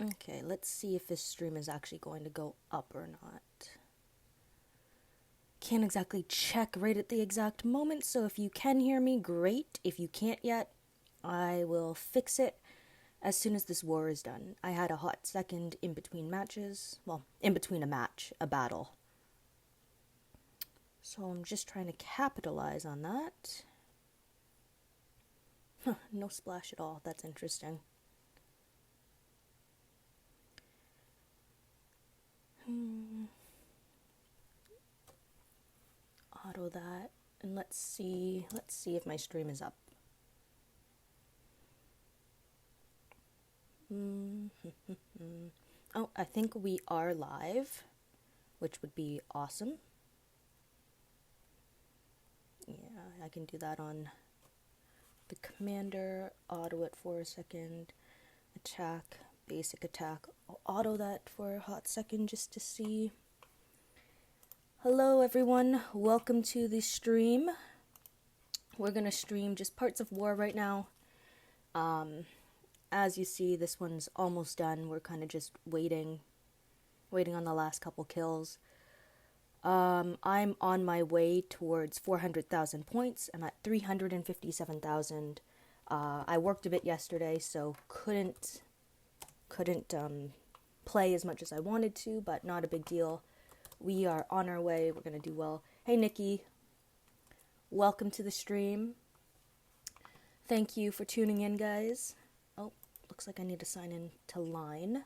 Okay, let's see if this stream is actually going to go up or not. Can't exactly check right at the exact moment, so if you can hear me, great. If you can't yet, I will fix it as soon as this war is done. I had a hot second in between matches. Well, in between a battle. So I'm just trying to capitalize on that. No splash at all. That's interesting. Auto that, and let's see if my stream is up. Oh, I think we are live, which would be awesome. Yeah, I can do that on the commander, auto it for a second, attack, basic attack. I'll auto that for a hot second just to see. Hello everyone, welcome to the stream. We're gonna stream just parts of war right now. As you see, this one's almost done. We're kind of just waiting on the last couple kills. I'm on my way towards 400,000 points. I'm at 357,000. I worked a bit yesterday, so couldn't play as much as I wanted to, but not a big deal. We are on our way. We're gonna do well. Hey Nikki, welcome to the stream. Thank you for tuning in, guys. Oh, looks like I need to sign in to line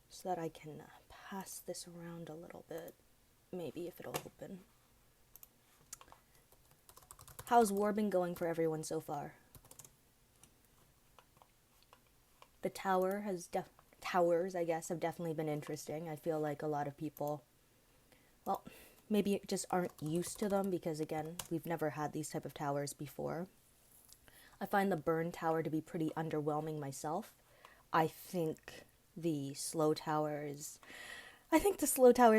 so that I can pass this around a little bit. Maybe if it'll open. How's war been going for everyone so far? The towers, I guess, have definitely been interesting. I feel like a lot of people, well, maybe just aren't used to them because, again, we've never had these type of towers before. I find the burn tower to be pretty underwhelming myself. I think the slow tower is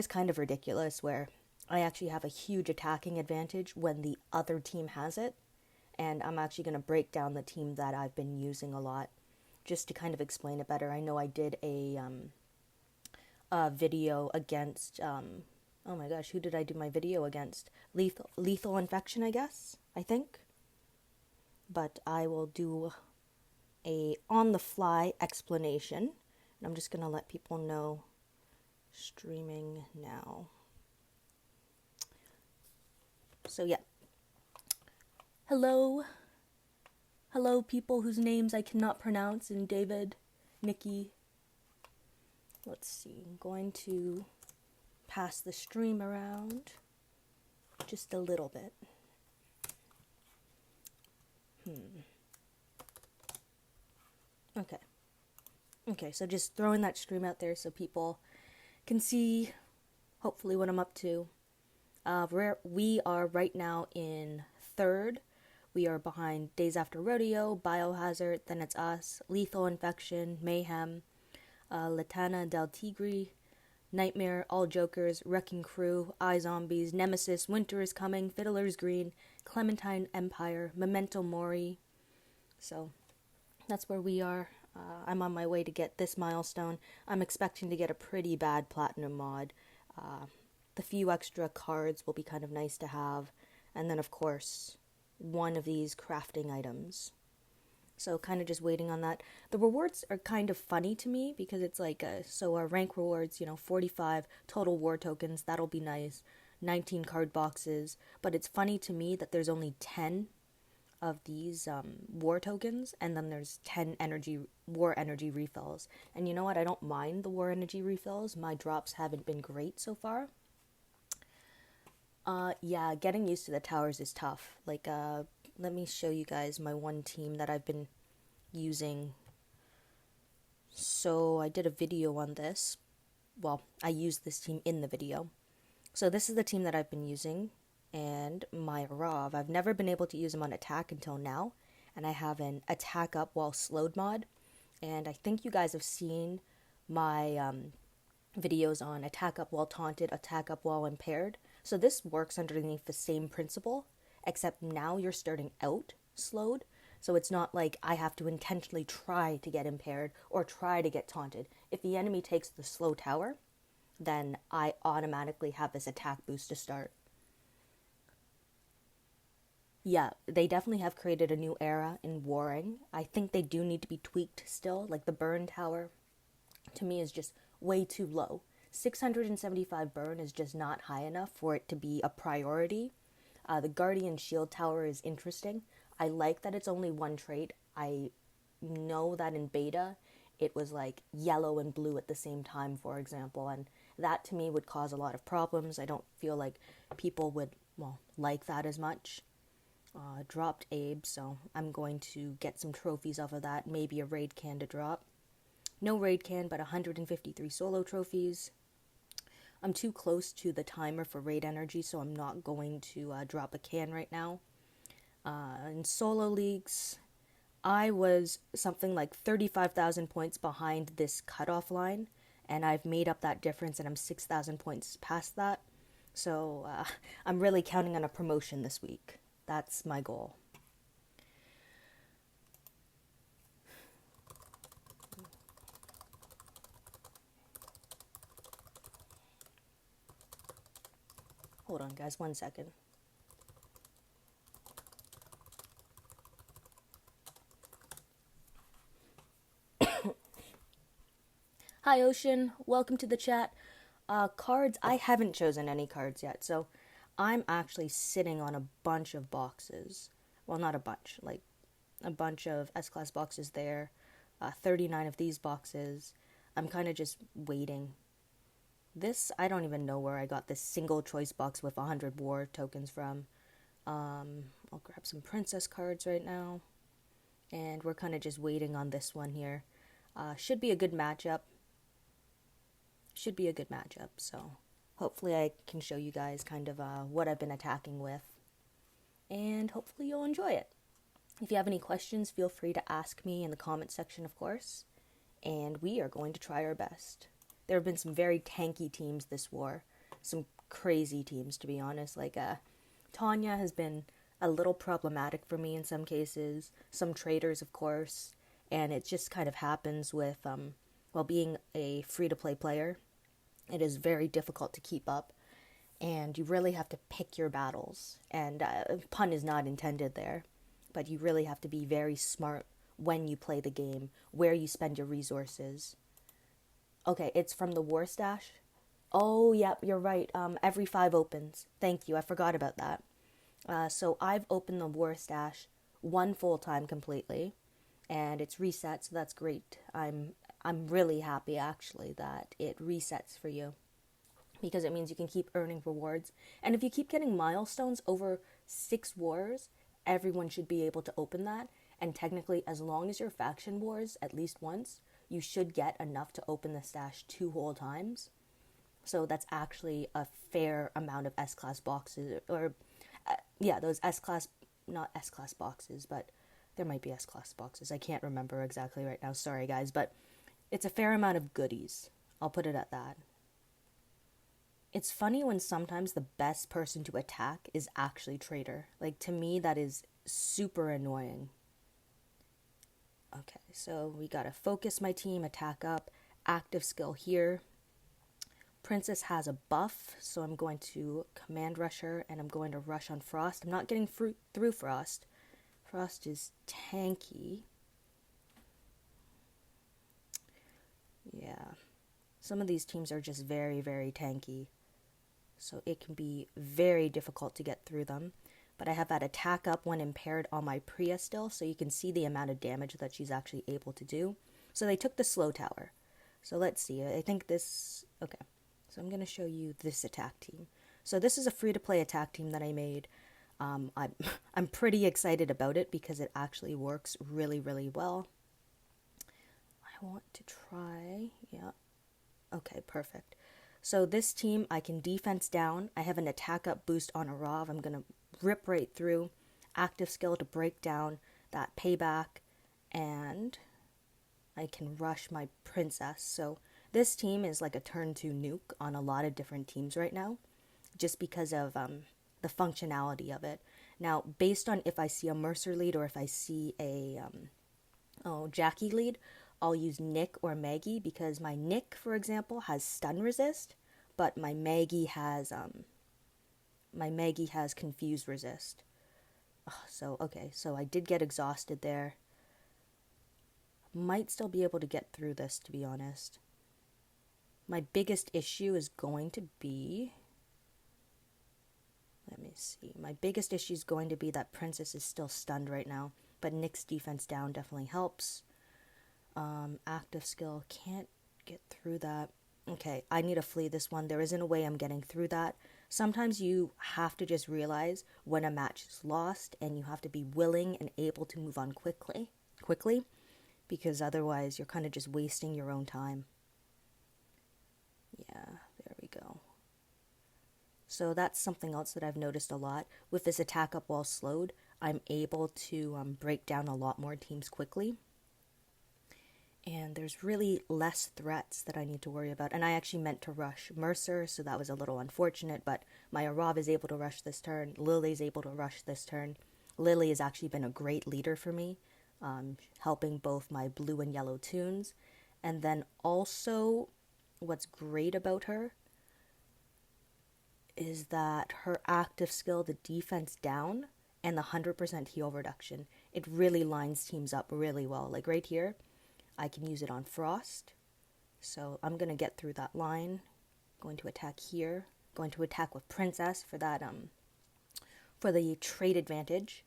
kind of ridiculous, where I actually have a huge attacking advantage when the other team has it. And I'm actually going to break down the team that I've been using a lot just to kind of explain it better. I know I did a video against, oh my gosh, who did I do my video against? Lethal Infection, I think. But I will do a on-the-fly explanation. And I'm just going to let people know. Streaming now. So yeah. Hello people whose names I cannot pronounce, and David, Nikki. Let's see, I'm going to pass the stream around just a little bit. Okay, so just throwing that stream out there so people can see hopefully what I'm up to. We are right now in third. We are behind Days After Rodeo, Biohazard, then it's us, Lethal Infection, Mayhem, Latana Del Tigre, Nightmare, All Jokers, Wrecking Crew, iZombies, Nemesis, Winter is Coming, Fiddler's Green, Clementine Empire, Memento Mori. So that's where we are. I'm on my way to get this milestone. I'm expecting to get a pretty bad platinum mod. The few extra cards will be kind of nice to have. And then, of course, one of these crafting items. So kind of just waiting on that. The rewards are kind of funny to me because it's like, our rank rewards, 45 total war tokens. That'll be nice. 19 card boxes. But it's funny to me that there's only 10 of these war tokens, and then there's 10 war energy refills. And you know what? I don't mind the war energy refills. My drops haven't been great so far. Yeah, getting used to the towers is tough. Like, let me show you guys my one team that I've been using. So I did a video on this. Well, I used this team in the video. So this is the team that I've been using. And my Rav, I've never been able to use him on attack until now, and I have an attack up while slowed mod, and I think you guys have seen my videos on attack up while taunted, attack up while impaired. So this works underneath the same principle, except now you're starting out slowed, So it's not like I have to intentionally try to get impaired or try to get taunted. If the enemy takes the slow tower, then I automatically have this attack boost to start. Yeah, they definitely have created a new era in warring. I think they do need to be tweaked still. Like the burn tower, to me, is just way too low. 675 burn is just not high enough for it to be a priority. The Guardian Shield Tower is interesting. I like that it's only one trait. I know that in beta, it was like yellow and blue at the same time, for example, and that to me would cause a lot of problems. I don't feel like people would, well, like that as much. Dropped Abe, so I'm going to get some trophies off of that. Maybe a raid can to drop. No raid can, but 153 solo trophies. I'm too close to the timer for raid energy, so I'm not going to drop a can right now. In solo leagues, I was something like 35,000 points behind this cutoff line, and I've made up that difference, and I'm 6,000 points past that. So I'm really counting on a promotion this week. That's my goal. Hold on, guys, 1 second. Hi, Ocean. Welcome to the chat. Cards, I haven't chosen any cards yet, so I'm actually sitting on a bunch of boxes. Well, not a bunch, like a bunch of S-Class boxes there, 39 of these boxes. I'm kind of just waiting. This, I don't even know where I got this single choice box with 100 war tokens from. I'll grab some princess cards right now. And we're kind of just waiting on this one here. Should be a good matchup. So hopefully I can show you guys kind of what I've been attacking with. And hopefully you'll enjoy it. If you have any questions, feel free to ask me in the comment section, of course. And we are going to try our best. There have been some very tanky teams this war. Some crazy teams, to be honest. Like, Tanya has been a little problematic for me in some cases. Some traders, of course. And it just kind of happens with, being a free-to-play player. It is very difficult to keep up. And you really have to pick your battles. And pun is not intended there. But you really have to be very smart when you play the game, where you spend your resources. Okay, it's from the War Stash. Oh, yep, you're right. Every 5 opens. Thank you, I forgot about that. So I've opened the War Stash 1 full time completely, and it's reset, so that's great. I'm really happy, actually, that it resets for you, because it means you can keep earning rewards. And if you keep getting milestones over 6 wars, everyone should be able to open that. And technically, as long as your faction wars at least once, you should get enough to open the stash 2 whole times. So that's actually a fair amount of S-Class boxes, or those S-Class, not S-Class boxes, but there might be S-Class boxes. I can't remember exactly right now, sorry guys, but it's a fair amount of goodies. I'll put it at that. It's funny when sometimes the best person to attack is actually traitor. Like, to me, that is super annoying. Okay, so we gotta focus my team, attack up, active skill here. Princess has a buff, so I'm going to command rush her, and I'm going to rush on Frost. I'm not getting through Frost. Frost is tanky. Yeah, some of these teams are just very, very tanky. So it can be very difficult to get through them. But I have that attack up when impaired on my Priya still, so you can see the amount of damage that she's actually able to do. So they took the slow tower. So let's see, I think this, okay. So I'm going to show you this attack team. So this is a free-to-play attack team that I made. I'm pretty excited about it because it actually works really, really well. I want to try, yeah. Okay, perfect. So this team, I can defense down. I have an attack up boost on a Rav. I'm going to rip right through. Active skill to break down that payback. And I can rush my princess. So this team is like a turn 2 nuke on a lot of different teams right now. Just because of the functionality of it. Now, based on if I see a Mercer lead or if I see a Jackie lead, I'll use Nick or Maggie, because my Nick, for example, has stun resist, but my Maggie has confuse resist. So okay, so I did get exhausted there. Might still be able to get through this, to be honest. My biggest issue is going to be, let me see. My biggest issue is going to be that Princess is still stunned right now, but Nick's defense down definitely helps. Active skill, can't get through that. Okay, I need to flee this one. There isn't a way I'm getting through that. Sometimes you have to just realize when a match is lost, and you have to be willing and able to move on quickly, because otherwise you're kind of just wasting your own time. Yeah, there we go. So that's something else that I've noticed a lot. With this attack up while slowed, I'm able to break down a lot more teams quickly. And there's really less threats that I need to worry about. And I actually meant to rush Mercer, so that was a little unfortunate, but my Arav is able to rush this turn. Lily's able to rush this turn. Lily has actually been a great leader for me, helping both my blue and yellow tunes. And then also, what's great about her is that her active skill, the defense down, and the 100% heal reduction, it really lines teams up really well. Like right here, I can use it on Frost. So I'm going to get through that line. Going to attack here. Going to attack with Princess for that, for the trade advantage.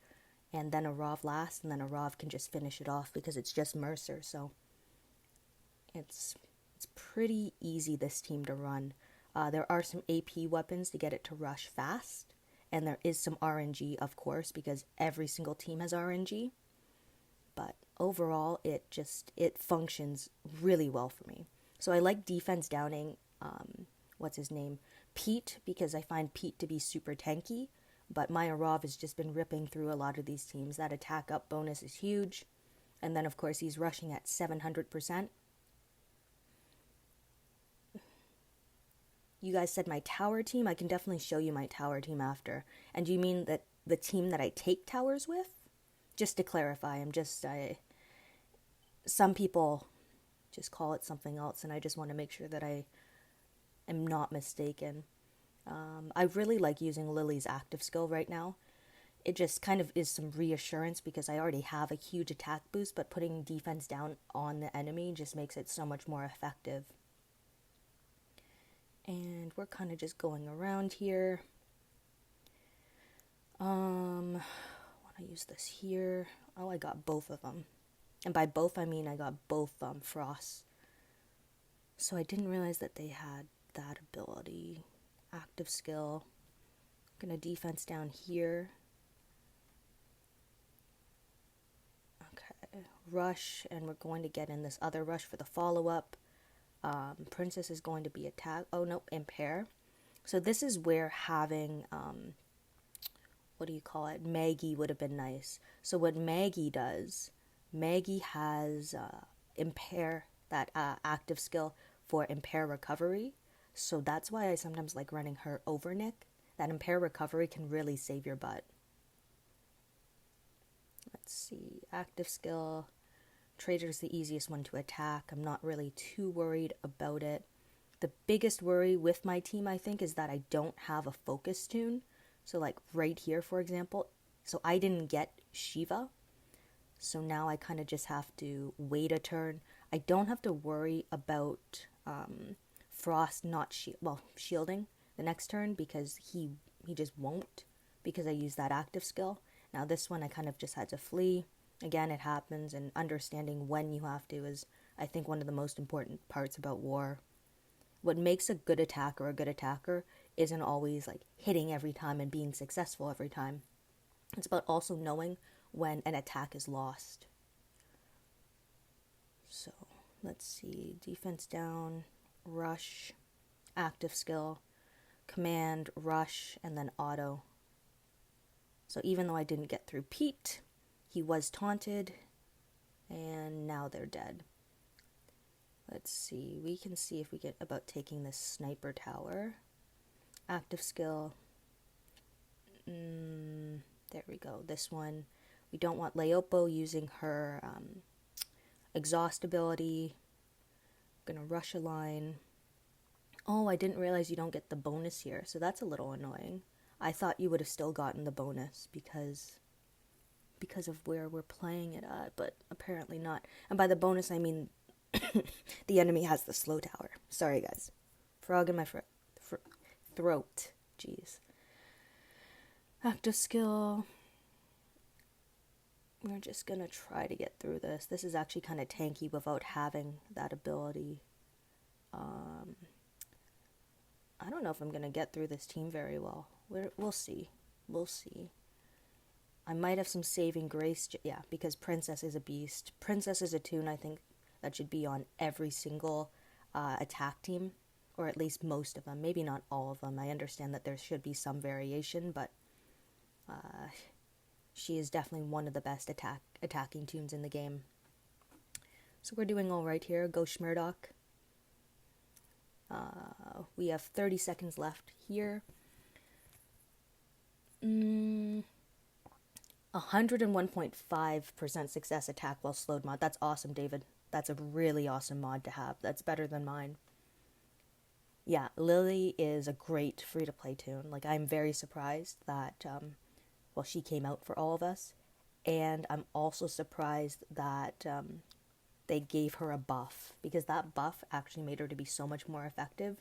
And then Arav last, and then Arav can just finish it off because it's just Mercer. So it's pretty easy, this team to run. There are some AP weapons to get it to rush fast. And there is some RNG, of course, because every single team has RNG. But overall, it functions really well for me. So I like defense downing, what's his name, Pete, because I find Pete to be super tanky. But my Arav has just been ripping through a lot of these teams. That attack up bonus is huge. And then, of course, he's rushing at 700%. You guys said my tower team. I can definitely show you my tower team after. And do you mean that the team that I take towers with? Just to clarify, some people just call it something else, and I just want to make sure that I am not mistaken. I really like using Lily's active skill right now. It just kind of is some reassurance because I already have a huge attack boost, but putting defense down on the enemy just makes it so much more effective. And we're kind of just going around here. I want to use this here. Oh, I got both of them. And by both, I mean I got both Frost. So I didn't realize that they had that ability. Active skill. I'm going to defense down here. Okay. Rush, and we're going to get in this other rush for the follow-up. Princess is going to be attacked. Oh, no, impair. So this is where having, Maggie would have been nice. So what Maggie does, Maggie has impair, that active skill for impair recovery. So that's why I sometimes like running her over Nick. That impair recovery can really save your butt. Let's see, active skill. Trader's the easiest one to attack. I'm not really too worried about it. The biggest worry with my team, I think, is that I don't have a focus tune. So like right here, for example, so I didn't get Shiva. So now I kind of just have to wait a turn. I don't have to worry about Frost not shielding the next turn because he just won't, because I use that active skill. Now this one I kind of just had to flee. Again, it happens, and understanding when you have to is, I think, one of the most important parts about war. What makes a good attacker isn't always like hitting every time and being successful every time. It's about also knowing when an attack is lost. So, let's see. Defense down, rush, active skill, command, rush, and then auto. So even though I didn't get through Pete, he was taunted, and now they're dead. Let's see. We can see if we get about taking this sniper tower. Active skill. There we go. This one, we don't want Leopo using her exhaust ability. Gonna rush a line. Oh, I didn't realize you don't get the bonus here, so that's a little annoying. I thought you would have still gotten the bonus because of where we're playing it at, but apparently not. And by the bonus, I mean the enemy has the slow tower. Sorry, guys. Frog in my throat. Jeez. Active skill. We're just gonna try to get through this. This is actually kind of tanky without having that ability. I don't know if I'm gonna get through this team very well. We'll see. We'll see. I might have some saving grace. Yeah, because Princess is a beast. Princess is a toon, I think, that should be on every single attack team. Or at least most of them. Maybe not all of them. I understand that there should be some variation, but she is definitely one of the best attacking toons in the game. So we're doing alright here. Go Schmurdock. We have 30 seconds left here. 101.5% success attack while slowed mod. That's awesome, David. That's a really awesome mod to have. That's better than mine. Yeah, Lily is a great free-to-play toon. Like, I'm very surprised that, she came out for all of us. And I'm also surprised that they gave her a buff, because that buff actually made her to be so much more effective.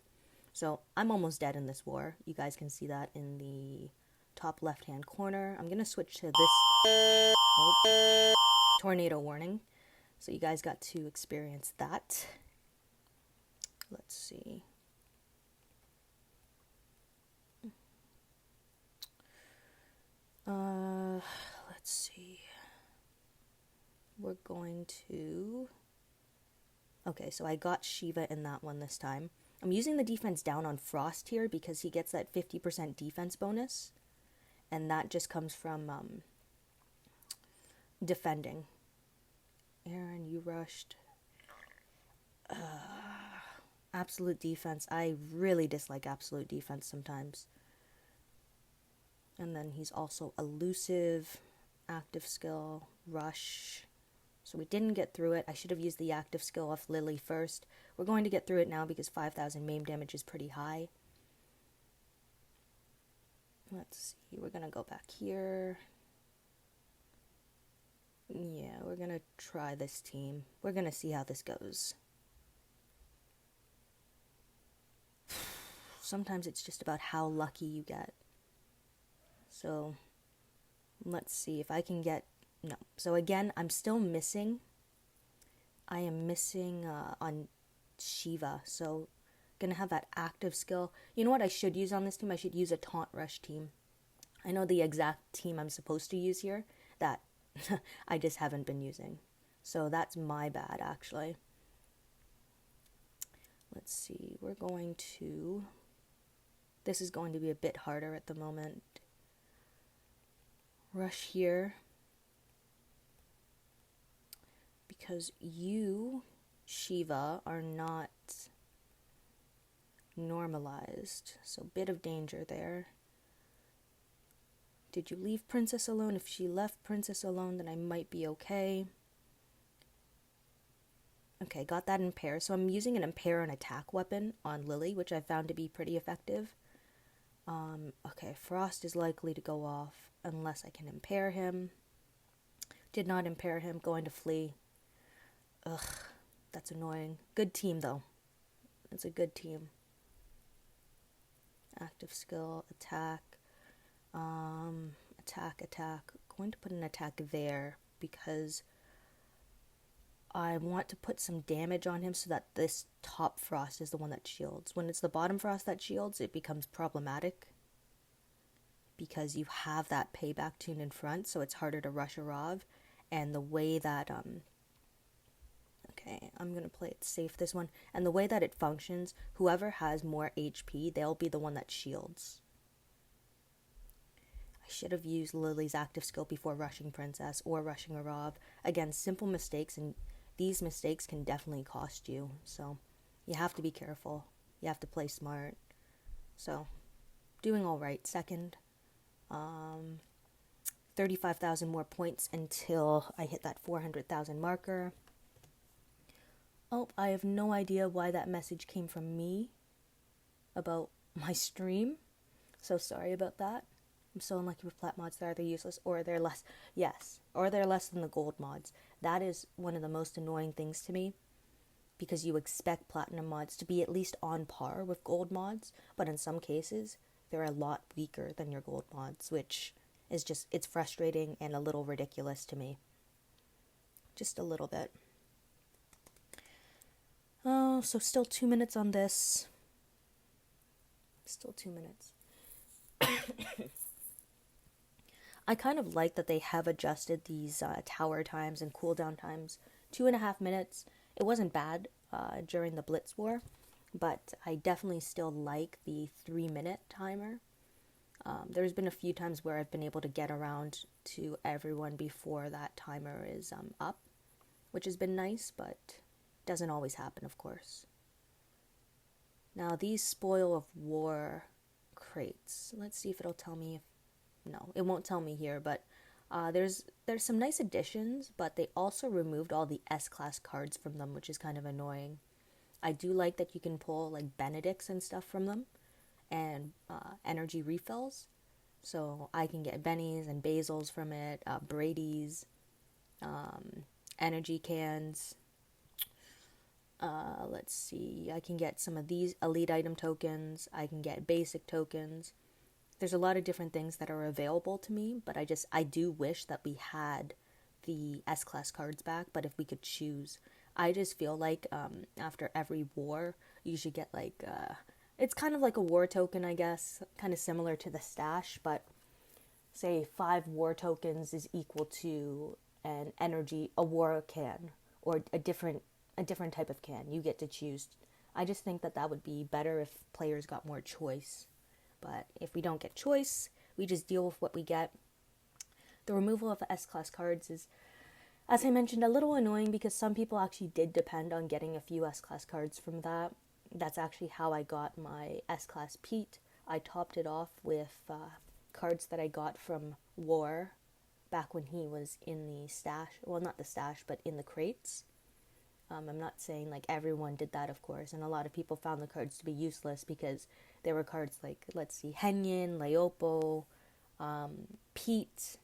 So I'm almost dead in this war. You guys can see that in the top left-hand corner. I'm going to switch to this tornado warning. So you guys got to experience that. Let's see. Let's see. We're going to... Okay, so I got Shiva in that one this time. I'm using the defense down on Frost here because he gets that 50% defense bonus. And that just comes from defending. Aaron, you rushed. Absolute defense. I really dislike absolute defense sometimes. And then he's also elusive, active skill, rush. So we didn't get through it. I should have used the active skill off Lily first. We're going to get through it now because 5,000 maim damage is pretty high. Let's see. We're going to go back here. Yeah, we're going to try this team. We're going to see how this goes. Sometimes it's just about how lucky you get. So, let's see if I can get... No. So again, I'm still missing. I am missing on Shiva. So, gonna have that active skill. You know what I should use on this team? I should use a taunt rush team. I know the exact team I'm supposed to use here. That I just haven't been using. So that's my bad, actually. Let's see. We're going to... This is going to be a bit harder at the moment. Rush here. Because you, Shiva, are not normalized. So bit of danger there. Did you leave Princess alone? If she left Princess alone, then I might be okay. Okay, got that impair. So I'm using an impair and attack weapon on Lily, which I found to be pretty effective. Okay, Frost is likely to go off unless I can impair him. Did not impair him, going to flee. Ugh, that's annoying. Good team, though. It's a good team. Active skill, attack. Attack. Going to put an attack there because I want to put some damage on him so that this top Frost is the one that shields. When it's the bottom Frost that shields, it becomes problematic because you have that payback toon in front, so it's harder to rush a Rav. And the way that, okay, I'm going to play it safe this one. And the way that it functions, whoever has more HP, they'll be the one that shields. I should have used Lily's active skill before rushing Princess or rushing a Rav. Again, simple mistakes, and these mistakes can definitely cost you. So, you have to be careful. You have to play smart. So, doing alright. Second. 35,000 more points until I hit that 400,000 marker. Oh, I have no idea why that message came from me about my stream. So sorry about that. I'm so unlucky with plat mods. They're either useless or they're less. Yes, or they're less than the gold mods. That is one of the most annoying things to me, because you expect platinum mods to be at least on par with gold mods, but in some cases, they're a lot weaker than your gold mods, which is just, it's frustrating and a little ridiculous to me. Just a little bit. Oh, so still 2 minutes on this. Still 2 minutes. I kind of like that they have adjusted these tower times and cooldown times. 2.5 minutes. It wasn't bad during the Blitz War, but I definitely still like the 3-minute timer. There's been a few times where I've been able to get around to everyone before that timer is up, which has been nice, but doesn't always happen, of course. Now, these Spoil of War crates. Let's see if it'll tell me if... No, it won't tell me here, but there's some nice additions, but they also removed all the S-class cards from them, which is kind of annoying. I do like that you can pull, like, Benedicts and stuff from them, and energy refills. So I can get Bennies and Basils from it, Brady's, energy cans. Let's see, I can get some of these elite item tokens, I can get basic tokens. There's a lot of different things that are available to me, but I do wish that we had the S-class cards back, but if we could choose. I just feel like after every war, you should get like, it's kind of like a war token, I guess, kind of similar to the stash, but say 5 war tokens is equal to a war can, or a different type of can. You get to choose. I just think that would be better if players got more choice. But if we don't get choice, we just deal with what we get. The removal of S-class cards is, as I mentioned, a little annoying because some people actually did depend on getting a few S-class cards from that. That's actually how I got my S-class Pete. I topped it off with cards that I got from War back when he was in the stash. Well, not the stash, but in the crates. I'm not saying like everyone did that, of course, and a lot of people found the cards to be useless because there were cards like, let's see, Henyin, Leopo, Pete.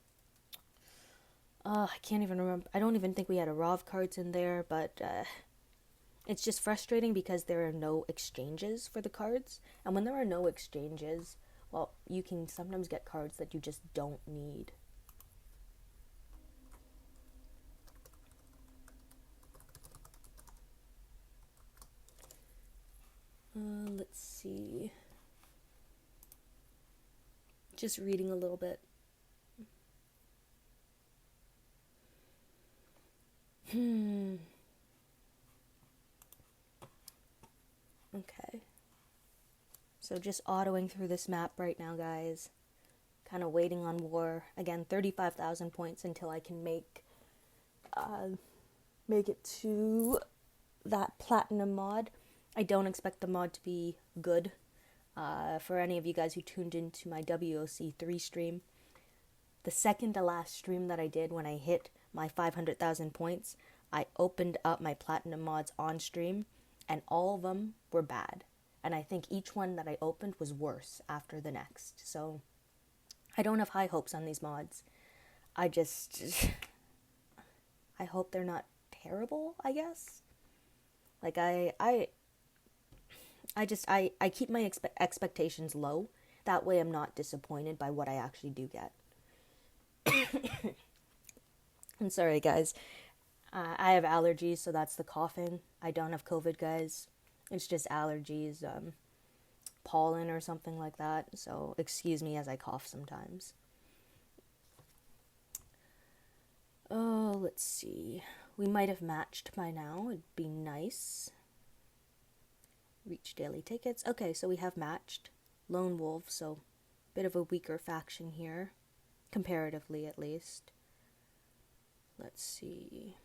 I can't even remember. I don't even think we had a Rov cards in there, but it's just frustrating because there are no exchanges for the cards. And when there are no exchanges, well, you can sometimes get cards that you just don't need. Let's see. Just reading a little bit. Okay. So just autoing through this map right now, guys. Kind of waiting on War. Again, 35,000 points until I can make it to that platinum mod. I don't expect the mod to be good. For any of you guys who tuned into my WOC3 stream, the second to last stream that I did when I hit my 500,000 points, I opened up my platinum mods on stream, and all of them were bad. And I think each one that I opened was worse after the next. So I don't have high hopes on these mods. I hope they're not terrible, I guess. Like, I keep my expectations low. That way I'm not disappointed by what I actually do get. I'm sorry, guys. I have allergies, so that's the coughing. I don't have COVID, guys. It's just allergies, pollen or something like that. So excuse me as I cough sometimes. Oh, let's see. We might have matched by now. It'd be nice. Reach daily tickets. Okay, so we have matched. Lone Wolf, so bit of a weaker faction here. Comparatively, at least. Let's see.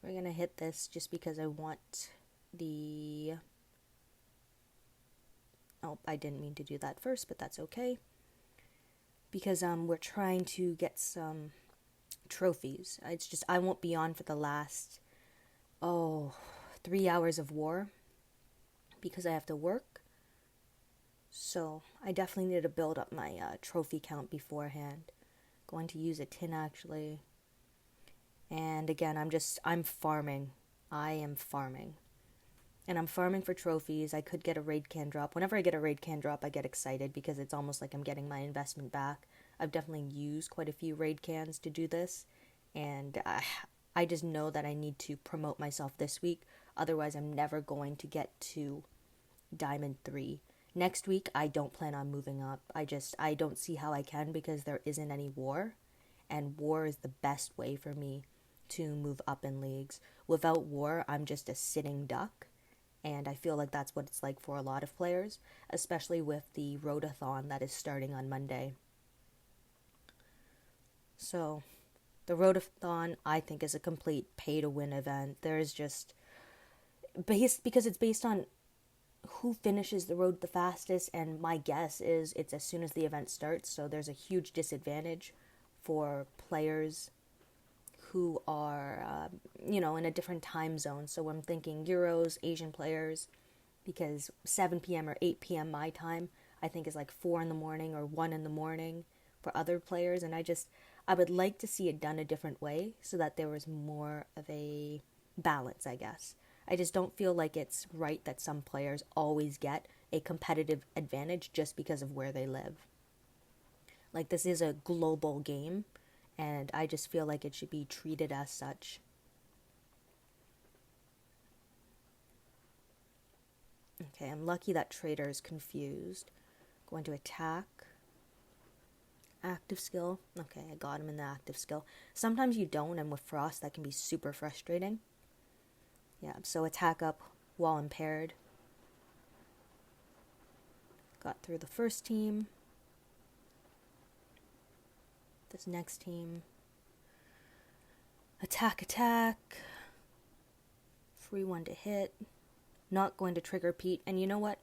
We're gonna hit this just because I want the... Oh, I didn't mean to do that first, but that's okay. because we're trying to get some trophies. It's just I won't be on for the last 3 hours of war because I have to work. So I definitely need to build up my trophy count beforehand. Going to use a tin actually. And again, I'm farming. I am farming. And I'm farming for trophies. I could get a raid can drop. Whenever I get a raid can drop, I get excited because it's almost like I'm getting my investment back. I've definitely used quite a few raid cans to do this. And I just know that I need to promote myself this week. Otherwise, I'm never going to get to Diamond 3. Next week, I don't plan on moving up. I don't see how I can because there isn't any war. And war is the best way for me to move up in leagues. Without war, I'm just a sitting duck. And I feel like that's what it's like for a lot of players, especially with the Roadathon that is starting on Monday. So, the Roadathon, I think, is a complete pay-to-win event. There is just... because it's based on who finishes the road the fastest, and my guess is it's as soon as the event starts, so there's a huge disadvantage for players who are, in a different time zone. So I'm thinking Euros, Asian players, because 7 p.m. or 8 p.m. my time, I think is like 4 in the morning or 1 in the morning for other players, and I would like to see it done a different way so that there was more of a balance, I guess. I just don't feel like it's right that some players always get a competitive advantage just because of where they live. Like, this is a global game, and I just feel like it should be treated as such. Okay, I'm lucky that Trader is confused. Going to attack. Active skill. Okay, I got him in the active skill. Sometimes you don't, and with Frost that can be super frustrating. Yeah, so attack up while impaired. Got through the first team. This next team. Attack. Free one to hit. Not going to trigger Pete. And you know what?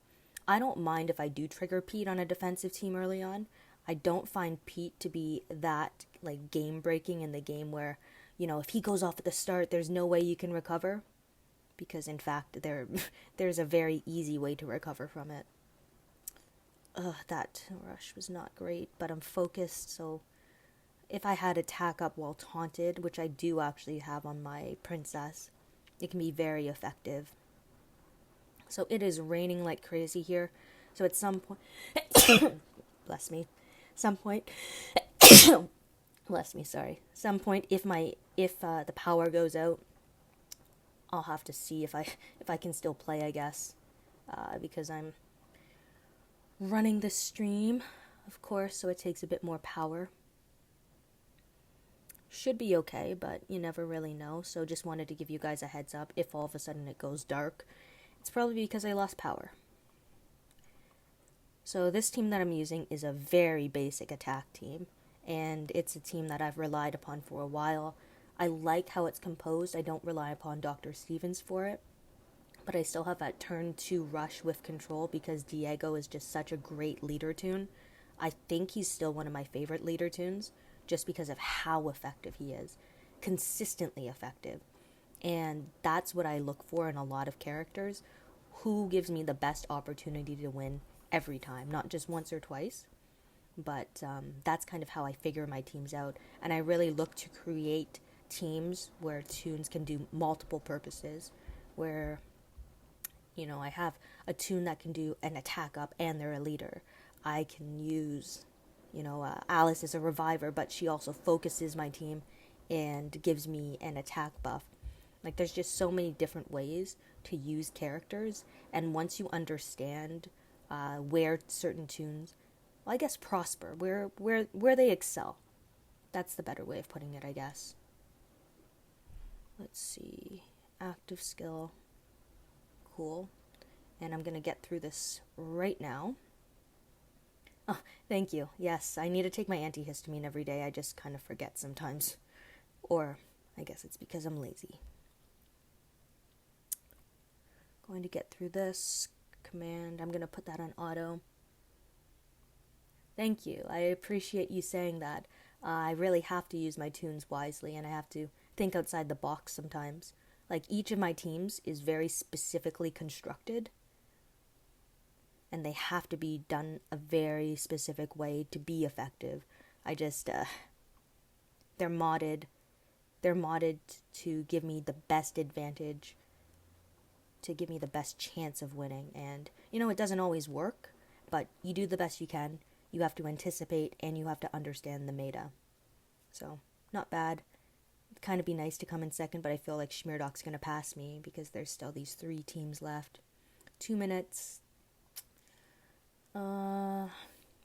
I don't mind if I do trigger Pete on a defensive team early on. I don't find Pete to be that, game-breaking in the game where, if he goes off at the start, there's no way you can recover. Because, in fact, there's a very easy way to recover from it. That rush was not great, but I'm focused, so if I had attack up while taunted, which I do actually have on my princess, it can be very effective. So it is raining like crazy here, so at some point... bless me. Some point... bless me, sorry. Some point, if the power goes out, I'll have to see if I can still play, I guess, because I'm running the stream, of course, so it takes a bit more power. Should be okay, but you never really know, so just wanted to give you guys a heads up. If all of a sudden it goes dark, it's probably because I lost power. So this team that I'm using is a very basic attack team, and it's a team that I've relied upon for a while. I like how it's composed. I don't rely upon Dr. Stevens for it, but I still have that turn 2 rush with control because Diego is just such a great leader tune. I think he's still one of my favorite leader tunes just because of how effective he is. Consistently effective. And that's what I look for in a lot of characters. Who gives me the best opportunity to win every time, not just once or twice. But that's kind of how I figure my teams out. And I really look to create teams where tunes can do multiple purposes, where I have a tune that can do an attack up and they're a leader. I can use Alice is a reviver, but she also focuses my team and gives me an attack buff. There's just so many different ways to use characters, and once you understand where certain tunes, well, I guess prosper, where they excel, that's the better way of putting it, I guess. Let's see, active skill, cool, and I'm gonna get through this right now. Oh, thank you. Yes, I need to take my antihistamine every day. I just kind of forget sometimes, or I guess it's because I'm lazy. Going to get through this command. I'm gonna put that on auto. Thank you. I appreciate you saying that. I really have to use my tunes wisely, and I have to think outside the box sometimes. Like, each of my teams is very specifically constructed, and they have to be done a very specific way to be effective. I just, they're modded. They're modded to give me the best advantage, to give me the best chance of winning. And, it doesn't always work, but you do the best you can. You have to anticipate, and you have to understand the meta. So, not bad. It'd kind of be nice to come in second, but I feel like Schmierdok's going to pass me because there's still these 3 teams left. 2 minutes. I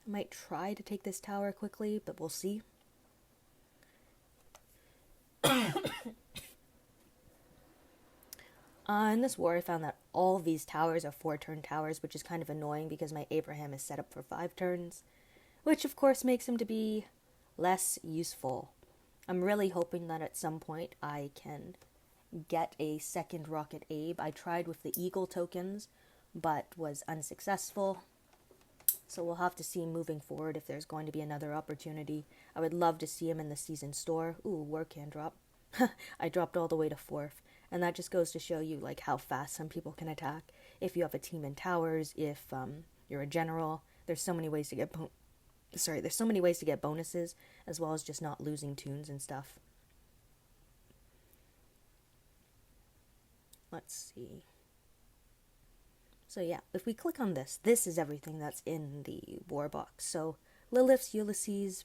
might try to take this tower quickly, but we'll see. In this war, I found that all these towers are 4-turn towers, which is kind of annoying because my Abraham is set up for 5 turns, which of course makes him to be less useful. I'm really hoping that at some point I can get a second Rocket Abe. I tried with the Eagle tokens, but was unsuccessful. So we'll have to see moving forward if there's going to be another opportunity. I would love to see him in the season store. Ooh, war can drop. I dropped all the way to 4th. And that just goes to show you like how fast some people can attack. If you have a team in towers, if you're a general, there's so many ways to get there's so many ways to get bonuses, as well as just not losing tunes and stuff. Let's see. So yeah, if we click on this is everything that's in the war box. So Lilith's, Ulysses,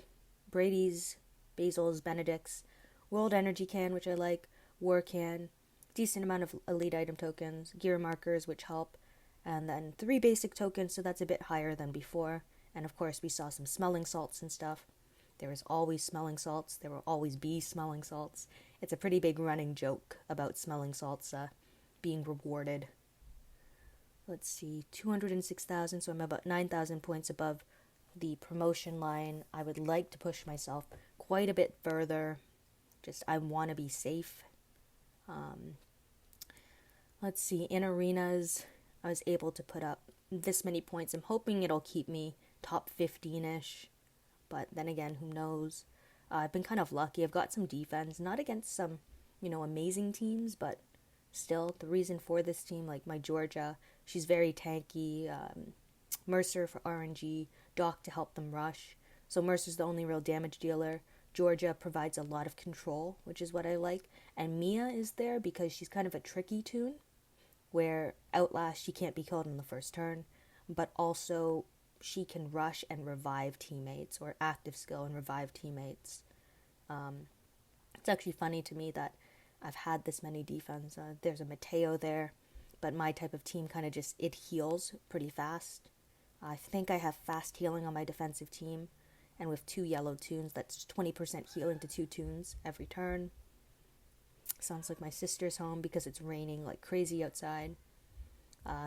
Brady's, Basil's, Benedict's, World Energy Can, which I like, War Can, decent amount of elite item tokens, gear markers, which help, and then 3 basic tokens, so that's a bit higher than before. And of course we saw some smelling salts and stuff. There is always smelling salts. There will always be smelling salts. It's a pretty big running joke about smelling salts being rewarded. Let's see, 206,000, so I'm about 9,000 points above the promotion line. I would like to push myself quite a bit further. Just, I want to be safe. Let's see, in arenas, I was able to put up this many points. I'm hoping it'll keep me top 15-ish, but then again, who knows? I've been kind of lucky. I've got some defense, not against some, amazing teams, but still, the reason for this team, like my Georgia, she's very tanky, Mercer for RNG, Doc to help them rush. So Mercer's the only real damage dealer. Georgia provides a lot of control, which is what I like. And Mia is there because she's kind of a tricky tune, where Outlast, she can't be killed in the first turn, but also she can rush and revive teammates, or active skill and revive teammates. It's actually funny to me that I've had this many defense. There's a Mateo there, but my type of team kind of just, it heals pretty fast. I think I have fast healing on my defensive team, and with 2 yellow tunes, that's 20% healing to 2 tunes every turn. Sounds like my sister's home because it's raining like crazy outside.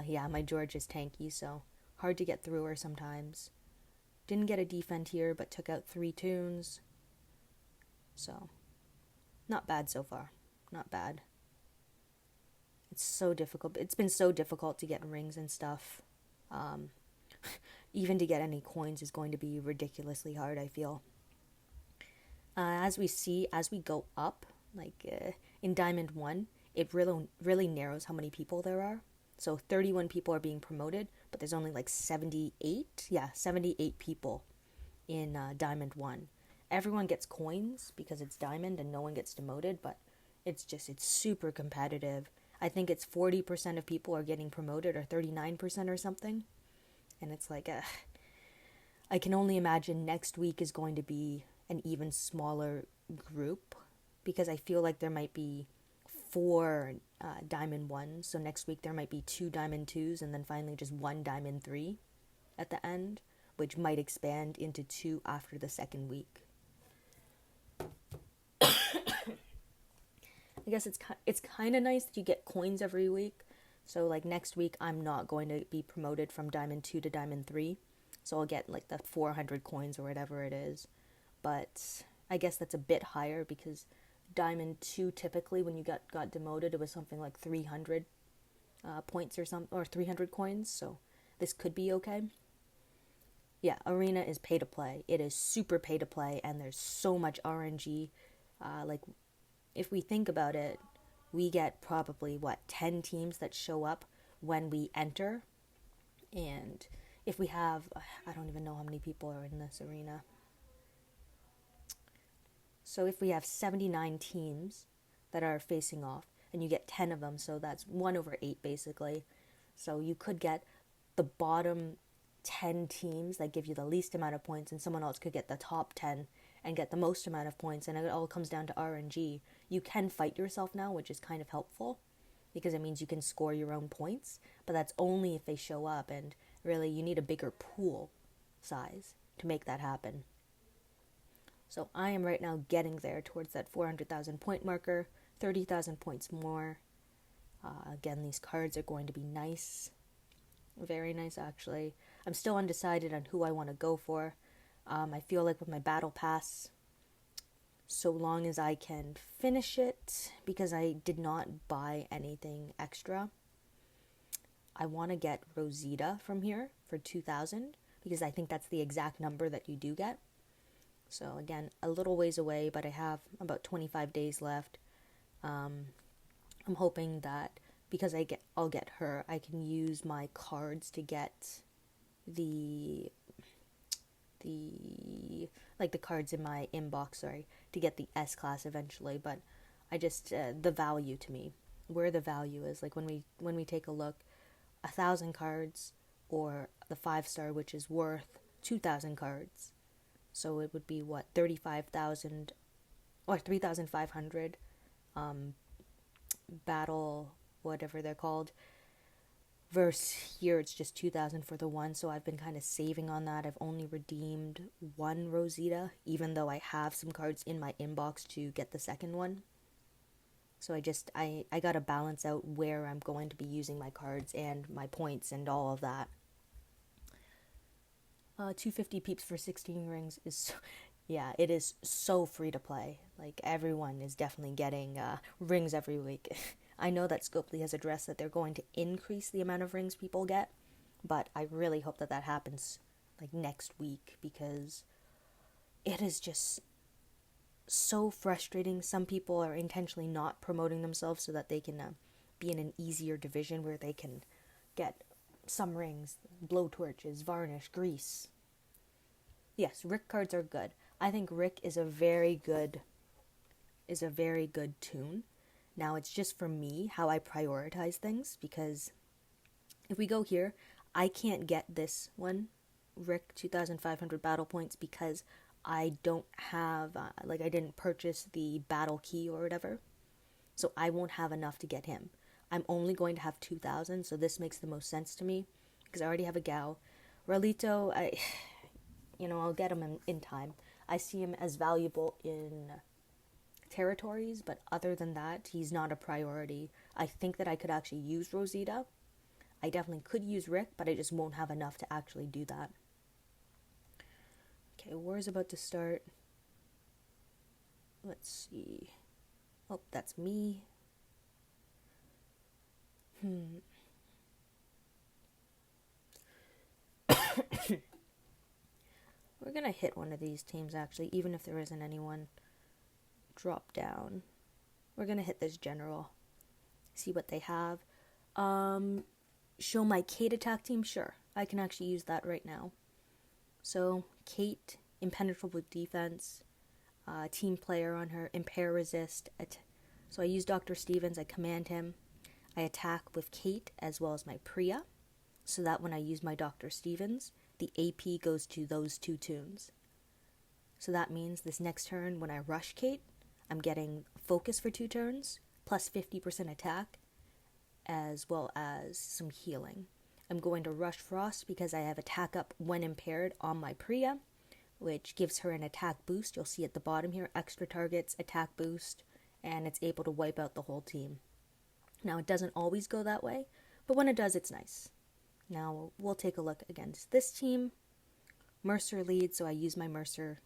Yeah, my George is tanky, so hard to get through her sometimes. Didn't get a defend here, but took out 3 tunes. So, not bad so far. Not bad. It's so difficult. It's been so difficult to get rings and stuff. Even to get any coins is going to be ridiculously hard, I feel. As we see, as we go up, like in Diamond 1, it really narrows how many people there are. So 31 people are being promoted, but there's only like 78? Yeah, 78 people in Diamond 1. Everyone gets coins because it's Diamond and no one gets demoted, but it's super competitive. I think it's 40% of people are getting promoted, or 39% or something. And it's like, I can only imagine next week is going to be an even smaller group, because I feel like there might be 4 Diamond 1s, so next week there might be 2 Diamond 2s, and then finally just 1 Diamond 3 at the end, which might expand into 2 after the second week. I guess it's kind of nice that you get coins every week. So like next week I'm not going to be promoted from Diamond 2 to Diamond 3, so I'll get like the 400 coins or whatever it is. But I guess that's a bit higher because Diamond 2 typically when you got demoted it was something like 300 points or 300 coins, so this could be okay. Yeah, Arena is pay to play. It is super pay to play, and there's so much RNG. Like, if we think about it, we get probably, 10 teams that show up when we enter. And if we have, I don't even know how many people are in this arena. So if we have 79 teams that are facing off, and you get 10 of them, so that's 1 over 8 basically. So you could get the bottom 10 teams that give you the least amount of points, and someone else could get the top 10 and get the most amount of points, and it all comes down to RNG. You can fight yourself now, which is kind of helpful, because it means you can score your own points, but that's only if they show up, and really you need a bigger pool size to make that happen. So I am right now getting there towards that 400,000 point marker, 30,000 points more. Again, these cards are going to be nice. Very nice, actually. I'm still undecided on who I want to go for. I feel like with my battle pass, so long as I can finish it, because I did not buy anything extra, I want to get Rosita from here for 2,000, because I think that's the exact number that you do get. So again, a little ways away, but I have about 25 days left. I'm hoping that because I'll get her, I can use my cards to get the cards in my inbox, to get the S class eventually. But I just the value to me, where the value is, like when we take a look, 1,000 cards or the 5-star, which is worth 2,000 cards. So it would be 35,000 or 3,500 battle, whatever they're called, versus here it's just 2,000 for the one. So I've been kind of saving on that. I've only redeemed 1 Rosita, even though I have some cards in my inbox to get the second one. So I gotta balance out where I'm going to be using my cards and my points and all of that. 250 peeps for 16 rings is, yeah, it is so free to play. Like, everyone is definitely getting rings every week. I know that Scopely has addressed that they're going to increase the amount of rings people get, but I really hope that happens like next week, because it is just so frustrating. Some people are intentionally not promoting themselves so that they can be in an easier division where they can get some rings, blowtorches, varnish, grease. Yes, Rick cards are good. I think Rick is a very good toon. Now, it's just for me how I prioritize things, because if we go here, I can't get this one, Rick 2,500 battle points, because I don't have, I didn't purchase the battle key or whatever, so I won't have enough to get him. I'm only going to have 2,000, so this makes the most sense to me, because I already have a Gao. Ralito, I'll get him in time. I see him as valuable in territories, but other than that, he's not a priority. I think that I could actually use Rosita. I definitely could use Rick, but I just won't have enough to actually do that. Okay, war's about to start. Let's see. Oh, that's me. We're gonna hit one of these teams, actually, even if there isn't anyone. Drop down. We're gonna hit this general. See what they have. Show my Kate attack team? Sure. I can actually use that right now. So, Kate, impenetrable defense, team player on her, impair resist. So I use Dr. Stevens, I command him. I attack with Kate as well as my Priya, so that when I use my Dr. Stevens, the AP goes to those 2 toons. So that means this next turn, when I rush Kate, I'm getting focus for 2 turns, plus 50% attack, as well as some healing. I'm going to rush Frost because I have attack up when impaired on my Priya, which gives her an attack boost. You'll see at the bottom here, extra targets, attack boost, and it's able to wipe out the whole team. Now, it doesn't always go that way, but when it does, it's nice. Now, we'll take a look against this team. Mercer leads, so I use my Mercer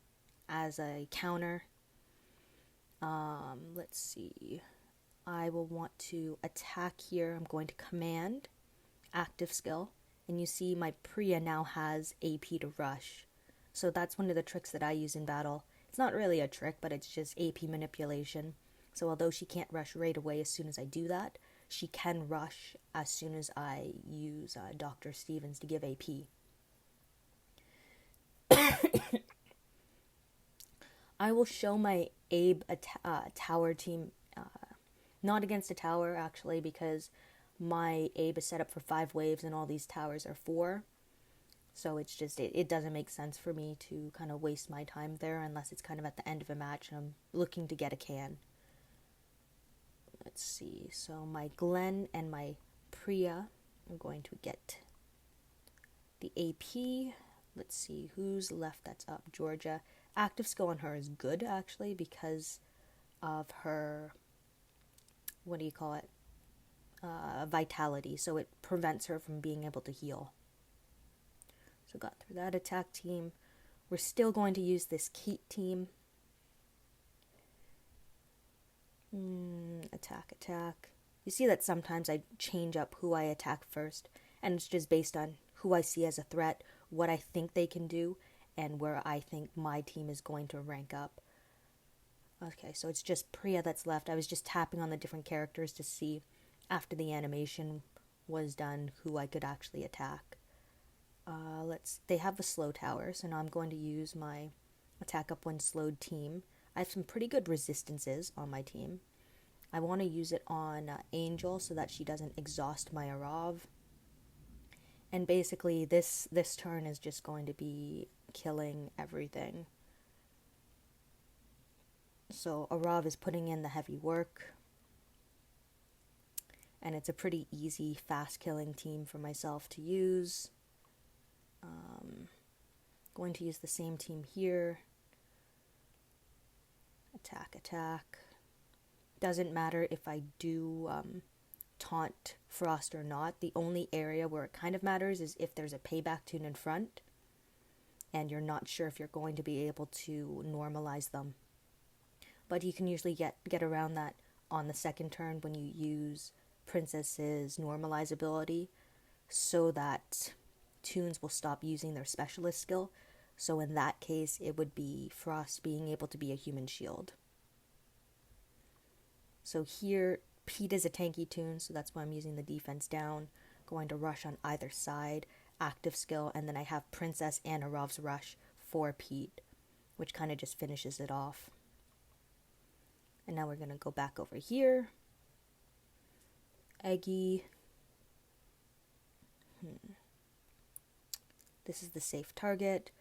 as a counter. Let's see. I will want to attack here. I'm going to command, active skill, And you see my Priya now has AP to rush. So that's one of the tricks that I use in battle. It's not really a trick, but it's just AP manipulation. So although she can't rush right away as soon as I do that, she can rush as soon as I use Dr. Stevens to give AP. I will show my Abe tower team, not against a tower actually, because my Abe is set up for 5 waves and all these towers are 4. So it's just, it doesn't make sense for me to kind of waste my time there unless it's kind of at the end of a match and I'm looking to get a can. Let's see, so my Glenn and my Priya, I'm going to get the AP. Let's see, who's left that's up? Georgia. Active skill on her is good, actually, because of her, what do you call it? Vitality, so it prevents her from being able to heal. So got through that attack team. We're still going to use this Kate team. Attack. You see that sometimes I change up who I attack first, and it's just based on who I see as a threat, what I think they can do, and where I think my team is going to rank up. Okay, so it's just Priya that's left. I was just tapping on the different characters to see, after the animation was done, who I could actually attack. They have a slow tower, so now I'm going to use my attack up when slowed team. I have some pretty good resistances on my team. I want to use it on Angel so that she doesn't exhaust my Arav. And basically this turn is just going to be killing everything. So Arav is putting in the heavy work. And it's a pretty easy, fast killing team for myself to use. Going to use the same team here. Attack. Doesn't matter if I do taunt Frost or not. The only area where it kind of matters is if there's a payback tune in front and you're not sure if you're going to be able to normalize them. But you can usually get around that on the second turn when you use Princess's normalize ability, so that tunes will stop using their specialist skill. So in that case, it would be Frost being able to be a human shield. So here, Pete is a tanky tune, so that's why I'm using the defense down. Going to rush on either side, active skill, and then I have Princess and Arav's rush for Pete, which kind of just finishes it off. And now we're going to go back over here. Eggy. This is the safe target.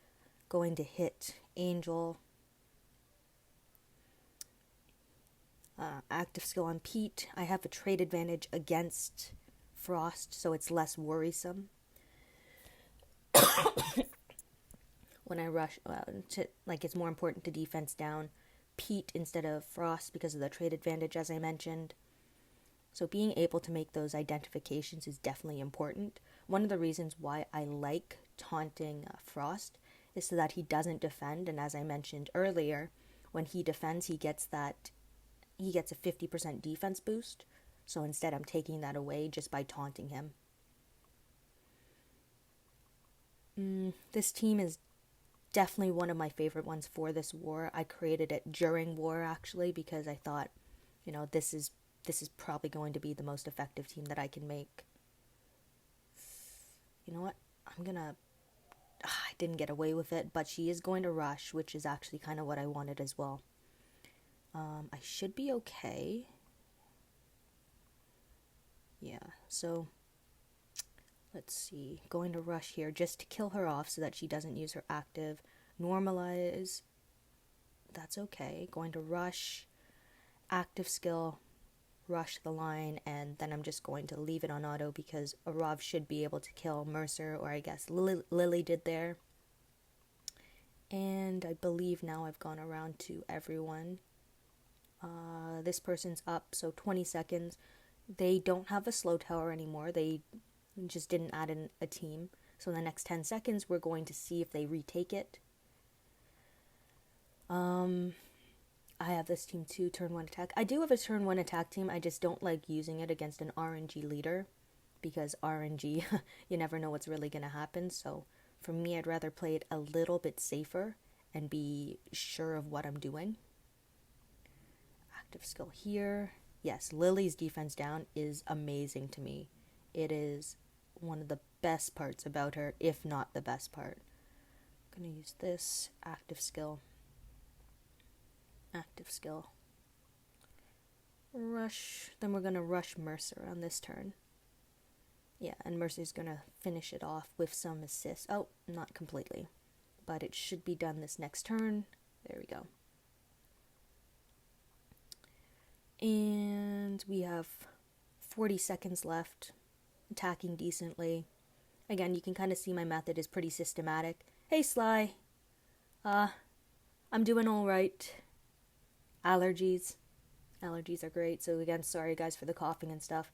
Going to hit Angel. Active skill on Pete. I have a trade advantage against Frost, so it's less worrisome. When I rush, it's more important to defense down Pete instead of Frost because of the trade advantage, as I mentioned. So being able to make those identifications is definitely important. One of the reasons why I like taunting Frost is so that he doesn't defend, and as I mentioned earlier, when he defends, he gets a 50% defense boost. So instead I'm taking that away just by taunting him. This team is definitely one of my favorite ones for this war. I created it during war, actually, because I thought, this is probably going to be the most effective team that I can make. You know what? I didn't get away with it, but she is going to rush, which is actually kind of what I wanted as well. I should be okay. Yeah, so let's see. Going to rush here just to kill her off so that she doesn't use her active. Normalize. That's okay. Going to rush. Active skill. Rush the line, and then I'm just going to leave it on auto because Arav should be able to kill Mercer, or I guess Lily did there. And I believe now I've gone around to everyone. This person's up, so 20 seconds. They don't have a slow tower anymore. They just didn't add in a team. So in the next 10 seconds, we're going to see if they retake it. I have this team too, turn 1 attack. I do have a turn 1 attack team, I just don't like using it against an RNG leader. because RNG, you never know what's really going to happen. So for me, I'd rather play it a little bit safer and be sure of what I'm doing. Active skill here. Yes, Lily's defense down is amazing to me. It is one of the best parts about her, if not the best part. I'm going to use this active skill. Active skill. Rush. Then we're going to rush Mercer on this turn. Yeah, and Mercy's going to finish it off with some assists. Oh, not completely. But it should be done this next turn. There we go. And we have 40 seconds left. Attacking decently. Again, you can kind of see my method is pretty systematic. Hey, Sly. I'm doing alright. Allergies. Allergies are great, so again, sorry guys for the coughing and stuff.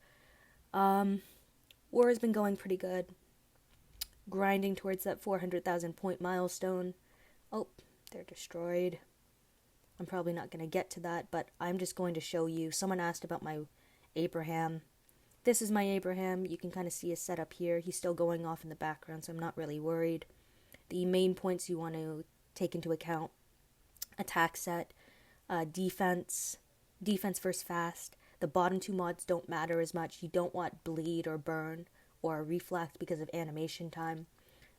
War has been going pretty good. Grinding towards that 400,000 point milestone. Oh, they're destroyed. I'm probably not going to get to that, but I'm just going to show you. Someone asked about my Abraham. This is my Abraham. You can kind of see his setup here. He's still going off in the background, so I'm not really worried. The main points you want to take into account: attack set, defense versus fast. The bottom two mods don't matter as much. You don't want bleed or burn or reflect because of animation time.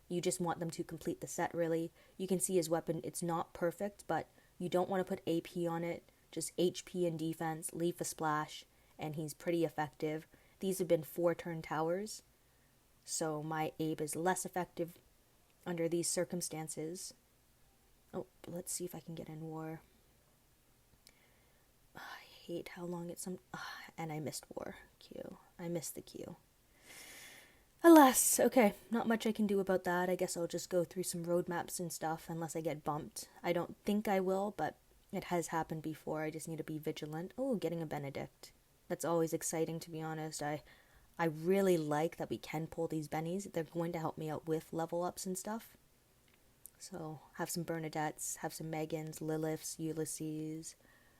You just want them to complete the set, really. You can see his weapon. It's not perfect, but you don't want to put AP on it. Just HP and defense, leave a splash, and he's pretty effective. These have been 4-turn towers, so my Abe is less effective under these circumstances. Oh, let's see if I can get in war. I hate how long it's and I missed war. Q. I missed the Q. Alas, okay, not much I can do about that. I guess I'll just go through some roadmaps and stuff unless I get bumped. I don't think I will, but it has happened before. I just need to be vigilant. Oh, getting a Benedict. That's always exciting, to be honest. I really like that we can pull these bennies. They're going to help me out with level ups and stuff. So, have some Bernadettes, have some Megans, Liliths, Ulysses,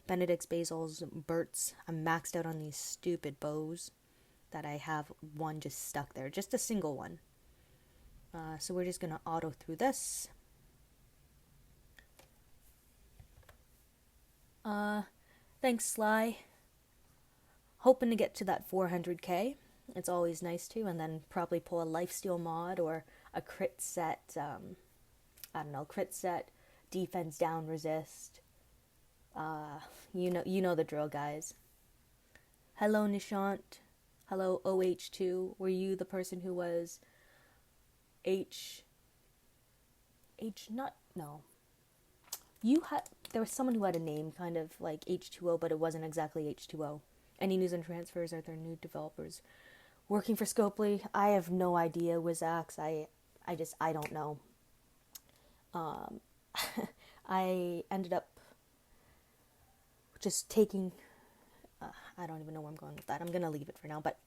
Benedicts, Basils, Berts. I'm maxed out on these stupid bows that I have one just stuck there. Just a single one. So we're just going to auto through this. Thanks, Sly. Hoping to get to that 400k. It's always nice to, and then probably pull a lifesteal mod or a crit set, I don't know, crit set, defense down resist. You know the drill, guys. Hello, Nishant. Hello, OH2. Were you the person who was no. There was someone who had a name kind of like H2O, but it wasn't exactly H2O. Any news and transfers? Are there new developers working for Scopely? I have no idea, Wizax. I don't know. I ended up just taking, I don't even know where I'm going with that. I'm going to leave it for now, but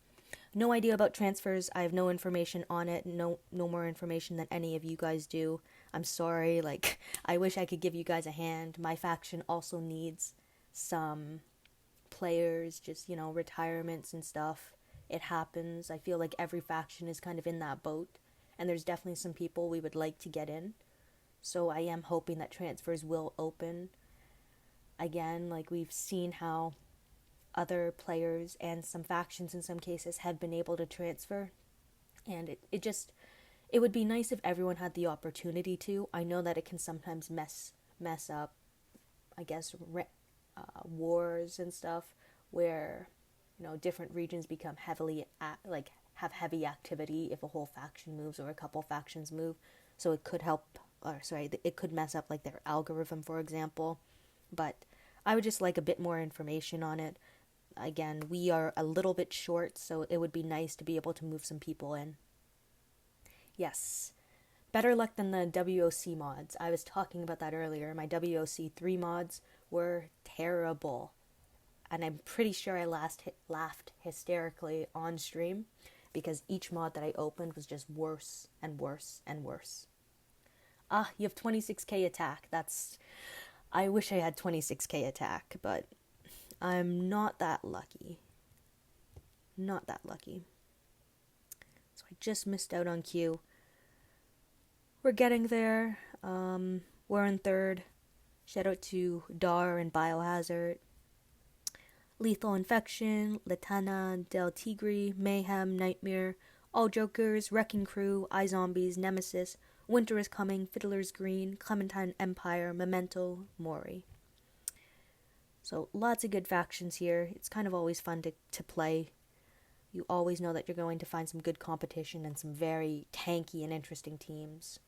no idea about transfers. I have no information on it. No more information than any of you guys do. I'm sorry. Like, I wish I could give you guys a hand. My faction also needs some players, just, retirements and stuff. It happens. I feel like every faction is kind of in that boat, and there's definitely some people we would like to get in. So I am hoping that transfers will open. Again, like we've seen how other players and some factions in some cases have been able to transfer, and it would be nice if everyone had the opportunity to. I know that it can sometimes mess up, I guess, wars and stuff where different regions become have heavy activity if a whole faction moves or a couple factions move. So it could it could mess up like their algorithm, for example. But I would just like a bit more information on it. Again, we are a little bit short, so it would be nice to be able to move some people in. Yes. Better luck than the WOC mods. I was talking about that earlier. My WOC 3 mods were terrible. And I'm pretty sure I laughed hysterically on stream because each mod that I opened was just worse and worse and worse. You have 26k attack. I wish I had 26k attack, but I'm not that lucky. Not that lucky. I just missed out on Q. We're getting there. We're in third. Shout out to Dar and Biohazard. Lethal Infection, Latana, Del Tigre, Mayhem, Nightmare, All Jokers, Wrecking Crew, iZombies, Nemesis, Winter is Coming, Fiddler's Green, Clementine Empire, Memento, Mori. So lots of good factions here. It's kind of always fun to play. You always know that you're going to find some good competition and some very tanky and interesting teams.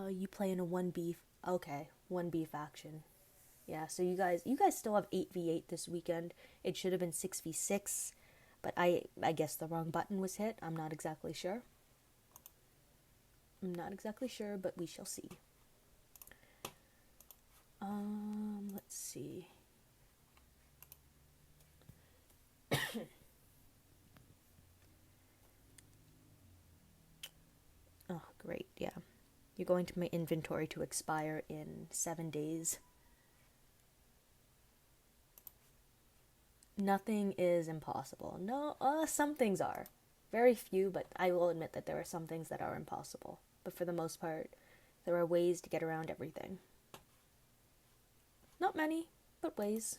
You play in a 1B. Okay, 1B faction. Yeah, so you guys still have 8v8 this weekend. It should have been 6v6, but I guess the wrong button was hit. I'm not exactly sure. But we shall see. Let's see. Oh, great, yeah. You're going to my inventory to expire in 7 days. Nothing is impossible. No, some things are. Very few, but I will admit that there are some things that are impossible. But for the most part, there are ways to get around everything. Not many, but ways.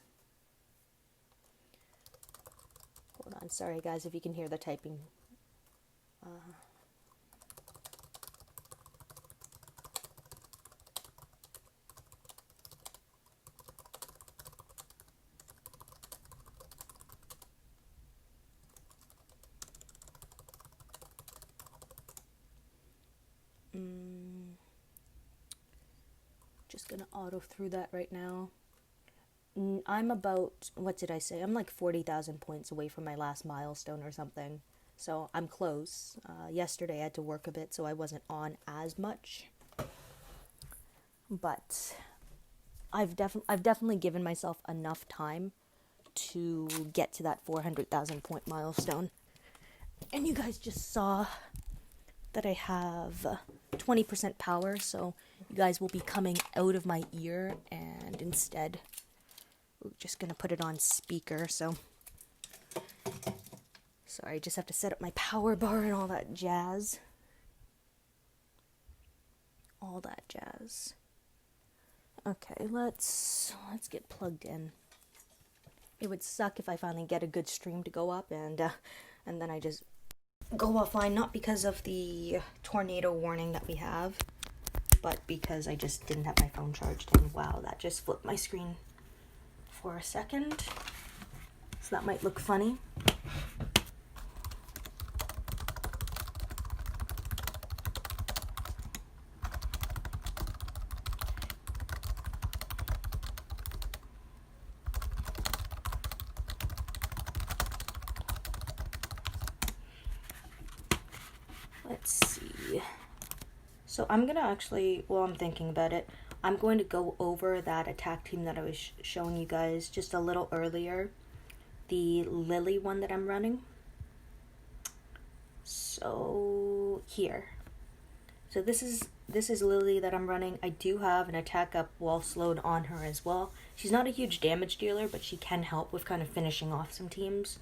Hold on, sorry guys if you can hear the typing. Just gonna auto through that right now. I'm about, what did I say? I'm like 40,000 points away from my last milestone or something. So I'm close. Yesterday I had to work a bit, so I wasn't on as much. But I've definitely given myself enough time to get to that 400,000 point milestone. And you guys just saw that I have 20% power, so you guys will be coming out of my ear, and instead we're just gonna put it on speaker. So sorry, I just have to set up my power bar and all that jazz. Okay, let's get plugged in. It would suck if I finally get a good stream to go up and then I just go offline, not because of the tornado warning that we have, but because I just didn't have my phone charged, and wow, that just flipped my screen for a second. So that might look funny. Let's see. So I'm gonna actually, while I'm thinking about it, I'm going to go over that attack team that I was showing you guys just a little earlier. The Lily one that I'm running. So here. So this is Lily that I'm running. I do have an attack up wall slowed on her as well. She's not a huge damage dealer, but she can help with kind of finishing off some teams.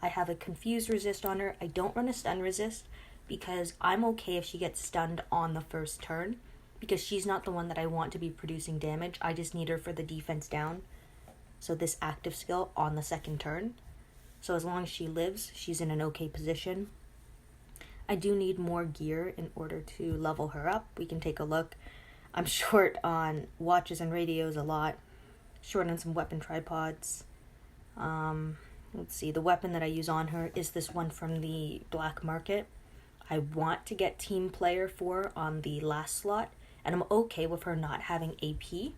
I have a confused resist on her. I don't run a stun resist because I'm okay if she gets stunned on the first turn, because she's not the one that I want to be producing damage. I just need her for the defense down. So this active skill on the second turn. So as long as she lives, she's in an okay position. I do need more gear in order to level her up. We can take a look. I'm short on watches and radios a lot. Short on some weapon tripods. Let's see, the weapon that I use on her is this one from the black market. I want to get team player for on the last slot, and I'm okay with her not having AP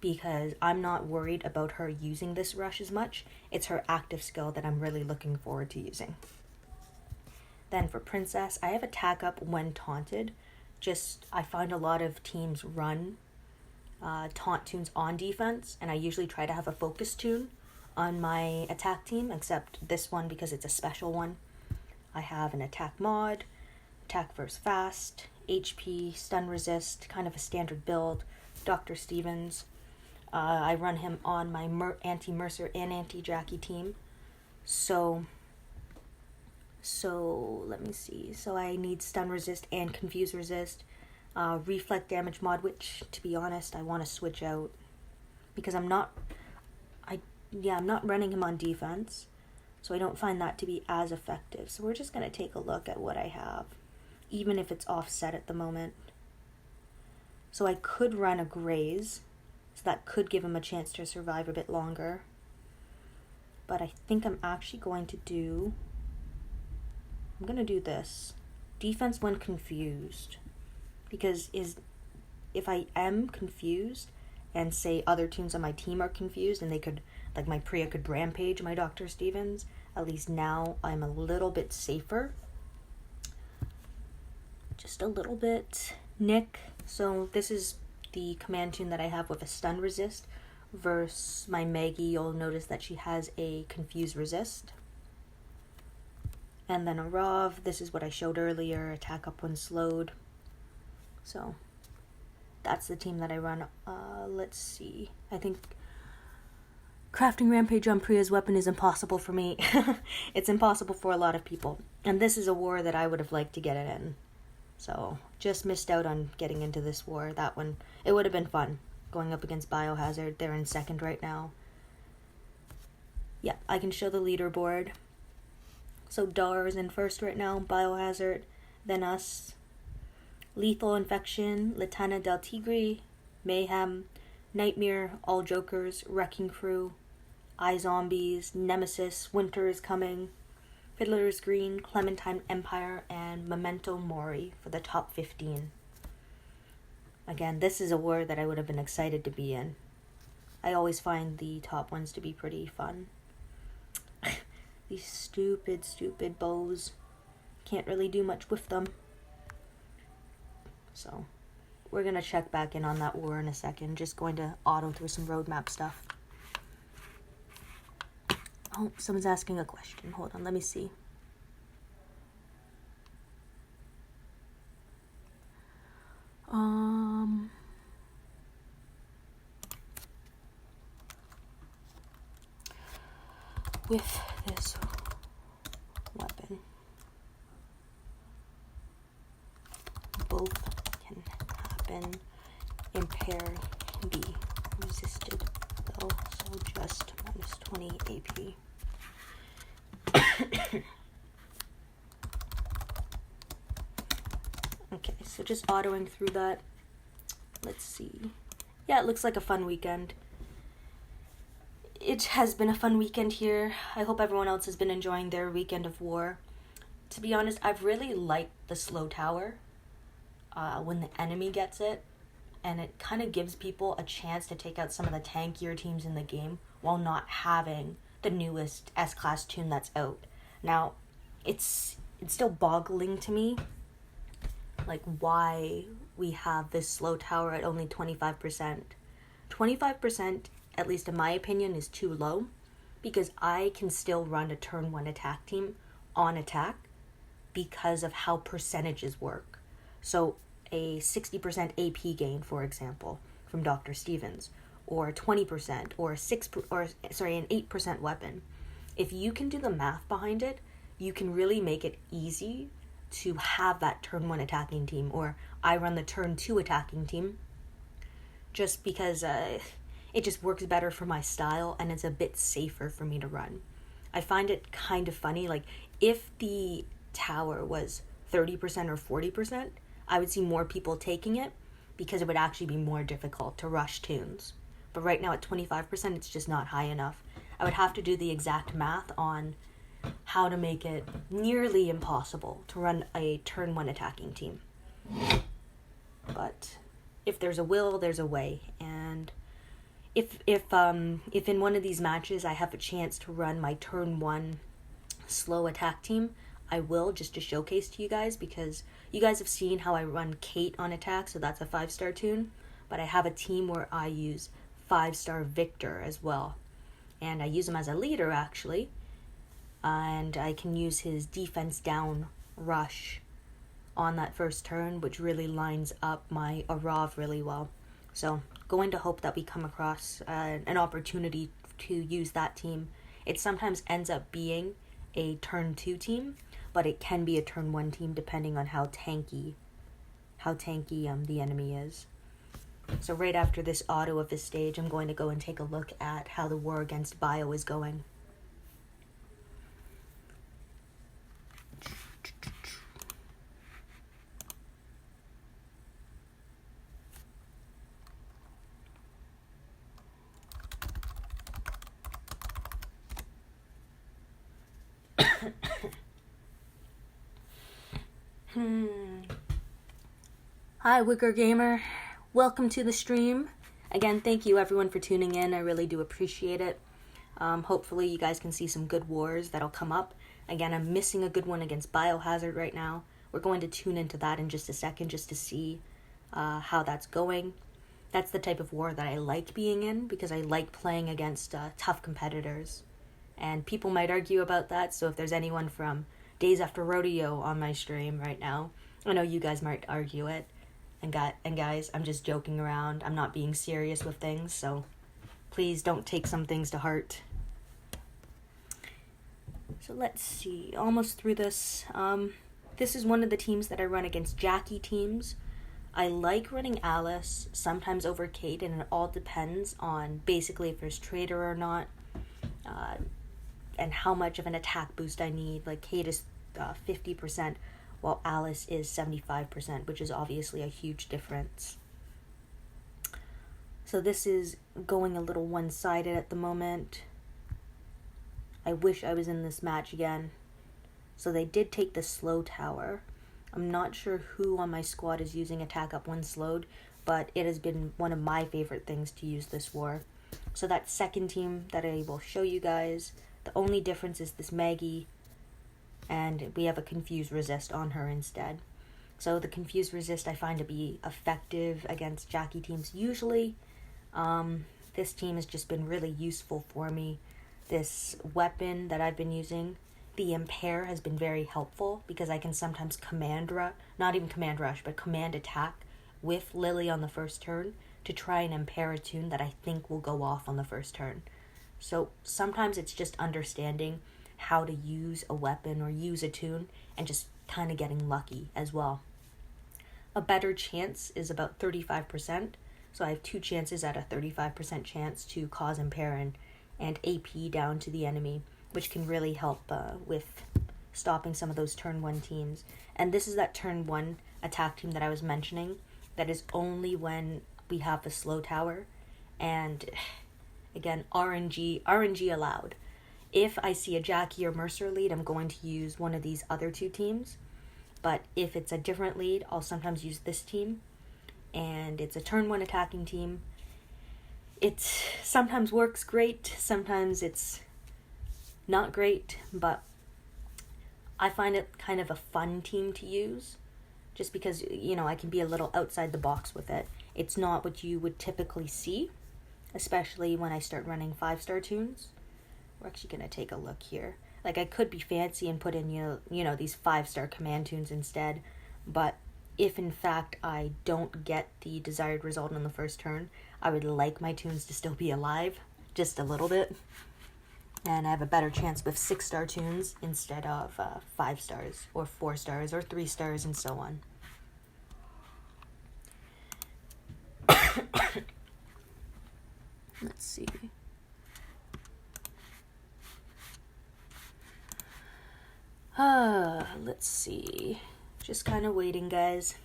because I'm not worried about her using this rush as much. It's her active skill that I'm really looking forward to using. Then for Princess, I have attack up when taunted. I find a lot of teams run taunt tunes on defense, and I usually try to have a focus tune on my attack team, except this one because it's a special one. I have an attack mod, attack versus fast, HP, stun resist, kind of a standard build, Dr. Stevens. I run him on my anti-Mercer and anti-Jackie team. So So let me see. So I need stun resist and confuse resist. Reflect damage mod, which to be honest I want to switch out because I'm not running him on defense, so I don't find that to be as effective. So we're just going to take a look at what I have, even if it's offset at the moment. So I could run a graze, so that could give him a chance to survive a bit longer. But I think I'm actually going to do this. Defense when confused. Because if I am confused, and say other teams on my team are confused, and they could, like my Priya could rampage my Dr. Stevens, at least now I'm a little bit safer. Just a little bit. Nick, so this is the command tune that I have with a stun resist, versus my Maggie, you'll notice that she has a confuse resist. And then a Rav, this is what I showed earlier, attack up when slowed. So that's the team that I run. Let's see. I think crafting Rampage on Priya's weapon is impossible for me. It's impossible for a lot of people. And this is a war that I would have liked to get it in. So just missed out on getting into this war. That one, it would have been fun. Going up against Biohazard. They're in second right now. Yeah, I can show the leaderboard. So Dar is in first right now. Biohazard. Then us. Lethal Infection, Latana Del Tigre, Mayhem, Nightmare, All Jokers, Wrecking Crew, iZombies, Nemesis, Winter is Coming, Fiddler's Green, Clementine Empire, and Memento Mori for the top 15. Again, this is a war that I would have been excited to be in. I always find the top ones to be pretty fun. These stupid bows. Can't really do much with them. So, we're going to check back in on that war in a second. Just going to auto through some roadmap stuff. Oh, someone's asking a question. Hold on, let me see. With this weapon, both can happen. Impair be resisted though, so just minus 20 AP. Okay, so just autoing through that. Let's see. Yeah, it looks like a fun weekend. It has been a fun weekend here. I hope everyone else has been enjoying their weekend of war. To be honest, I've really liked the slow tower when the enemy gets it, and it kind of gives people a chance to take out some of the tankier teams in the game while not having the newest S-Class tune that's out. Now, it's still boggling to me, like, why we have this slow tower at only 25%. 25%, at least in my opinion, is too low, because I can still run a turn 1 attack team on attack because of how percentages work. So a 60% AP gain, for example, from Dr. Stevens, or 20%, or an 8% weapon. If you can do the math behind it, you can really make it easy to have that turn 1 attacking team, or I run the turn 2 attacking team, just because it just works better for my style, and it's a bit safer for me to run. I find it kind of funny, like, if the tower was 30% or 40%, I would see more people taking it, because it would actually be more difficult to rush tunes. But right now at 25%, it's just not high enough. I would have to do the exact math on how to make it nearly impossible to run a turn 1 attacking team. But if there's a will, there's a way. And if in one of these matches I have a chance to run my turn 1 slow attack team, I will, just to showcase to you guys, because you guys have seen how I run Kate on attack, so that's a 5-star tune. But I have a team where I use 5-star Victor as well. And I use him as a leader, actually. And I can use his defense down rush on that first turn, which really lines up my Arav really well. So, going to hope that we come across an opportunity to use that team. It sometimes ends up being a turn 2 team, but it can be a turn 1 team depending on how tanky the enemy is. So right after this auto of this stage, I'm going to go and take a look at how the war against Bio is going. Hi, Wicker Gamer. Welcome to the stream. Again, thank you everyone for tuning in. I really do appreciate it. Hopefully you guys can see some good wars that'll come up. Again, I'm missing a good one against Biohazard right now. We're going to tune into that in just a second just to see how that's going. That's the type of war that I like being in because I like playing against tough competitors. And people might argue about that, so if there's anyone from Days After Rodeo on my stream right now, I know you guys might argue it. And guys, I'm just joking around. I'm not being serious with things, so please don't take some things to heart. So let's see. Almost through this. This is one of the teams that I run against Jackie teams. I like running Alice, sometimes over Kate, and it all depends on basically if there's Trader or not, and how much of an attack boost I need. Like Kate is 50%. While Alice is 75%, which is obviously a huge difference. So this is going a little one-sided at the moment. I wish I was in this match again. So they did take the slow tower. I'm not sure who on my squad is using attack up when slowed, but it has been one of my favorite things to use this war. So that second team that I will show you guys, the only difference is this Maggie, and we have a confused resist on her instead. So the confused resist I find to be effective against Jackie teams usually. This team has just been really useful for me. This weapon that I've been using, the Impair, has been very helpful because I can sometimes command attack with Lily on the first turn to try and impair a tune that I think will go off on the first turn. So sometimes it's just understanding how to use a weapon or use a tune and just kind of getting lucky as well. A better chance is about 35%, so I have 2 chances at a 35% chance to cause impair and AP down to the enemy, which can really help with stopping some of those turn 1 teams. And this is that turn 1 attack team that I was mentioning that is only when we have the slow tower, and again, RNG allowed. If I see a Jackie or Mercer lead, I'm going to use one of these other 2 teams. But if it's a different lead, I'll sometimes use this team. And it's a turn 1 attacking team. It sometimes works great, sometimes it's not great, but I find it kind of a fun team to use. Just because, you know, I can be a little outside the box with it. It's not what you would typically see, especially when I start running 5-star tunes. We're actually going to take a look here. Like, I could be fancy and put in, you know, these 5-star command tunes instead, but if in fact I don't get the desired result on the first turn, I would like my tunes to still be alive, just a little bit. And I have a better chance with 6-star tunes instead of 5 stars, or 4 stars, or 3 stars, and so on. Let's see. Let's see. Just kind of waiting, guys.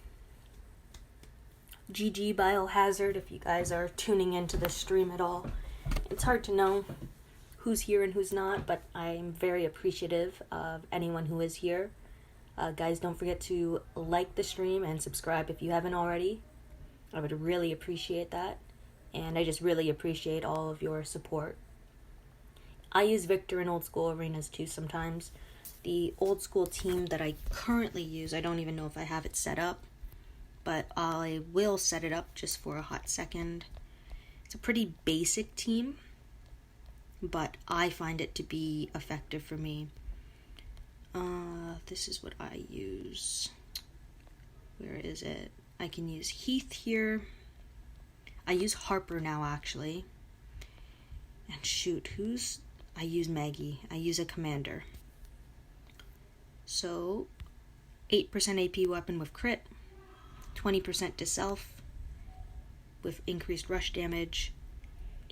GG Biohazard, if you guys are tuning into the stream at all. It's hard to know who's here and who's not, but I'm very appreciative of anyone who is here. Guys, don't forget to like the stream and subscribe if you haven't already. I would really appreciate that. And I just really appreciate all of your support. I use Victor in old school arenas too sometimes. The old school team that I currently use, I don't even know if I have it set up, but I will set it up just for a hot second. It's a pretty basic team, but I find it to be effective for me. This is what I use. Where is it? I can use Heath here. I use Harper now, actually. And shoot, I use Maggie. I use a commander. So 8% AP weapon with crit, 20% to self with increased rush damage,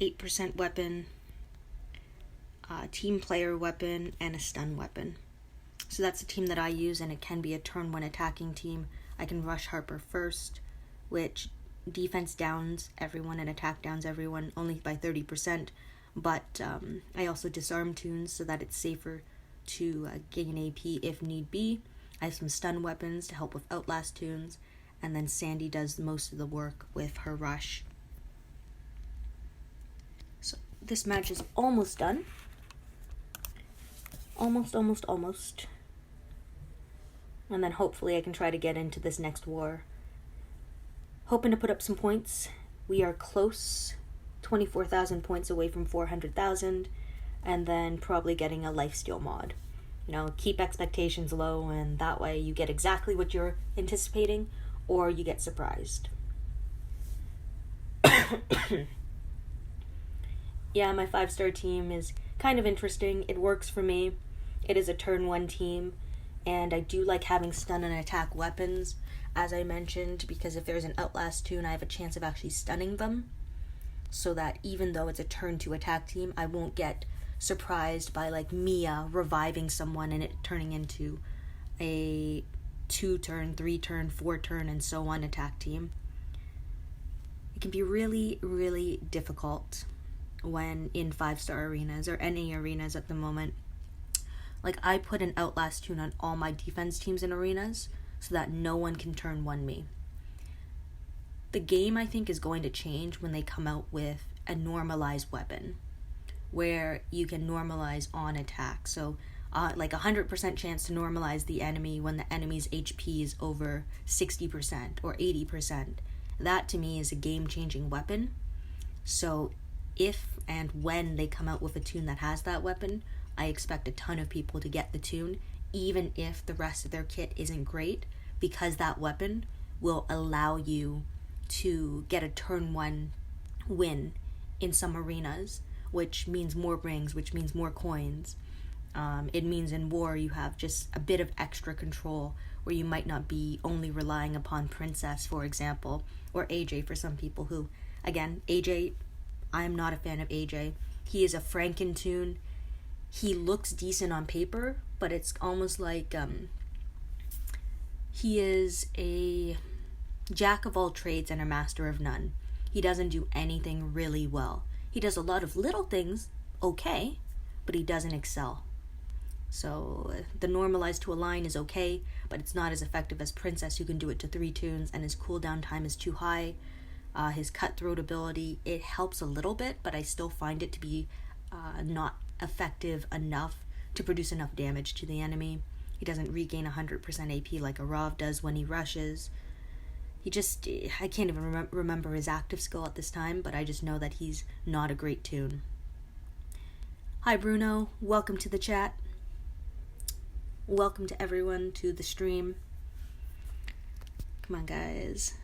8% weapon, team player weapon, and a stun weapon. So that's the team that I use, and it can be a turn 1 attacking team. I can rush Harper first, which defense downs everyone and attack downs everyone only by 30%, but I also disarm tunes so that it's safer to gain AP if need be. I have some stun weapons to help with outlast tunes, and then Sandy does most of the work with her rush. So this match is almost done. Almost. And then hopefully I can try to get into this next war. Hoping to put up some points. We are close, 24,000 points away from 400,000, and then probably getting a lifesteal mod. You know, keep expectations low, and that way you get exactly what you're anticipating, or you get surprised. Yeah, my 5-star team is kind of interesting. It works for me. It is a turn 1 team, and I do like having stun and attack weapons, as I mentioned, because if there's an outlast tune, I have a chance of actually stunning them, so that even though it's a turn 2 attack team, I won't get surprised by like Mia reviving someone and it turning into a 2-turn, 3-turn, 4-turn, and so on attack team. It can be really, really difficult when in 5-star arenas or any arenas at the moment. Like, I put an outlast tune on all my defense teams in arenas so that no one can turn 1 me. The game, I think, is going to change when they come out with a normalized weapon where you can normalize on attack. So like 100% chance to normalize the enemy when the enemy's HP is over 60% or 80%. That to me is a game-changing weapon. So if and when they come out with a tune that has that weapon, I expect a ton of people to get the tune, even if the rest of their kit isn't great, because that weapon will allow you to get a turn 1 win in some arenas, which means more rings, which means more coins. It means in war you have just a bit of extra control where you might not be only relying upon Princess, for example, or AJ for some people who, again, AJ, I'm not a fan of AJ. He is a Franken tune. He looks decent on paper, but it's almost like he is a jack of all trades and a master of none. He doesn't do anything really well. He does a lot of little things okay, but he doesn't excel. So the normalized to a line is okay, but it's not as effective as Princess, who can do it to 3 tunes, and his cooldown time is too high. His cutthroat ability, it helps a little bit, but I still find it to be not effective enough to produce enough damage to the enemy. He doesn't regain 100% AP like a Rav does when he rushes. I can't even remember his active skill at this time, but I just know that he's not a great tune. Hi Bruno, welcome to the chat. Welcome to everyone to the stream. Come on guys.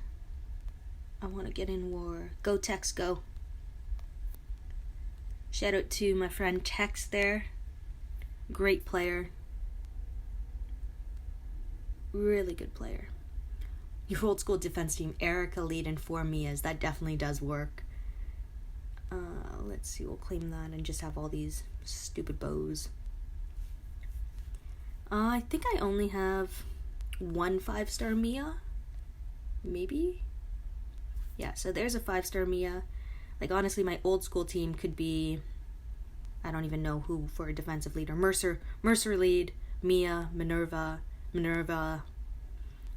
I want to get in war. Go Tex, go. Shout out to my friend Tex there. Great player. Really good player. Your old school defense team, Erica lead and 4 Mias. That definitely does work. Let's see, we'll claim that and just have all these stupid bows. I think I only have 1 5-star Mia. Maybe? Yeah, so there's a 5-star Mia. Like, honestly, my old school team could be, I don't even know who for a defensive leader. Mercer lead, Mia, Minerva,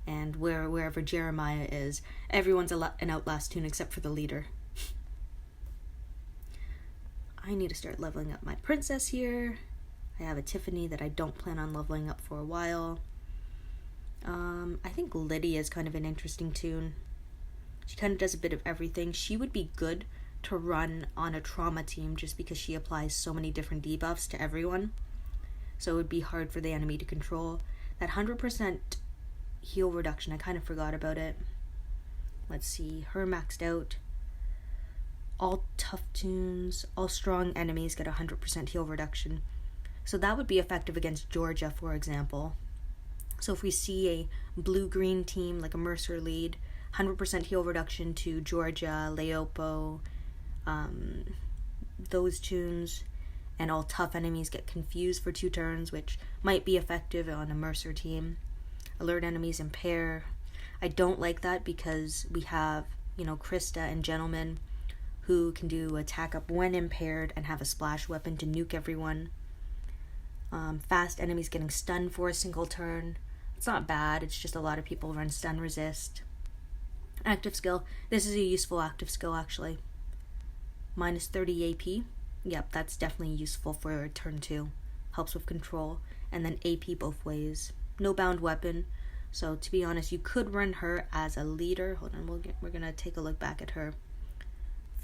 and wherever Jeremiah is. Everyone's an outlast tune except for the leader. I need to start leveling up my princess here. I have a Tiffany that I don't plan on leveling up for a while. I think Lydia is kind of an interesting tune. She kind of does a bit of everything. She would be good to run on a trauma team just because she applies so many different debuffs to everyone. So it would be hard for the enemy to control. That 100% heal reduction, I kind of forgot about it. Let's see, her maxed out. All tough tunes, all strong enemies get 100% heal reduction. So that would be effective against Georgia, for example. So if we see a blue-green team, like a Mercer lead, 100% heal reduction to Georgia, Leopo, those tunes, and all tough enemies get confused for 2 turns, which might be effective on a Mercer team. Alert enemies impair. I don't like that because we have, Krista and Gentleman who can do attack up when impaired and have a splash weapon to nuke everyone. Fast enemies getting stunned for a single turn. It's not bad, it's just a lot of people run stun resist. Active skill. This is a useful active skill, actually. Minus 30 AP. Yep, that's definitely useful for turn 2. Helps with control. And then AP both ways. No bound weapon. So to be honest, you could run her as a leader. Hold on, we're gonna take a look back at her.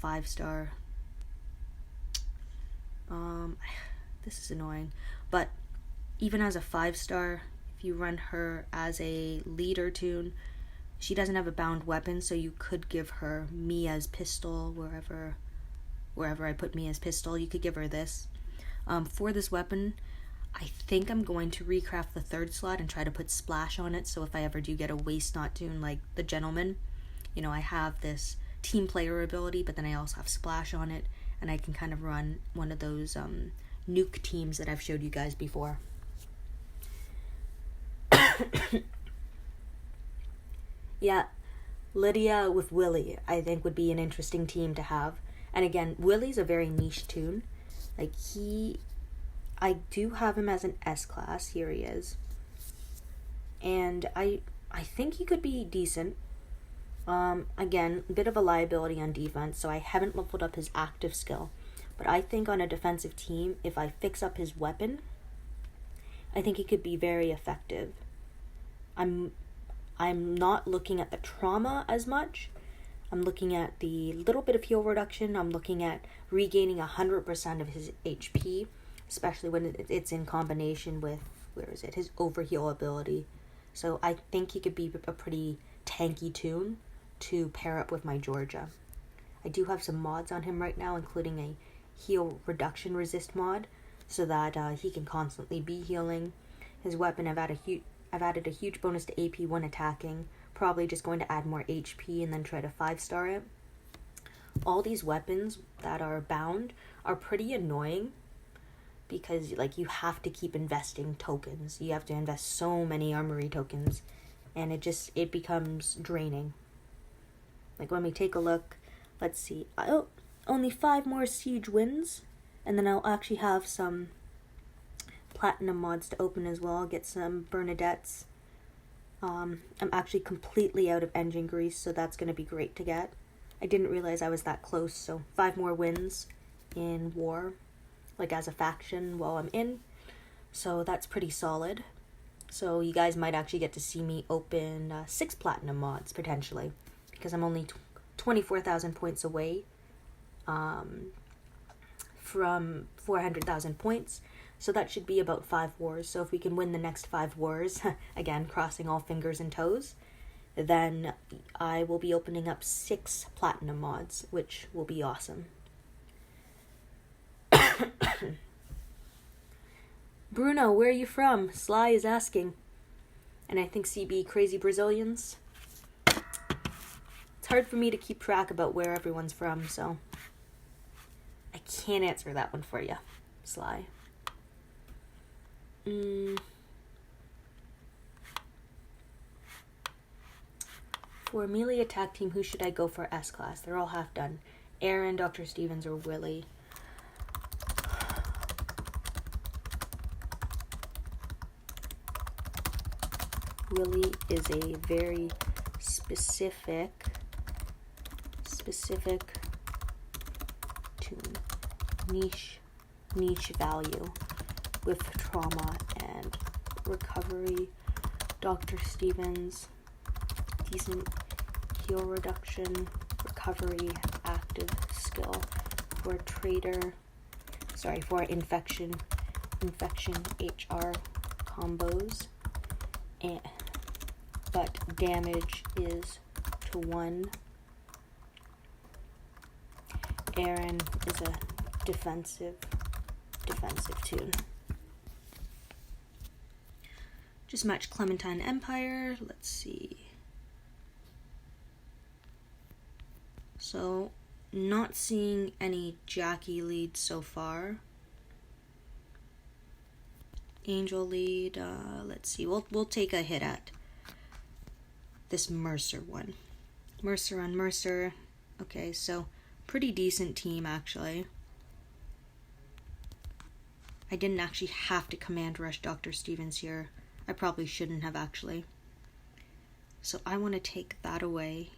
5-star. This is annoying. But even as a 5-star, if you run her as a leader tune, she doesn't have a bound weapon, so you could give her Mia's pistol wherever I put Mia's pistol. You could give her this. For this weapon, I think I'm going to recraft the 3rd slot and try to put splash on it, so if I ever do get a waste not tune like the Gentleman, I have this team player ability, but then I also have splash on it, and I can kind of run one of those nuke teams that I've showed you guys before. Yeah, Lydia with Willie, I think, would be an interesting team to have. And again, Willie's a very niche tune. Like, I do have him as an S-class. Here he is. And I think he could be decent. Again, a bit of a liability on defense, so I haven't leveled up his active skill. But I think on a defensive team, if I fix up his weapon, I think he could be very effective. I'm not looking at the trauma as much. I'm looking at the little bit of heal reduction. I'm looking at regaining 100% of his HP, especially when it's in combination with, his overheal ability. So I think he could be a pretty tanky tune to pair up with my Georgia. I do have some mods on him right now, including a heal reduction resist mod, so that he can constantly be healing. His weapon, I've added a huge bonus to AP when attacking. Probably just going to add more HP and then try to 5-star it. All these weapons that are bound are pretty annoying because you have to keep investing tokens. You have to invest so many armory tokens, and it becomes draining. Like, when we take a look, let's see. Only 5 more siege wins, and then I'll actually have some platinum mods to open as well. I'll get some Bernadettes. I'm actually completely out of engine grease, so that's going to be great to get. I didn't realize I was that close, so 5 more wins in war, as a faction while I'm in. So that's pretty solid. So you guys might actually get to see me open 6 platinum mods, potentially, because I'm only 24,000 points away from 400,000 points. So that should be about 5 wars. So if we can win the next 5 wars, again, crossing all fingers and toes, then I will be opening up 6 platinum mods, which will be awesome. Bruno, where are you from? Sly is asking. And I think CB Crazy Brazilians. It's hard for me to keep track about where everyone's from, so I can't answer that one for you, Sly. For a melee attack team, who should I go for S-class? They're all half done. Aaron, Dr. Stevens, or Willie. Willie is a very specific tune. Niche value with trauma and recovery. Dr. Stevens, decent heal reduction, recovery, active skill. For infection HR combos, but damage is to 1. Aaron is a defensive tune. Just match Clementine Empire. Let's see. So, not seeing any Jackie leads so far. Angel lead, let's see. We'll take a hit at this Mercer one. Mercer on Mercer. Okay, so pretty decent team actually. I didn't actually have to command rush Dr. Stevens here. I probably shouldn't have actually. So I want to take that away.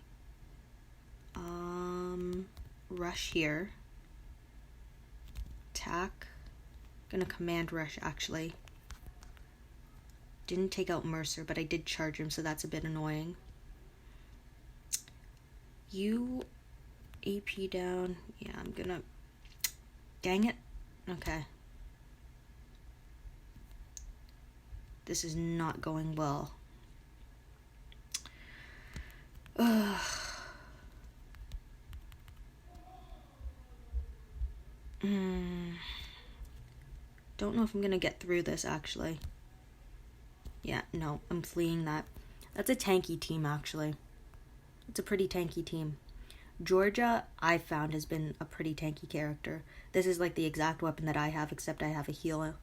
Rush here. Attack. Gonna command rush actually. Didn't take out Mercer, but I did charge him, so that's a bit annoying. You AP down. Yeah, I'm gonna... Dang it. Okay. This is not going well. Ugh. Don't know if I'm gonna get through this actually. Yeah, no, I'm fleeing that. That's a tanky team actually. It's a pretty tanky team. Georgia, I found, has been a pretty tanky character. This is like the exact weapon that I have, except I have a heal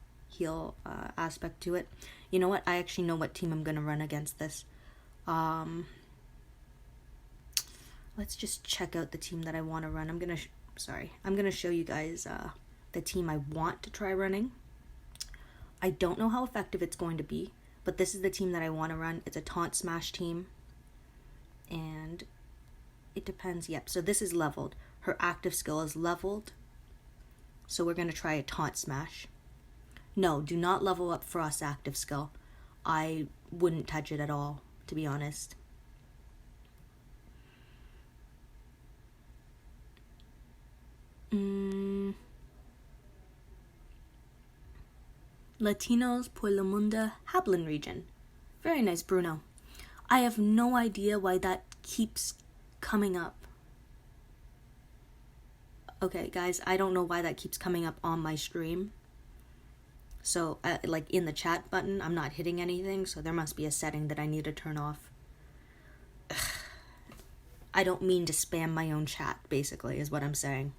aspect to it. You know what? I actually know what team I'm gonna run against this. Let's just check out the team that I want to run. I'm gonna show you guys the team I want to try running. I don't know how effective it's going to be, but this is the team that I want to run. It's a taunt smash team, and it depends. Yep, so this is leveled. Her active skill is leveled, so we're going to try a taunt smash. No, do not level up Frost's active skill. I wouldn't touch it at all, to be honest. Latinos por la Munda Hablin region. Very nice, Bruno. I have no idea why that keeps coming up. Okay, guys, I don't know why that keeps coming up on my stream. So, like in the chat button, I'm not hitting anything, so there must be a setting that I need to turn off. Ugh. I don't mean to spam my own chat, basically, is what I'm saying.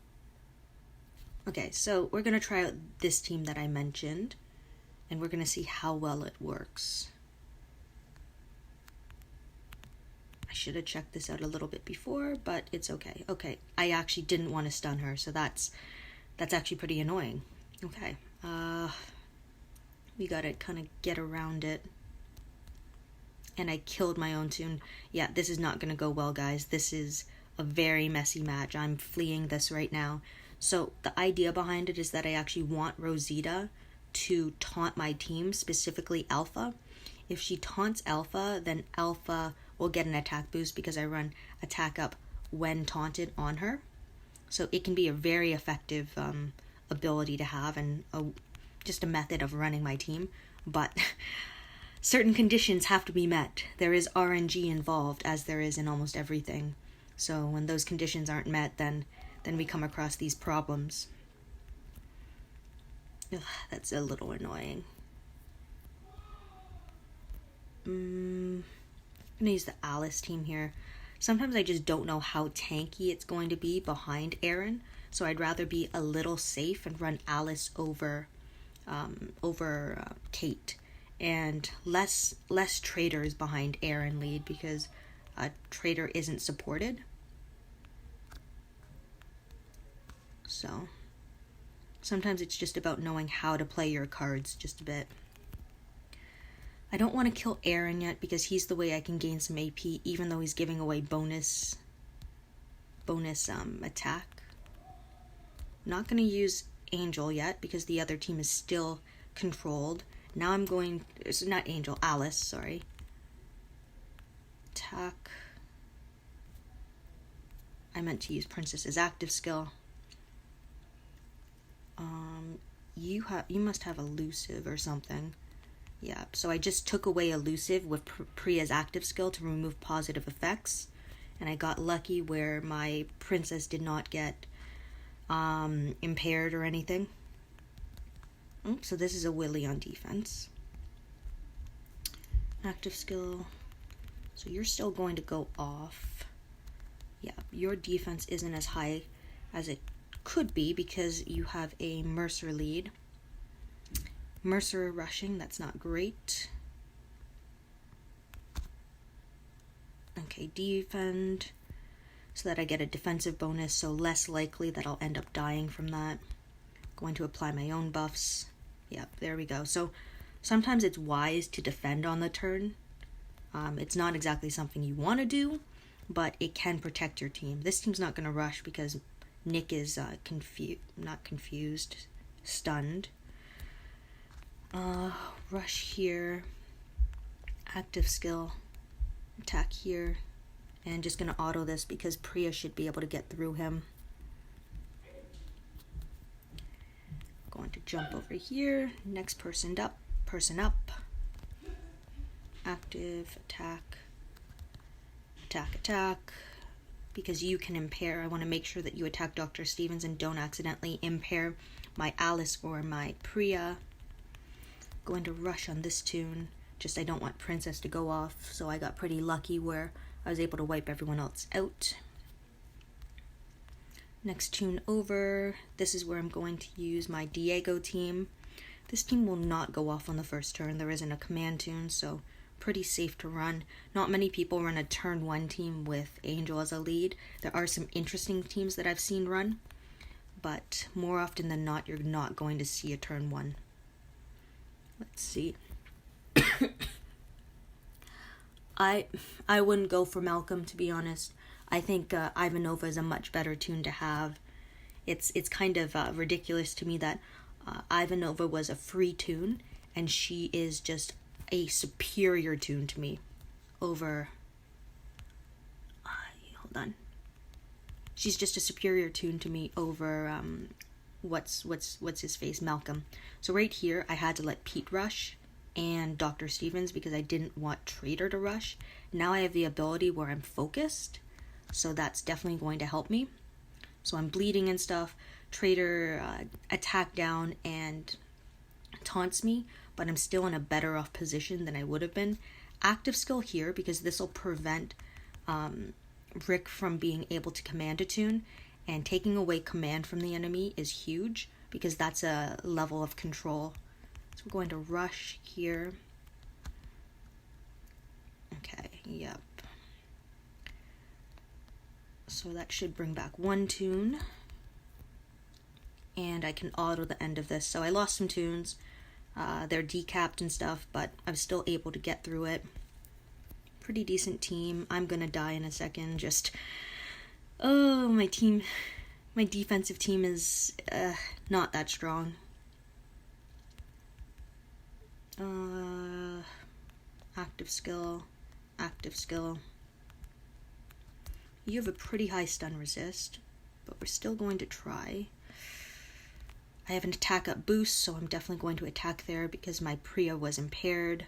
Okay, so we're going to try out this team that I mentioned, and we're going to see how well it works. I should have checked this out a little bit before, but it's okay. Okay, I actually didn't want to stun her, so that's actually pretty annoying. Okay, we gotta kind of get around it. And I killed my own tune. Yeah, this is not gonna go well, guys. This is a very messy match. I'm fleeing this right now. So the idea behind it is that I actually want Rosita to taunt my team, specifically Alpha. If she taunts Alpha, then Alpha will get an attack boost because I run attack up when taunted on her. So it can be a very effective ability to have, and just a method of running my team. But certain conditions have to be met. There is RNG involved, as there is in almost everything. So when those conditions aren't met, then we come across these problems. Ugh, that's a little annoying. I'm gonna use the Alice team here. Sometimes I just don't know how tanky it's going to be behind Aaron, so I'd rather be a little safe and run Alice over Kate, and less traders behind Aaron lead, because a trader isn't supported. So sometimes it's just about knowing how to play your cards just a bit. I don't want to kill Aaron yet because he's the way I can gain some AP, even though he's giving away bonus attack. Not going to use Angel yet because the other team is still controlled. Now I'm going... It's not Angel, Alice, sorry. Attack. I meant to use Princess's active skill. You must have elusive or something. Yeah, so I just took away elusive with Priya's active skill to remove positive effects. And I got lucky where my princess did not get impaired or anything. So this is a Willy on defense. Active skill. So you're still going to go off. Yeah, your defense isn't as high as it could be because you have a Mercer lead. Mercer rushing, that's not great. Okay, defend so that I get a defensive bonus, so less likely that I'll end up dying from that. Going to apply my own buffs. Yep, there we go. So sometimes it's wise to defend on the turn. It's not exactly something you want to do, but it can protect your team. This team's not going to rush because Nick is stunned. Rush here. Active skill. Attack here. And just going to auto this because Priya should be able to get through him. Going to jump over here. Next person up. Active, attack, because you can impair. I want to make sure that you attack Dr. Stevens and don't accidentally impair my Alice or my Priya. Going to rush on this tune, just I don't want Princess to go off, so I got pretty lucky where I was able to wipe everyone else out. Next tune over, this is where I'm going to use my Diego team. This team will not go off on the first turn, there isn't a command tune, so pretty safe to run. Not many people run a turn 1 team with Angel as a lead. There are some interesting teams that I've seen run, but more often than not, you're not going to see a turn 1. Let's see. I wouldn't go for Malcolm, to be honest. I think Ivanova is a much better tune to have. It's kind of ridiculous to me that Ivanova was a free tune, and she is just a superior tune to me over hold on. She's just a superior tune to me over what's his face, Malcolm. So right here I had to let Pete rush and Dr. Stevens because I didn't want Trader to rush. Now I have the ability where I'm focused, so that's definitely going to help me. So I'm bleeding and stuff. Trader attack down and taunts me, but I'm still in a better off position than I would have been. Active skill here because this will prevent Rick from being able to command a tune, and taking away command from the enemy is huge because that's a level of control. So we're going to rush here. Okay, yep. So that should bring back 1 tune. And I can auto the end of this. So I lost some tunes. They're decapped and stuff, but I'm still able to get through it. Pretty decent team. I'm gonna die in a second. Just, oh, my defensive team is not that strong. Active skill. You have a pretty high stun resist, but we're still going to try. I have an attack up boost, so I'm definitely going to attack there because my Priya was impaired.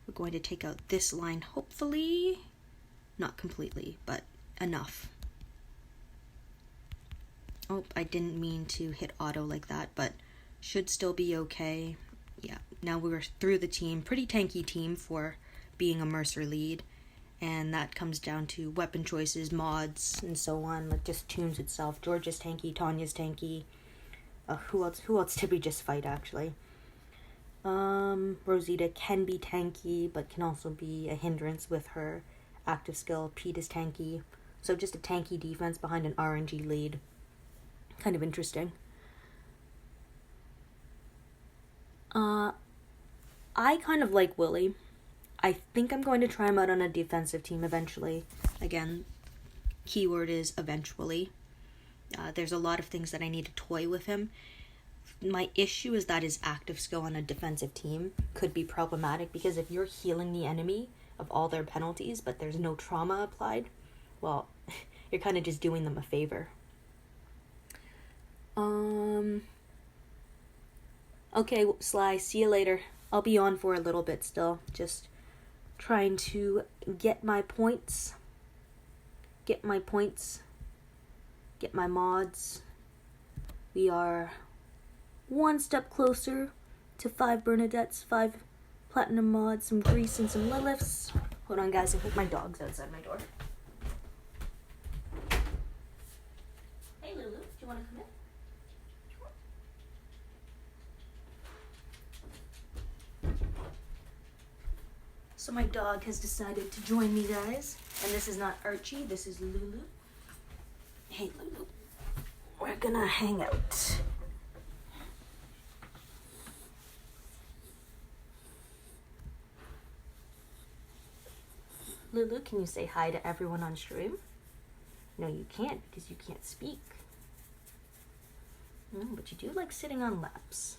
We're going to take out this line, hopefully. Not completely, but enough. Oh, I didn't mean to hit auto like that, but should still be okay. Yeah, now we're through the team. Pretty tanky team for being a Mercer lead. And that comes down to weapon choices, mods, and so on. Like just tunes itself. George is tanky, Tanya's tanky. Who else did we just fight, actually? Rosita can be tanky, but can also be a hindrance with her active skill. Pete is tanky. So just a tanky defense behind an RNG lead. Kind of interesting. I kind of like Willie. I think I'm going to try him out on a defensive team eventually. Again, keyword is eventually. There's a lot of things that I need to toy with him. My issue is that his active skill on a defensive team could be problematic because if you're healing the enemy of all their penalties but there's no trauma applied, well, you're kind of just doing them a favor. Okay, Sly, see you later. I'll be on for a little bit still. Just trying to get my points. Get my mods. We are one step closer to 5 Bernadettes, 5+ platinum mods, some grease, and some Liliths. Hold on, guys. I think my dog's outside my door. Hey, Lulu. Do you want to come in? So my dog has decided to join me, guys. And this is not Archie. This is Lulu. Hey, Lulu. We're gonna hang out. Lulu, can you say hi to everyone on stream? No, you can't because you can't speak. But you do like sitting on laps.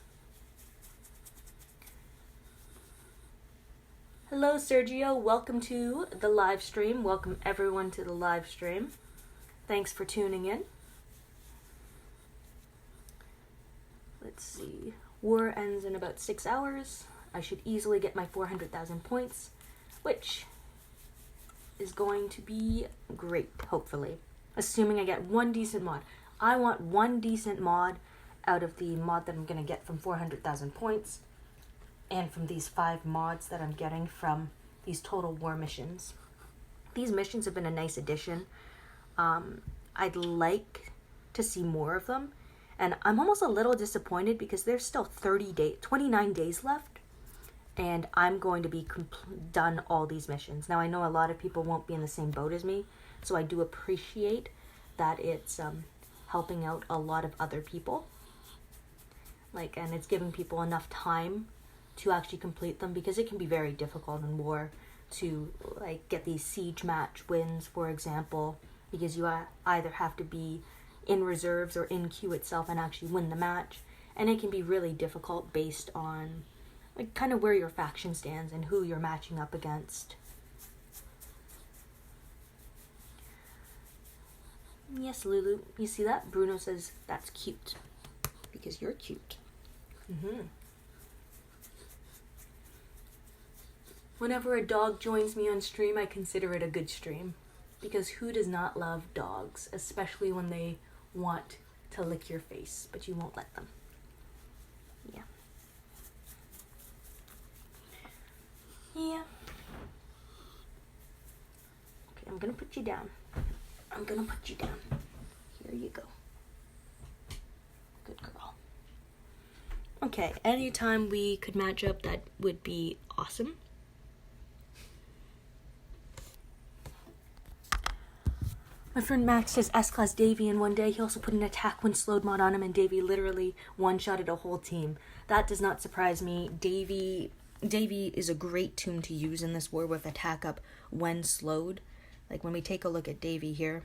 Hello, Sergio. Welcome to the live stream. Welcome everyone to the live stream. Thanks for tuning in. Let's see. War ends in about 6 hours. I should easily get my 400,000 points, which is going to be great, hopefully. Assuming I get one decent mod. I want one decent mod out of the mod that I'm going to get from 400,000 points and from these 5 mods that I'm getting from these Total War missions. These missions have been a nice addition. I'd like to see more of them. And I'm almost a little disappointed because there's still 29 days left. And I'm going to be done all these missions. Now, I know a lot of people won't be in the same boat as me, so I do appreciate that it's helping out a lot of other people. And it's giving people enough time to actually complete them, because it can be very difficult in war to get these siege match wins, for example, because you either have to be in reserves or in queue itself and actually win the match. And it can be really difficult based on kind of where your faction stands and who you're matching up against. Yes, Lulu, you see that? Bruno says that's cute because you're cute. Whenever a dog joins me on stream, I consider it a good stream, because who does not love dogs, especially when they want to lick your face, but you won't let them. Yeah. Yeah. Okay, I'm gonna put you down. Here you go. Good girl. Okay, anytime we could match up, that would be awesome. My friend Max says S-Class Davy, and one day he also put an attack when slowed mod on him, and Davy literally one-shotted a whole team. That does not surprise me. Davy is a great toon to use in this war with attack up when slowed. When we take a look at Davy here,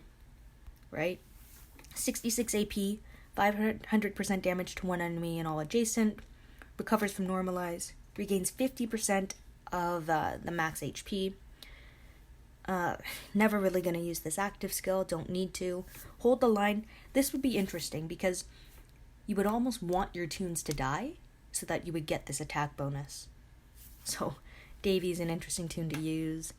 right? 66 AP, 500% damage to one enemy and all adjacent, recovers from normalize, regains 50% of the max HP. Never really going to use this active skill, don't need to. Hold the line. This would be interesting because you would almost want your toons to die so that you would get this attack bonus. So Davy's an interesting toon to use.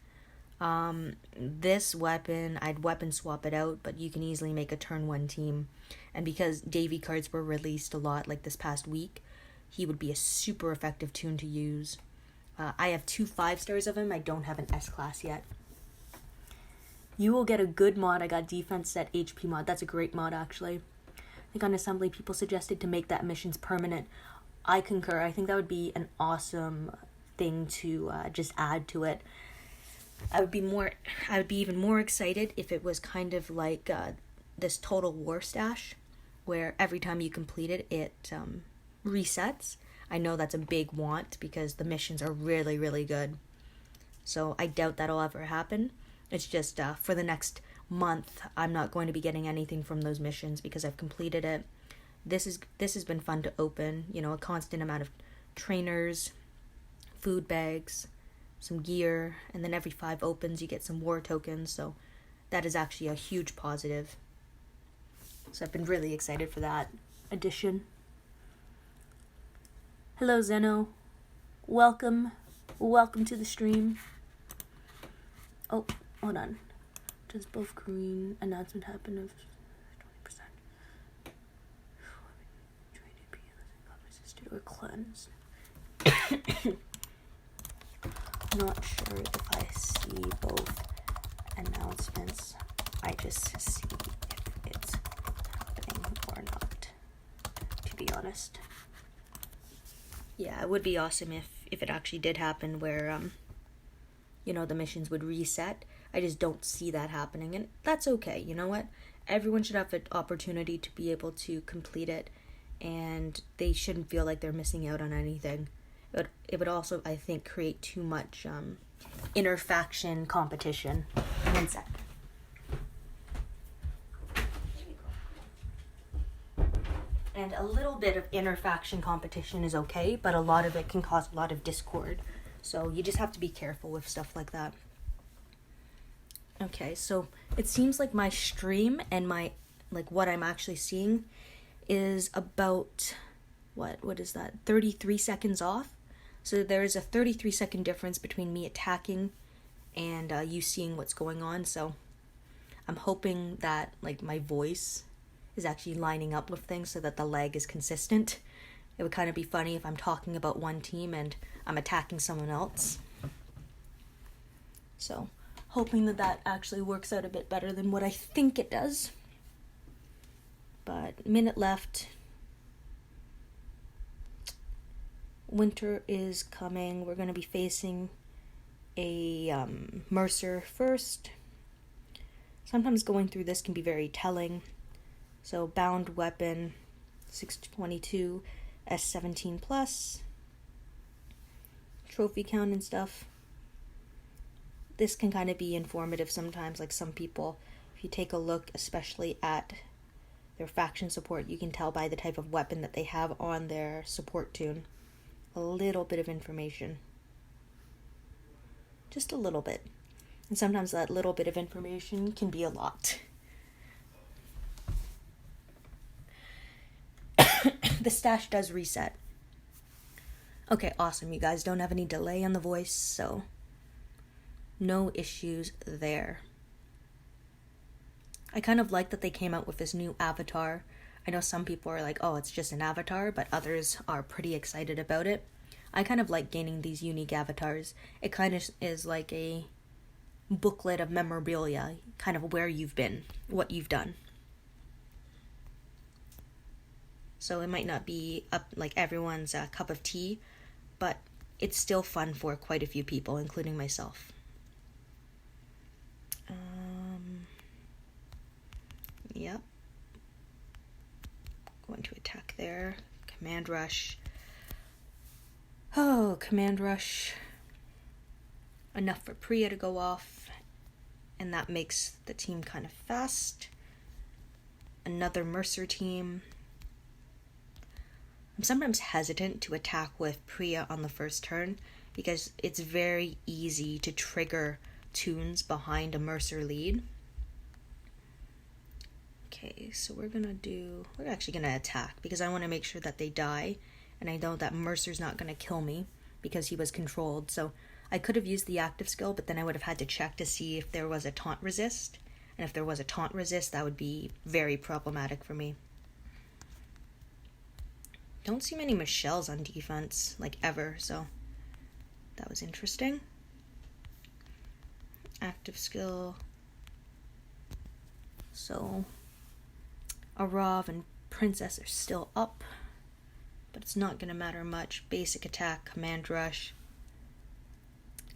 This weapon, I'd weapon swap it out, but you can easily make a turn 1 team. And because Davy cards were released a lot this past week, he would be a super effective toon to use. I have 2 5-stars of him. I don't have an S-Class yet. You will get a good mod. I got defense set HP mod. That's a great mod, actually. I think on Assembly, people suggested to make that missions permanent. I concur. I think that would be an awesome thing to just add to it. I would be even more excited if it was kind of like this Total War stash, where every time you complete it, it resets. I know that's a big want because the missions are really, really good. So I doubt that'll ever happen. It's just for the next month, I'm not going to be getting anything from those missions because I've completed it. This has been fun to open. A constant amount of trainers, food bags, some gear, and then every 5 opens you get some war tokens. So that is actually a huge positive. So I've been really excited for that addition. Hello, Zeno. Welcome to the stream. Oh, hold on. Does both green announcement happen of 20%? Resisted or cleansed. Not sure if I see both announcements. I just see if it's happening or not, to be honest. Yeah, it would be awesome if it actually did happen where, the missions would reset. I just don't see that happening, and that's okay. You know what? Everyone should have an opportunity to be able to complete it, and they shouldn't feel like they're missing out on anything. It would also, I think, create too much inter-faction competition. One sec. And a little bit of inter-faction competition is okay, but a lot of it can cause a lot of discord. So you just have to be careful with stuff like that. Okay, so it seems like my stream and what I'm actually seeing is about, what is that, 33 seconds off? So there is a 33-second difference between me attacking and you seeing what's going on. So I'm hoping that my voice is actually lining up with things so that the lag is consistent. It would kind of be funny if I'm talking about one team and I'm attacking someone else. So hoping that actually works out a bit better than what I think it does. But minute left. Winter is coming. We're going to be facing a Mercer first. Sometimes going through this can be very telling. So bound weapon, 622, S17 plus, trophy count and stuff. This can kind of be informative sometimes, like some people, if you take a look especially at their faction support, you can tell by the type of weapon that they have on their support tune. A little bit of information. Just a little bit. And sometimes that little bit of information can be a lot. The stash does reset. Okay, awesome. You guys don't have any delay on the voice, so no issues there. I kind of like that they came out with this new avatar. I know some people are like, oh, it's just an avatar, but others are pretty excited about it. I kind of like gaining these unique avatars. It kind of is like a booklet of memorabilia, kind of where you've been, what you've done. So it might not be up like everyone's cup of tea, but it's still fun for quite a few people, including myself. Yep. Going to attack there. Command rush. Oh, command rush. Enough for Priya to go off, and that makes the team kind of fast. Another Mercer team. I'm sometimes hesitant to attack with Priya on the first turn because it's very easy to trigger tunes behind a Mercer lead. Okay, so we're actually gonna attack because I want to make sure that they die, and I know that Mercer's not gonna kill me because he was controlled. So I could have used the active skill, but then I would have had to check to see if there was a taunt resist, and if there was a taunt resist, that would be very problematic for me. Don't see many Michelles on defense, ever, so that was interesting. Active skill. So Arav and Princess are still up, but it's not going to matter much. Basic attack, command rush.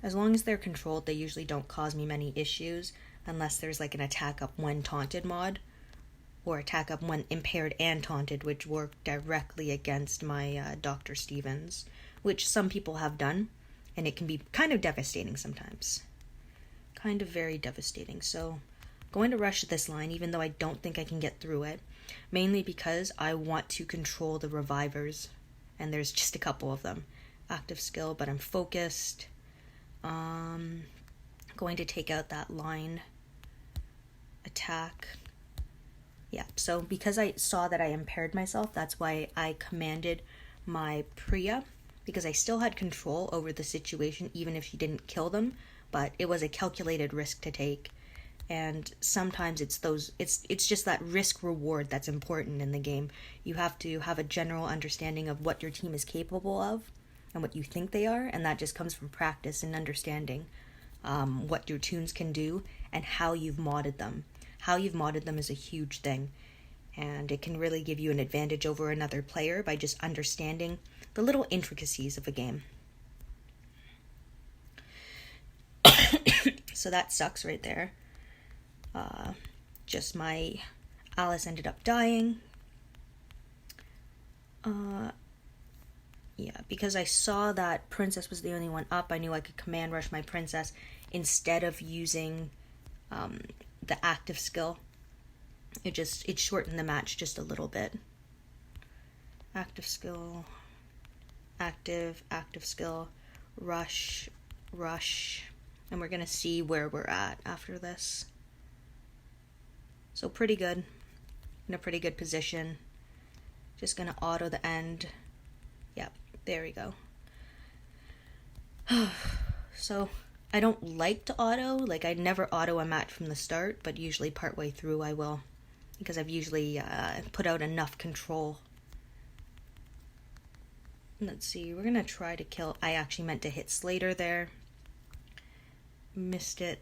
As long as they're controlled, they usually don't cause me many issues, unless there's an attack up when taunted mod, or attack up when impaired and taunted, which work directly against my Dr. Stevens, which some people have done, and it can be kind of devastating sometimes. Kind of very devastating. So going to rush this line, even though I don't think I can get through it, mainly because I want to control the revivers, and there's just a couple of them. Active skill, but I'm focused. Going to take out that line attack. Yeah, so because I saw that I impaired myself, that's why I commanded my Priya, because I still had control over the situation even if she didn't kill them, but it was a calculated risk to take. And sometimes it's just that risk reward that's important in the game. You have to have a general understanding of what your team is capable of, and what you think they are, and that just comes from practice and understanding what your tunes can do and how you've modded them. How you've modded them is a huge thing, and it can really give you an advantage over another player by just understanding the little intricacies of a game. So that sucks right there. Just my Alice ended up dying. Yeah, because I saw that Princess was the only one up, I knew I could command rush my Princess instead of using the active skill. It shortened the match just a little bit. Active skill, active skill, rush, and we're gonna see where we're at after this. So pretty good, in a pretty good position. Just gonna auto the end. Yep, there we go. So I don't like to auto, like I never auto a match from the start, but usually partway through I will, because I've usually put out enough control. Let's see, we're gonna try to kill, I actually meant to hit Slater there. Missed it.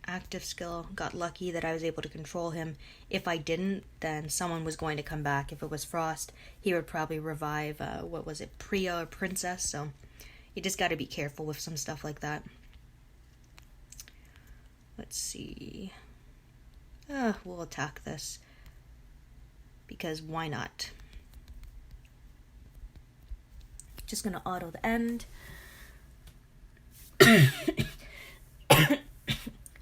Active skill, got lucky that I was able to control him. If I didn't, then someone was going to come back. If it was Frost, he would probably revive, what was it, Priya or Princess, so you just gotta be careful with some stuff like that. Let's see. We'll attack this, because why not? Just gonna auto the end.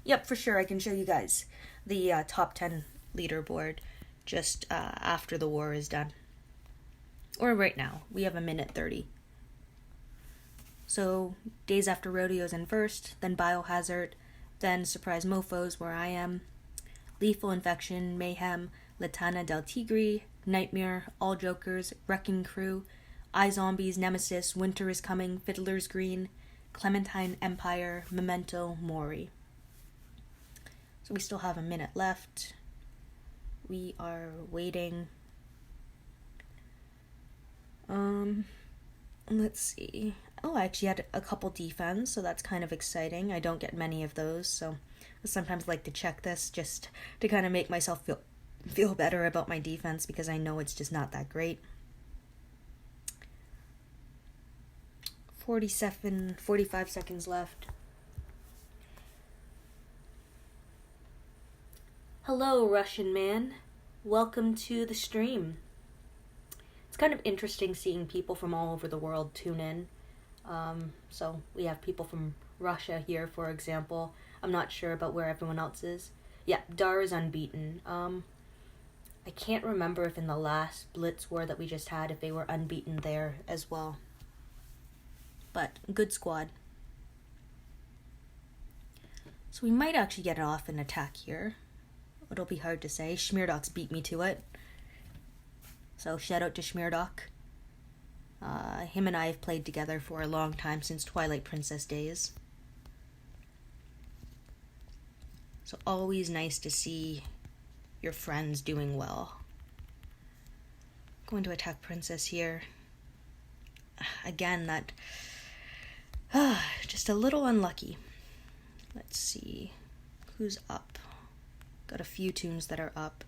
Yep, for sure, I can show you guys the top 10 leaderboard just after the war is done. Or right now. We have 1:30. So, Days After Rodeo's in first, then Biohazard, then Surprise Mofos, where I am, Lethal Infection, Mayhem, Latana del Tigre, Nightmare, All Jokers, Wrecking Crew, iZombies, Nemesis, Winter is Coming, Fiddler's Green, Clementine Empire, Memento Mori. So we still have 1 minute left. We are waiting. Let's see. Oh, I actually had a couple defense, so that's kind of exciting. I don't get many of those, so I sometimes like to check this just to kind of make myself feel better about my defense, because I know it's just not that great. 45 seconds left. Hello, Russian man. Welcome to the stream. It's kind of interesting seeing people from all over the world tune in. So we have people from Russia here, for example. I'm not sure about where everyone else is. Yeah, Dar is unbeaten. I can't remember if in the last Blitz war that we just had, if they were unbeaten there as well. But good squad. So we might actually get off an attack here. It'll be hard to say. Schmeardoc's beat me to it. So shout out to Schmeardoc. Him and I have played together for a long time, since Twilight Princess days. So always nice to see your friends doing well. Going to attack Princess here. Again, that... just a little unlucky. Let's see. Who's up? Got a few tunes that are up.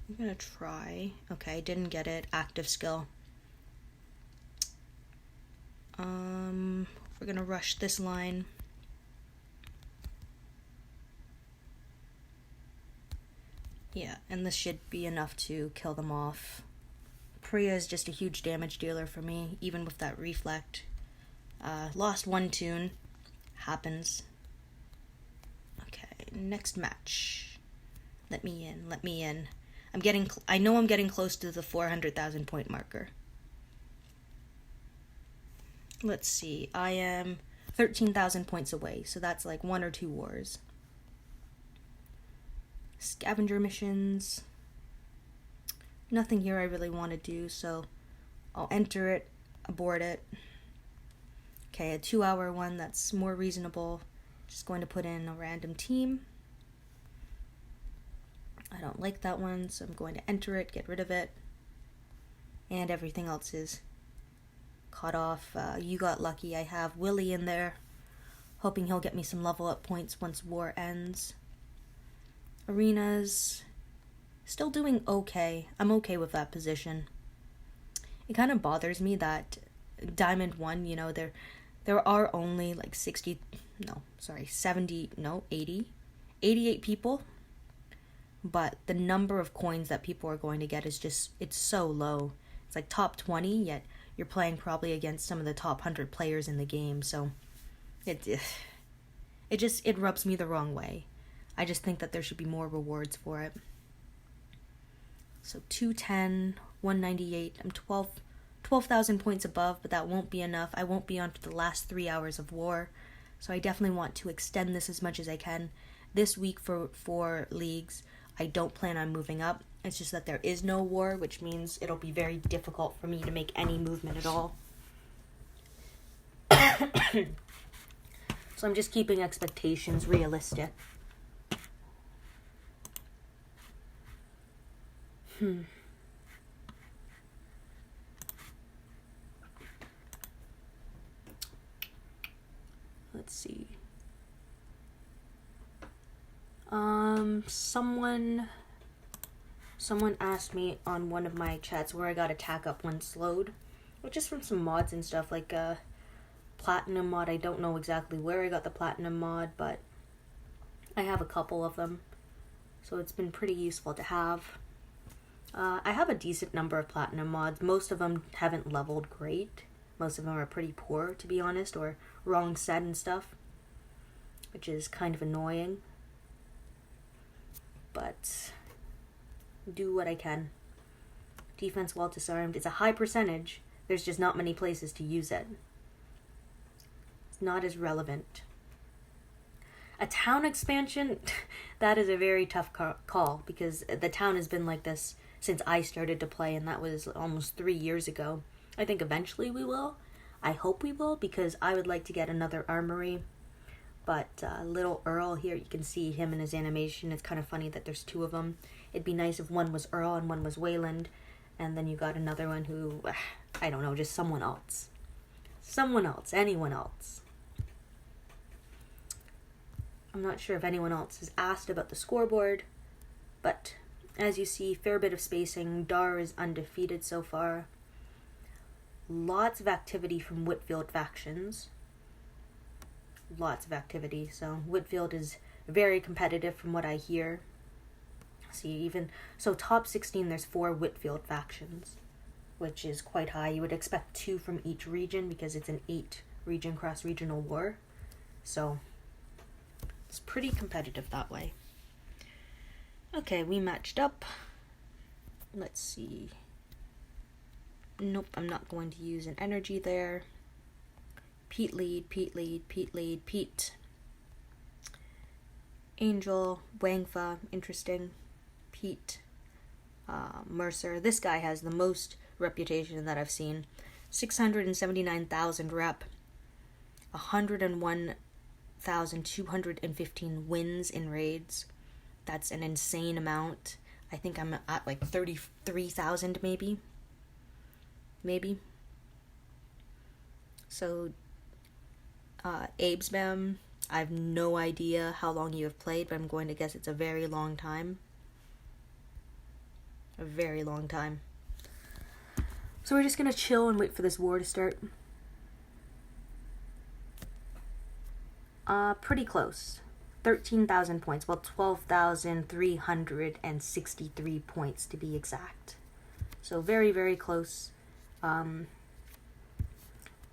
I'm gonna try. Okay, didn't get it. Active skill. We're gonna rush this line. Yeah, and this should be enough to kill them off. Priya is just a huge damage dealer for me, even with that reflect. Lost one tune. Happens. Okay, next match. Let me in. I know I'm getting close to the 400,000 point marker. Let's see, I am 13,000 points away, so that's like 1 or 2 wars. Scavenger missions. Nothing here I really want to do, so I'll enter it, abort it. Okay, a 2-hour one, that's more reasonable. Just going to put in a random team. I don't like that one, so I'm going to enter it, get rid of it. and everything else is cut off. You got lucky. I have Willie in there, hoping he'll get me some level up points once war ends. Arenas, still doing okay. I'm okay with that position. It kind of bothers me that Diamond 1, you know, there are only like 88 people, but the number of coins that people are going to get is just, it's so low. It's like top 20, yet you're playing probably against some of the top 100 players in the game, so it rubs me the wrong way. I just think that there should be more rewards for it. So 210, 198, I'm 12,000 points above, but that won't be enough. I won't be on for the last 3 hours of war, so I definitely want to extend this as much as I can. This week for leagues, I don't plan on moving up. It's just that there is no war, which means it'll be very difficult for me to make any movement at all. So I'm just keeping expectations realistic. Let's see. Someone asked me on one of my chats where I got attack up when slowed, which is from some mods and stuff, like platinum mod. I don't know exactly where I got the platinum mod, but I have a couple of them, so it's been pretty useful to have. I have a decent number of platinum mods. Most of them haven't leveled great. Most of them are pretty poor, to be honest, or wrong set and stuff, which is kind of annoying. But do what I can. Defense while disarmed. It's a high percentage. There's just not many places to use it. It's not as relevant. A town expansion, that is a very tough call, because the town has been like this since I started to play, and that was almost 3 years ago. I think eventually we will. I hope we will, because I would like to get another armory. But little Earl here, you can see him in his animation. It's kind of funny that there's two of them. It'd be nice if one was Earl and one was Wayland, and then you got another one who, I don't know, just someone else. Someone else, anyone else. I'm not sure if anyone else has asked about the scoreboard, but as you see, fair bit of spacing. Dar is undefeated so far. Lots of activity from Whitfield factions. Lots of activity. So Whitfield is very competitive from what I hear. See, so top 16, there's 4 Whitfield factions, which is quite high. You would expect 2 from each region because it's an 8 region cross-regional war. So it's pretty competitive that way. Okay, we matched up. Let's see. Nope, I'm not going to use an energy there. Pete lead, Pete lead, Pete lead, Pete. Angel, Wangfa, interesting. Pete, Mercer. This guy has the most reputation that I've seen. 679,000 rep. 101,215 wins in raids. That's an insane amount. I think I'm at like 33,000 maybe. So, Abesbam, I have no idea how long you have played, but I'm going to guess it's a very long time. A very long time. So we're just going to chill and wait for this war to start. Pretty close. 13,000 points. Well, 12,363 points to be exact. So very, very close.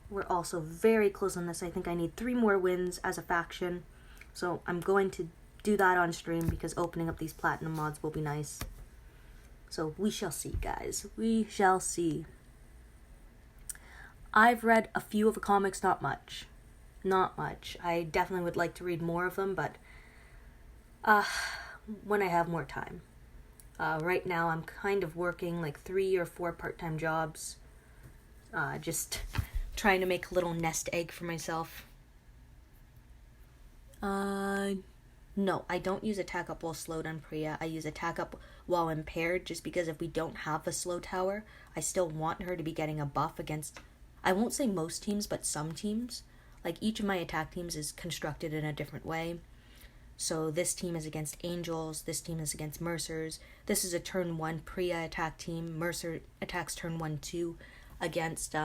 We're also very close on this. I think I need 3 more wins as a faction. So I'm going to do that on stream because opening up these platinum mods will be nice. So we shall see, guys. We shall see. I've read a few of the comics, not much. Not much. I definitely would like to read more of them, but when I have more time. Right now I'm kind of working like 3 or 4 part-time jobs. Just trying to make a little nest egg for myself. No, I don't use attack up while slowed on Priya. I use attack up while impaired, just because if we don't have a slow tower, I still want her to be getting a buff against, I won't say most teams, but some teams. Like, each of my attack teams is constructed in a different way. So this team is against Angels, this team is against Mercers. This is a turn 1 Priya attack team. Mercer attacks turn 1-2 against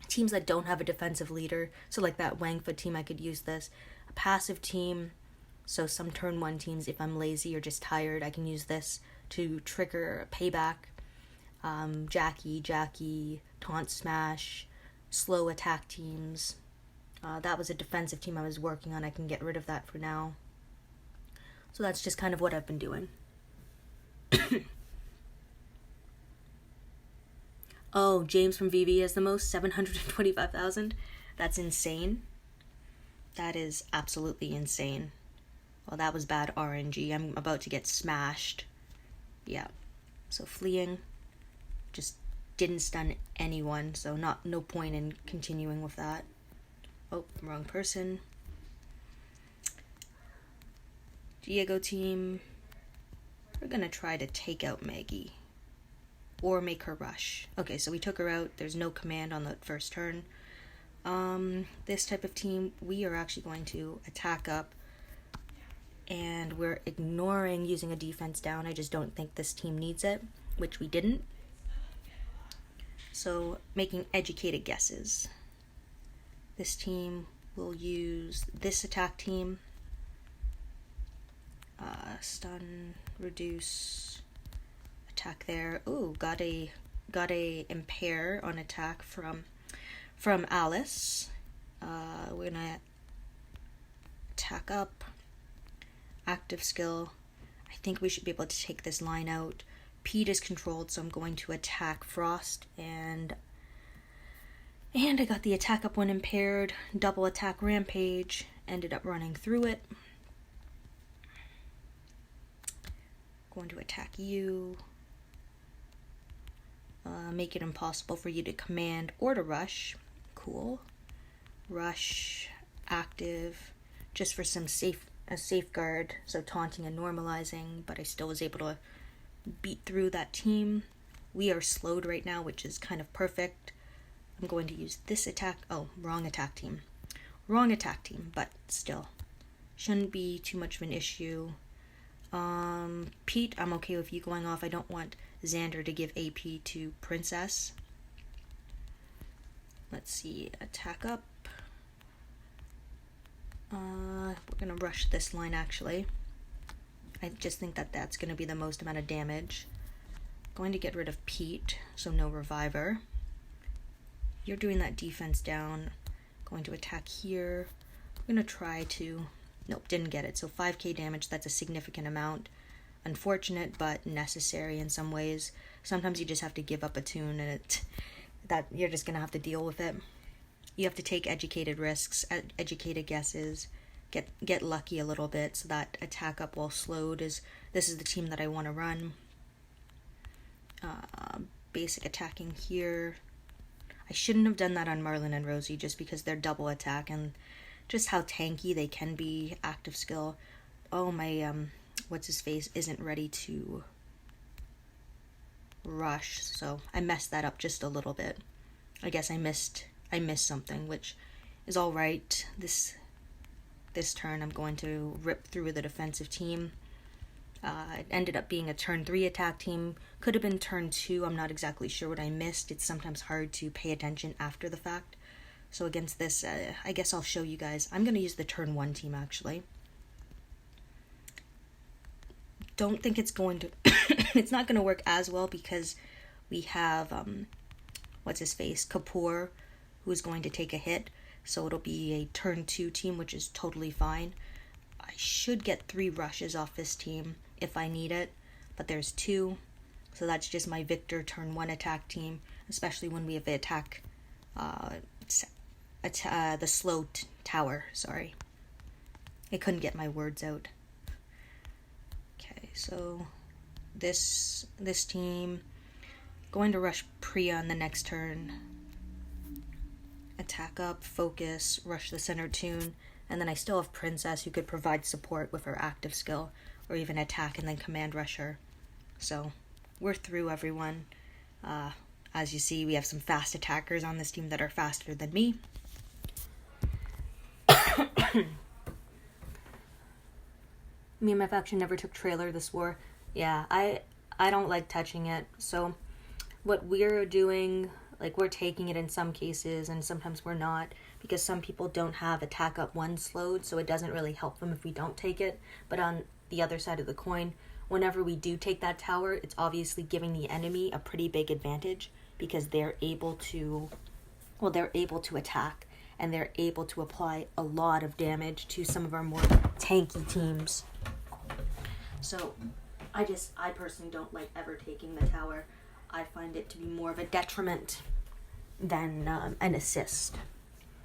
teams that don't have a defensive leader. So like that Wangfoot team, I could use this. A passive team, so some turn 1 teams, if I'm lazy or just tired, I can use this to trigger payback. Jackie, Taunt Smash, slow attack teams. That was a defensive team I was working on. I can get rid of that for now. So that's just kind of what I've been doing. Oh, James from VV has the most, 725,000. That's insane. That is absolutely insane. Well, that was bad RNG. I'm about to get smashed. Yeah. So fleeing. Just didn't stun anyone, so no point in continuing with that. Oh, wrong person. Diego team. We're gonna try to take out Maggie. Or make her rush. Okay, so we took her out. There's no command on the first turn. This type of team, we are actually going to attack up. And we're ignoring using a defense down. I just don't think this team needs it, which we didn't. So, making educated guesses. This team will use this attack team. Stun, reduce, attack there. Ooh, got a impair on attack from Alice. We're gonna attack up. Active skill. I think we should be able to take this line out. Pete is controlled, so I'm going to attack Frost, and I got the attack up when impaired. Double attack Rampage. Ended up running through it. Going to attack you. Make it impossible for you to command or to rush. Cool. Rush. Active. Just for some safeguard, so taunting and normalizing, but I still was able to beat through that team. We are slowed right now, which is kind of perfect. I'm going to use this attack. Oh, wrong attack team. Wrong attack team, but still. Shouldn't be too much of an issue. Pete, I'm okay with you going off. I don't want Xander to give AP to Princess. Let's see. Attack up. We're gonna rush this line, actually. I just think that that's gonna be the most amount of damage. Going to get rid of Pete, so no reviver. You're doing that defense down. Going to attack here. I'm gonna try to... Nope, didn't get it. So 5k damage, that's a significant amount. Unfortunate, but necessary in some ways. Sometimes you just have to give up a tune, and that you're just gonna have to deal with it. You have to take educated risks, educated guesses, get lucky a little bit, so that attack up while slowed is... This is the team that I want to run. Basic attacking here. I shouldn't have done that on Marlon and Rosie, just because they're double attack, and just how tanky they can be. Active skill. Oh, my, what's-his-face isn't ready to rush, so I messed that up just a little bit. I guess I missed something, which is alright. This turn I'm going to rip through the defensive team. It ended up being a turn 3 attack team. Could have been turn 2. I'm not exactly sure what I missed. It's sometimes hard to pay attention after the fact. So against this, I guess I'll show you guys. I'm going to use the turn 1 team, actually. Don't think it's going to... it's not going to work as well because we have, what's-his-face, Kapoor, who is going to take a hit. So it'll be a turn 2 team, which is totally fine. I should get 3 rushes off this team if I need it, but there's 2. So that's just my Victor turn 1 attack team, especially when we have the attack, the slow tower, sorry. I couldn't get my words out. Okay, so this team, going to rush Priya on the next turn. Attack up, focus, rush the center tune, and then I still have Princess who could provide support with her active skill, or even attack and then command rush her. So we're through, everyone. As you see, we have some fast attackers on this team that are faster than me. Me and my faction never took trailer this war. Yeah, I don't like touching it. So what we're doing, like, we're taking it in some cases and sometimes we're not, because some people don't have attack up 1 slowed, so it doesn't really help them if we don't take it. But on the other side of the coin, whenever we do take that tower, it's obviously giving the enemy a pretty big advantage, because they're able to attack, and they're able to apply a lot of damage to some of our more tanky teams. So I personally don't like ever taking the tower. I find it to be more of a detriment than an assist.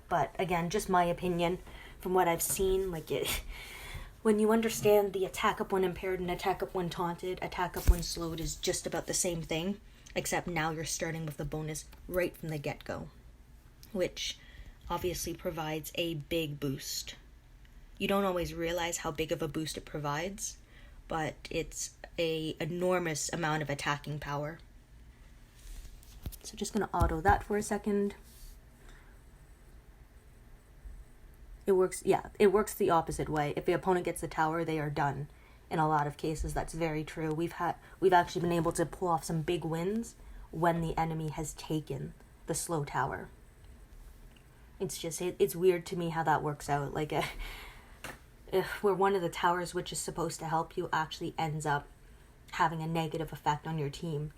But again, just my opinion from what I've seen, like, when you understand the attack up 1 impaired and attack up 1 taunted, attack up 1 slowed is just about the same thing, except now you're starting with the bonus right from the get-go, which obviously provides a big boost. You don't always realize how big of a boost it provides, but it's an enormous amount of attacking power. So just going to auto that for a second. It works the opposite way. If the opponent gets the tower, they are done. In a lot of cases, that's very true. We've actually been able to pull off some big wins when the enemy has taken the slow tower. It's weird to me how that works out. Like, where one of the towers, which is supposed to help you, actually ends up having a negative effect on your team.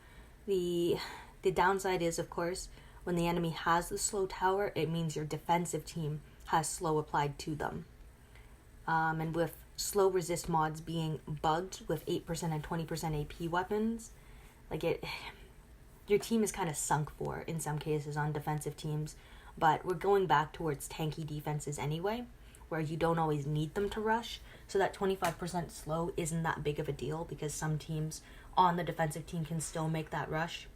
The downside is, of course, when the enemy has the slow tower, it means your defensive team has slow applied to them. And with slow resist mods being bugged with 8% and 20% AP weapons, your team is kind of sunk for in some cases on defensive teams. But we're going back towards tanky defenses anyway, where you don't always need them to rush. So that 25% slow isn't that big of a deal, because some teams on the defensive team can still make that rush.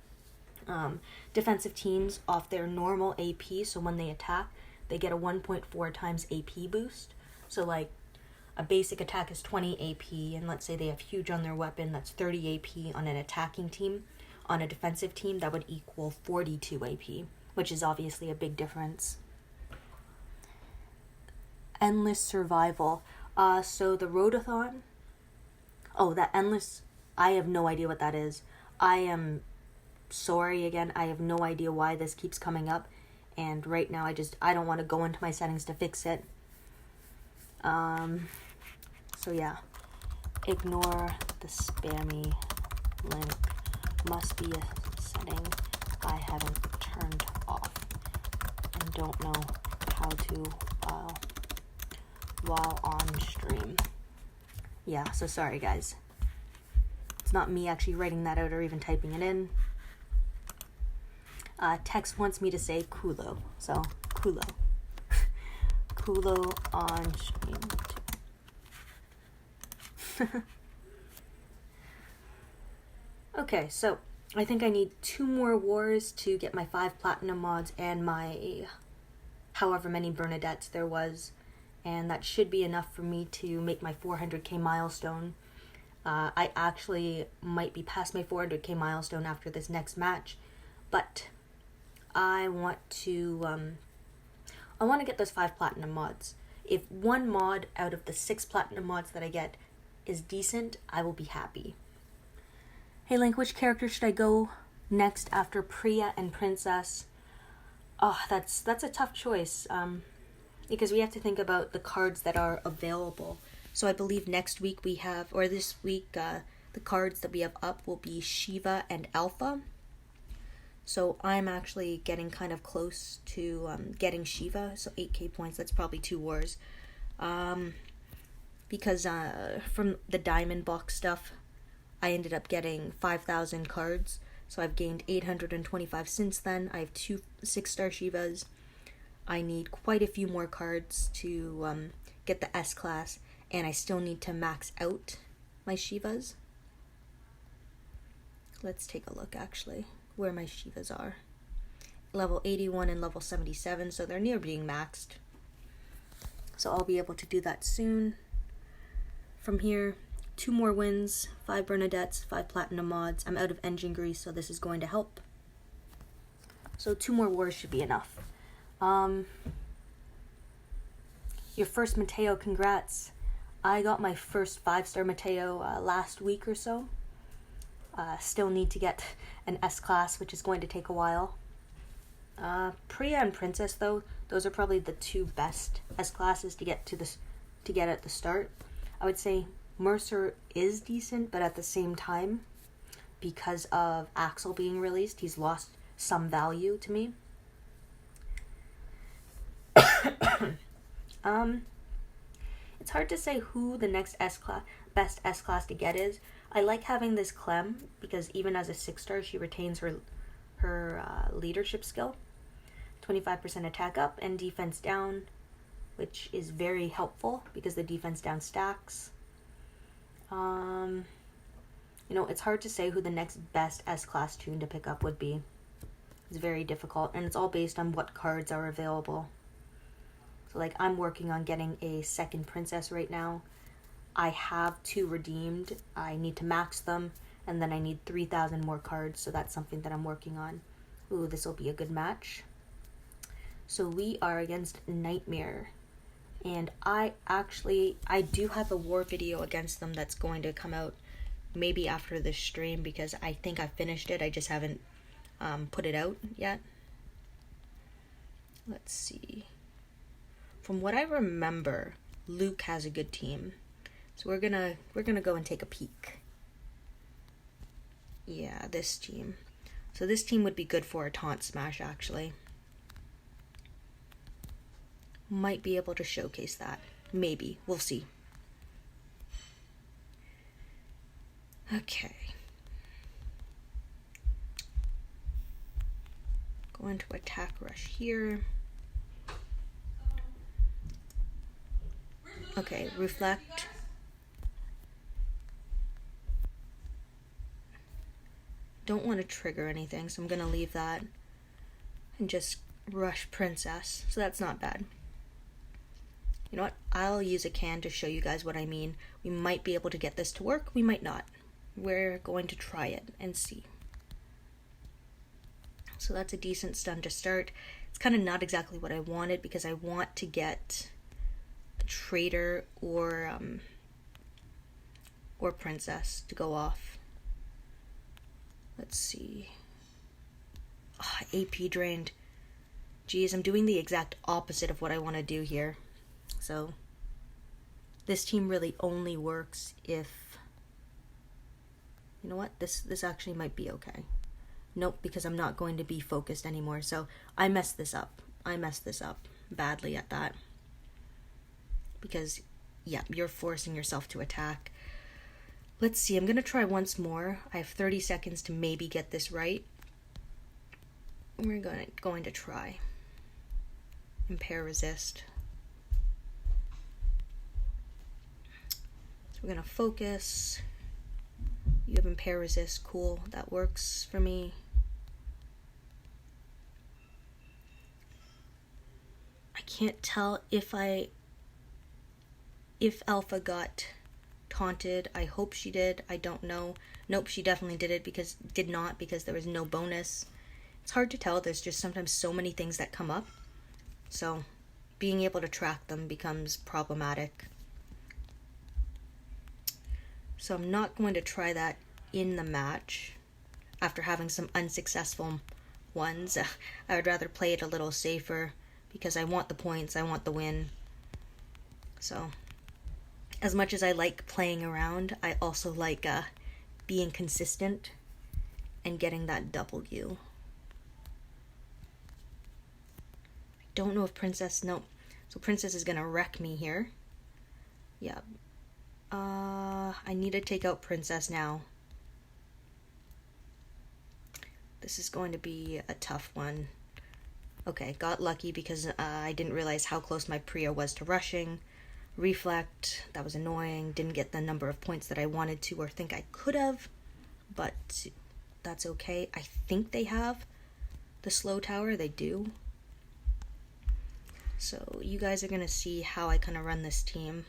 Defensive teams off their normal AP, so when they attack, they get a 1.4 times AP boost. So like a basic attack is 20 AP, and let's say they have huge on their weapon, that's 30 AP on an attacking team. On a defensive team, that would equal 42 AP, which is obviously a big difference. Endless survival. So the roadathon. Oh, that endless. I have no idea what that is. I am sorry again. I have no idea why this keeps coming up. And right now I don't want to go into my settings to fix it. So yeah. Ignore the spammy link. Must be a setting I haven't turned off and don't know how to while on stream. Yeah, so sorry guys. It's not me actually writing that out or even typing it in. Text wants me to say Kulo, so Kulo. Kulo on stream too. Okay, so I think I need 2 more wars to get my 5 platinum mods and my however many Bernadettes there was, and that should be enough for me to make my 400k milestone. I actually might be past my 400k milestone after this next match, but I want to get those 5 platinum mods. If 1 mod out of the 6 platinum mods that I get is decent, I will be happy. Hey Link, which character should I go next after Priya and Princess? Oh, that's a tough choice, because we have to think about the cards that are available. So I believe next week we have, or this week, the cards that we have up will be Shiva and Alpha. So I'm actually getting kind of close to getting Shiva, so 8k points, that's probably 2 wars. Because from the diamond box stuff, I ended up getting 5,000 cards, so I've gained 825 since then. I have 2 6-star Shivas. I need quite a few more cards to get the S-class, and I still need to max out my Shivas. Let's take a look, actually, where my Shivas are. Level 81 and level 77, so they're near being maxed. So I'll be able to do that soon. From here, 2 more wins, 5 Bernadettes, 5 Platinum mods. I'm out of engine grease, so this is going to help. So 2 more wars should be enough. Your first Mateo, congrats. I got my first 5-star Mateo last week or so. Still need to get an S-Class, which is going to take a while. Priya and Princess, though, those are probably the 2 best S-Classes to get at the start. I would say Mercer is decent, but at the same time, because of Axel being released, he's lost some value to me. It's hard to say who the next best S-Class to get is. I like having this Clem, because even as a 6-star, she retains her leadership skill. 25% attack up and defense down, which is very helpful because the defense down stacks. It's hard to say who the next best S-Class tune to pick up would be. It's very difficult, and it's all based on what cards are available. So, like, I'm working on getting a 2nd Princess right now. I have 2 redeemed. I need to max them, and then I need 3,000 more cards, so that's something that I'm working on. Ooh, this will be a good match. So we are against Nightmare, and I do have a war video against them that's going to come out maybe after this stream, because I think I finished it. I just haven't put it out yet. Let's see. From what I remember, Luke has a good team. So we're gonna go and take a peek. Yeah, this team. So this team would be good for a taunt smash, actually. Might be able to showcase that. Maybe. We'll see. Okay. Going to attack rush here. Okay, reflect. Don't want to trigger anything, so I'm going to leave that and just rush Princess. So that's not bad. You know what? I'll use a can to show you guys what I mean. We might be able to get this to work. We might not. We're going to try it and see. So that's a decent stun to start. It's kind of not exactly what I wanted, because I want to get a Trader or Princess to go off. Let's see. Oh, AP drained. Geez, I'm doing the exact opposite of what I want to do here. So this team really only works if, you know what, this actually might be okay. Nope, because I'm not going to be focused anymore. So I messed this up. I messed this up badly at that. Because, yeah, you're forcing yourself to attack. Let's see, I'm going to try once more. I have 30 seconds to maybe get this right. We're going to try. Impair resist. So we're going to focus. You have impair resist. Cool, that works for me. I can't tell if Alpha got taunted. I hope she did. I don't know. Nope, she definitely did not because there was no bonus. It's hard to tell. There's just sometimes so many things that come up. So being able to track them becomes problematic. So I'm not going to try that in the match after having some unsuccessful ones. I would rather play it a little safer because I want the points, I want the win. So as much as I like playing around, I also like being consistent and getting that W. Don't know if Princess, nope. So Princess is gonna wreck me here. Yeah. I need to take out Princess now. This is going to be a tough one. Okay, got lucky because I didn't realize how close my Priya was to rushing. Reflect, that was annoying. Didn't get the number of points that I wanted to or think I could have, but that's okay. I think they have the slow tower. They do. So you guys are going to see how I kind of run this team.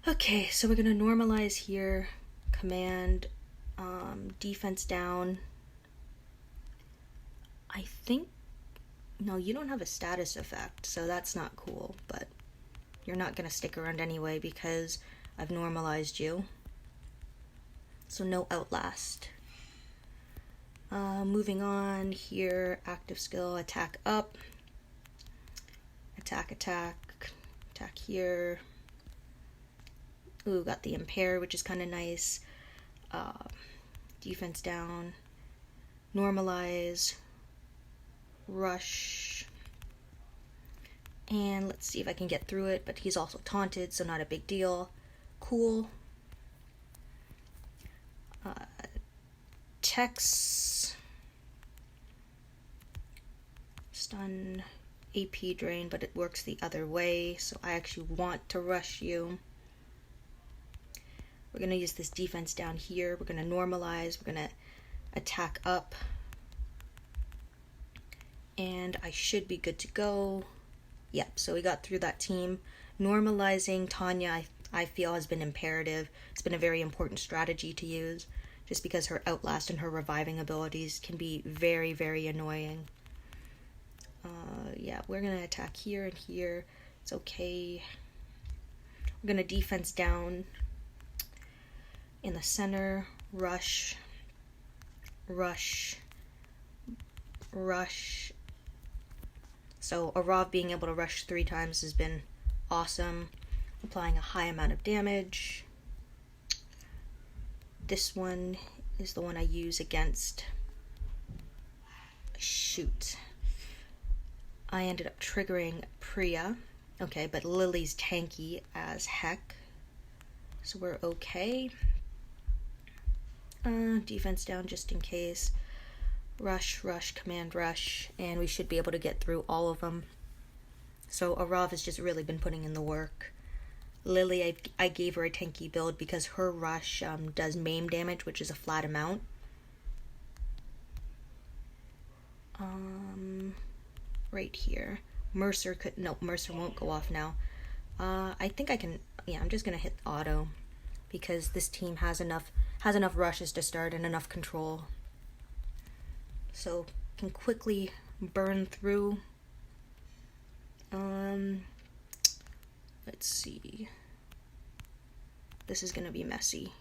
Okay, so we're gonna normalize here. Command, defense down. I think, no, you don't have a status effect, so that's not cool, but you're not gonna stick around anyway because I've normalized you. So no outlast. Moving on here, active skill, attack up. Attack here. Ooh, got the impair, which is kind of nice. Defense down. Normalize. Rush. And let's see if I can get through it, but he's also taunted, so not a big deal. Cool. Tex. Stun. AP drain, but it works the other way, so I actually want to rush you. We're going to use this defense down here. We're going to normalize. We're going to attack up. And I should be good to go. Yep, so we got through that team. Normalizing Tanya, I feel, has been imperative. It's been a very important strategy to use, just because her Outlast and her reviving abilities can be very, very annoying. Yeah, we're going to attack here and here. It's okay. We're going to defense down. In the center, rush, rush, rush. So Arav being able to rush 3 times has been awesome. Applying a high amount of damage. This one is the one I use against... Shoot. I ended up triggering Priya. Okay, but Lily's tanky as heck. So we're okay. Defense down just in case. Rush, rush, command rush. And we should be able to get through all of them. So Arav has just really been putting in the work. Lily, I gave her a tanky build because her rush does maim damage, which is a flat amount. Right here. Mercer won't go off now. I think I can, yeah, I'm just gonna hit auto because this team has enough rushes to start and enough control. So can quickly burn through. Let's see. This is gonna be messy.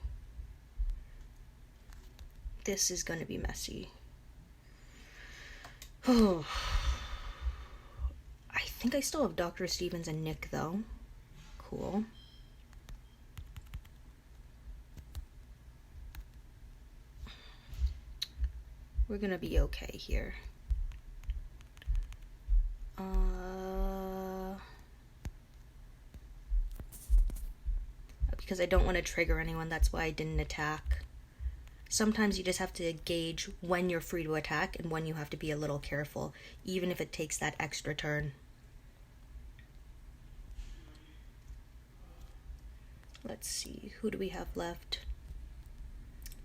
This is gonna be messy. Oh. I think I still have Dr. Stevens and Nick though. Cool. We're gonna be okay here. Because I don't want to trigger anyone, that's why I didn't attack. Sometimes you just have to gauge when you're free to attack and when you have to be a little careful, even if it takes that extra turn. Let's see, who do we have left?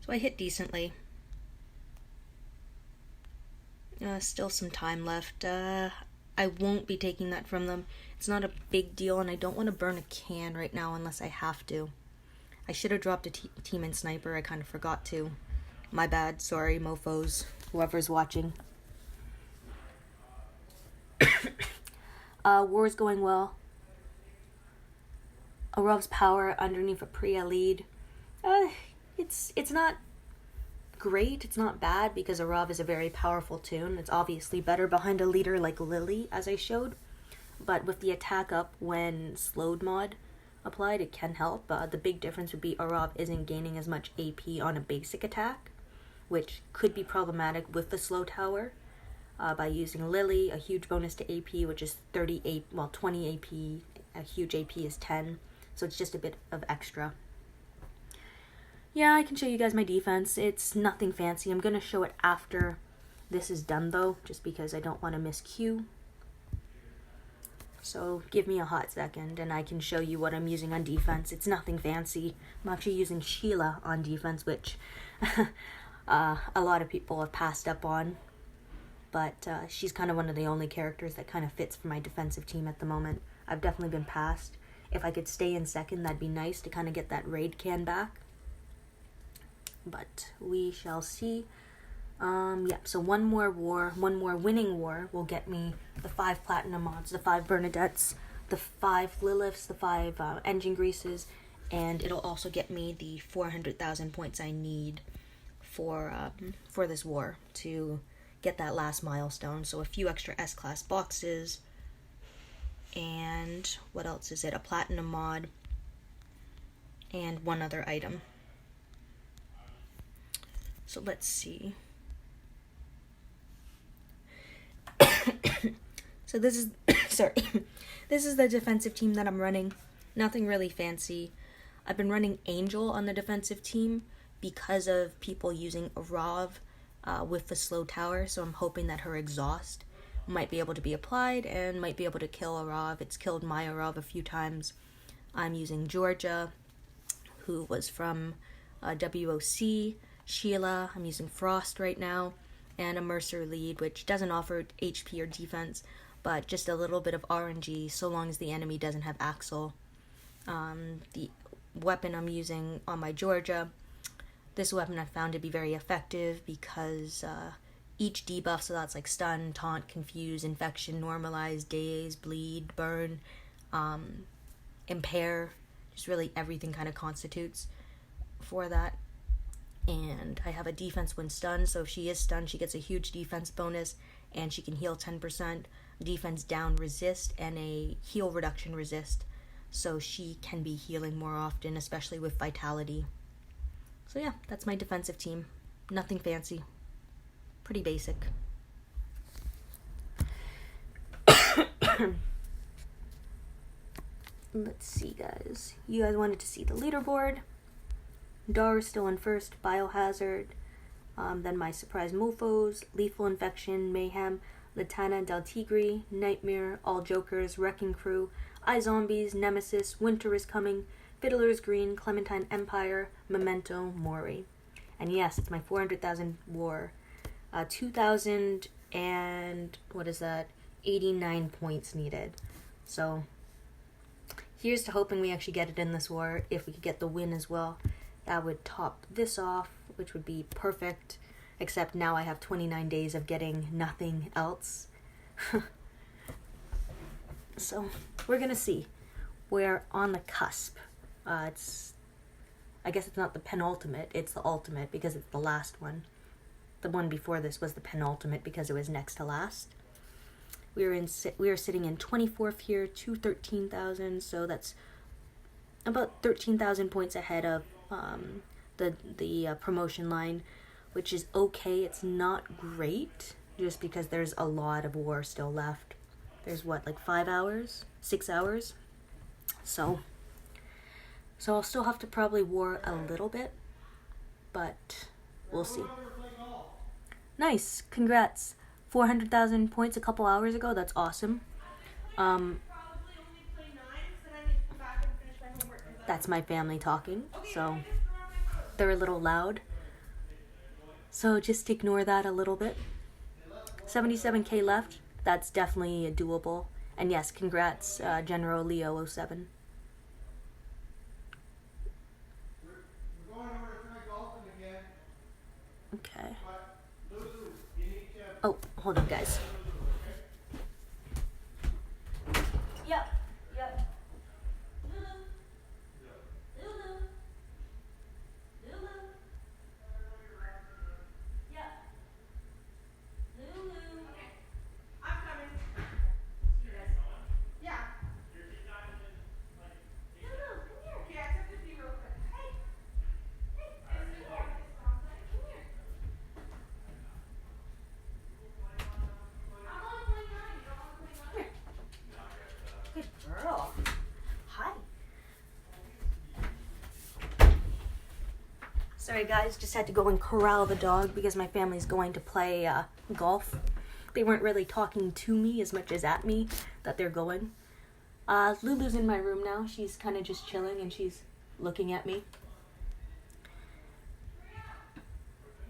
So I hit decently. Still some time left. I won't be taking that from them. It's not a big deal, and I don't want to burn a can right now unless I have to. I should have dropped a team in sniper. I kind of forgot to. My bad. Sorry, mofos. Whoever's watching. War's going well. Arav's power underneath a Priya lead. It's not great. It's not bad because Arav is a very powerful toon. It's obviously better behind a leader like Lily, as I showed. But with the attack up when slowed mod applied, it can help. The big difference would be Arav isn't gaining as much AP on a basic attack, which could be problematic with the slow tower. By using Lily, a huge bonus to AP, which is 20 AP. A huge AP is 10, so it's just a bit of extra. Yeah, I can show you guys my defense. It's nothing fancy. I'm going to show it after this is done, though, just because I don't want to miss Q. So give me a hot second, and I can show you what I'm using on defense. It's nothing fancy. I'm actually using Sheila on defense, which a lot of people have passed up on. But she's kind of one of the only characters that kind of fits for my defensive team at the moment. I've definitely been passed. If I could stay in second, that'd be nice to kind of get that raid can back. But we shall see. Yeah, so one more winning war will get me the 5 platinum mods, the 5 Bernadettes, the 5 Liliths, the 5 engine greases, and it'll also get me the 400,000 points I need for this war to get that last milestone. So a few extra S-class boxes, and what else is it? A platinum mod, and one other item. So let's see. So this is, sorry, this is the defensive team that I'm running. Nothing really fancy. I've been running Angel on the defensive team because of people using Arav with the slow tower, so I'm hoping that her exhaust might be able to be applied and might be able to kill Arav. It's killed my Arav a few times. I'm using Georgia, who was from WOC, Sheila, I'm using Frost right now, and a Mercer lead, which doesn't offer HP or defense, but just a little bit of RNG so long as the enemy doesn't have Axel. The weapon I'm using on my Georgia, this weapon I found to be very effective because each debuff, so that's like stun, taunt, confuse, infection, normalize, daze, bleed, burn, impair, just really everything kind of constitutes for that. And I have a defense when stunned, so if she is stunned, she gets a huge defense bonus, and she can heal 10%, defense down resist, and a heal reduction resist, so she can be healing more often, especially with vitality. So yeah, that's my defensive team. Nothing fancy. Pretty basic. Let's see, guys. You guys wanted to see the leaderboard. Dar still in first, Biohazard, then my Surprise Mofos, Lethal Infection, Mayhem, Latana Del Tigre, Nightmare, All Jokers, Wrecking Crew, iZombies, Nemesis, Winter is Coming, Fiddler's Green, Clementine Empire, Memento Mori. And yes, it's my 400,000 war. 2,000 and, what is that, 89 points needed. So, here's to hoping we actually get it in this war, if we could get the win as well. That would top this off, which would be perfect, except now I have 29 days of getting nothing else. So, we're gonna see. We're on the cusp. I guess it's not the penultimate, it's the ultimate, because it's the last one. The one before this was the penultimate because it was next to last. We are sitting in 24th here, 13,000, so that's about 13,000 points ahead of the promotion line, which is okay. It's not great, just because there's a lot of war still left. There's what, like 5 hours? 6 hours? So I'll still have to probably war a little bit, but we'll see. Nice, congrats. 400,000 points a couple hours ago, that's awesome. That's my family talking, so they're a little loud. So just ignore that a little bit. 77k left, that's definitely doable. And yes, congrats, General Leo 07. Okay. Oh, hold on, guys. Yep. Girl. Hi. Sorry guys, just had to go and corral the dog because my family's going to play golf. They weren't really talking to me as much as at me that they're going. Lulu's in my room now. She's kind of just chilling and she's looking at me.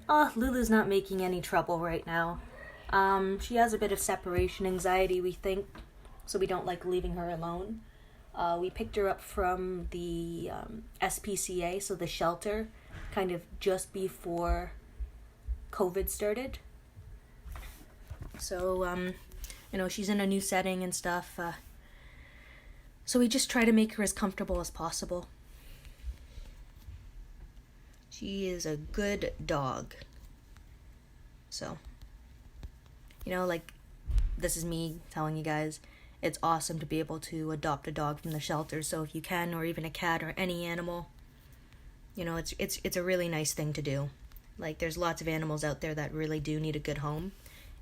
Lulu's not making any trouble right now. She has a bit of separation anxiety, we think, so we don't like leaving her alone. We picked her up from the SPCA, so the shelter, kind of just before COVID started. So, she's in a new setting and stuff. So we just try to make her as comfortable as possible. She is a good dog. So, this is me telling you guys, it's awesome to be able to adopt a dog from the shelter. So if you can, or even a cat or any animal, it's a really nice thing to do. Like, there's lots of animals out there that really do need a good home.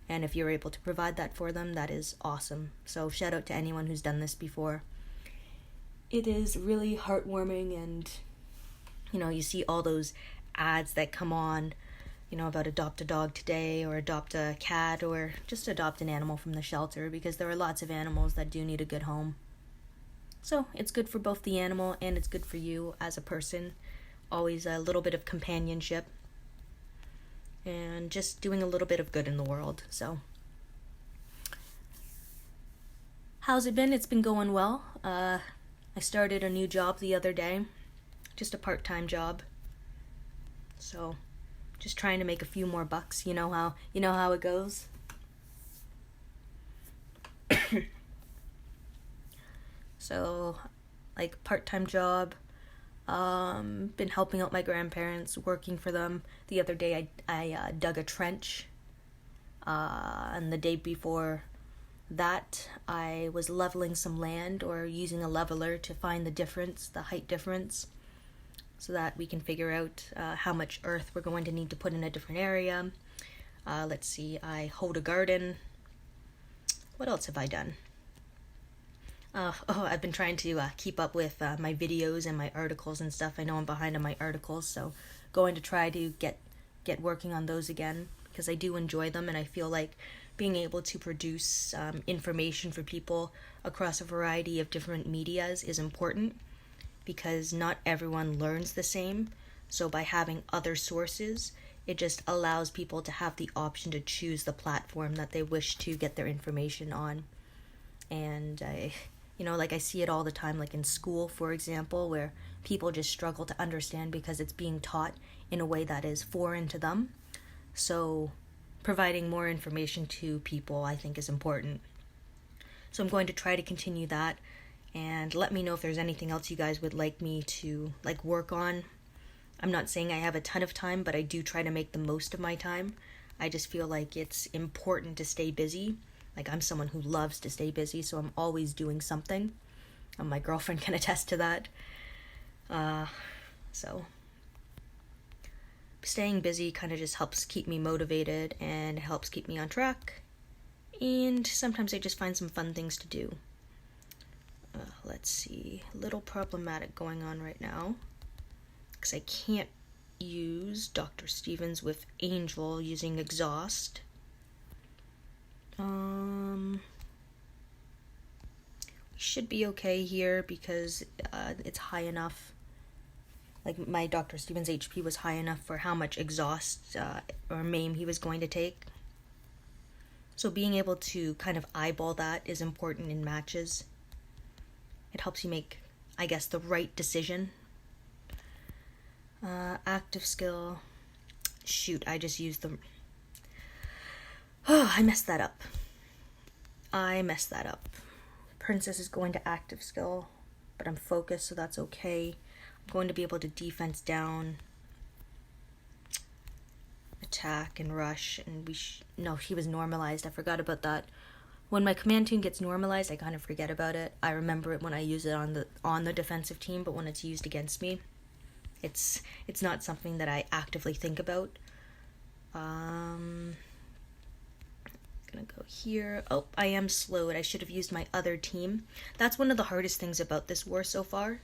And if you're able to provide that for them, that is awesome. So shout out to anyone who's done this before. It is really heartwarming, and, you see all those ads that come on, about adopt a dog today, or adopt a cat, or just adopt an animal from the shelter, because there are lots of animals that do need a good home. So it's good for both the animal and it's good for you as a person. Always a little bit of companionship and just doing a little bit of good in the world. So how's it been? It's been going well. I started a new job the other day, just a part-time job. So just trying to make a few more bucks. You know how it goes. So, like, part-time job. Been helping out my grandparents, working for them. The other day I dug a trench. And the day before that I was leveling some land, or using a leveler to find the height difference, so that we can figure out how much earth we're going to need to put in a different area. Let's see, I hoed a garden. What else have I done? I've been trying to keep up with my videos and my articles and stuff. I know I'm behind on my articles, so going to try to get working on those again, because I do enjoy them, and I feel like being able to produce information for people across a variety of different medias is important, because not everyone learns the same. So by having other sources, it just allows people to have the option to choose the platform that they wish to get their information on. And I see it all the time, like in school, for example, where people just struggle to understand because it's being taught in a way that is foreign to them. So providing more information to people, I think, is important. So I'm going to try to continue that, and let me know if there's anything else you guys would like me to work on. I'm not saying I have a ton of time, but I do try to make the most of my time. I just feel like it's important to stay busy. Like, I'm someone who loves to stay busy, so I'm always doing something. My girlfriend can attest to that. So staying busy kind of just helps keep me motivated and helps keep me on track. And sometimes I just find some fun things to do. Let's see, a little problematic going on right now, because I can't use Dr. Stevens with Angel using exhaust. We should be okay here, because it's high enough. Like, my Dr. Stevens HP was high enough for how much exhaust or maim he was going to take. So being able to kind of eyeball that is important in matches. It helps you make, I guess, the right decision. Active skill. Shoot, I just used the... Oh, I messed that up. Princess is going to active skill, but I'm focused, so that's okay. I'm going to be able to defense down, attack, and rush, and no, he was normalized. I forgot about that. When my command tune gets normalized, I kind of forget about it. I remember it when I use it on the defensive team, but when it's used against me, it's not something that I actively think about. Gonna go here. Oh, I am slowed. I should have used my other team. That's one of the hardest things about this war so far.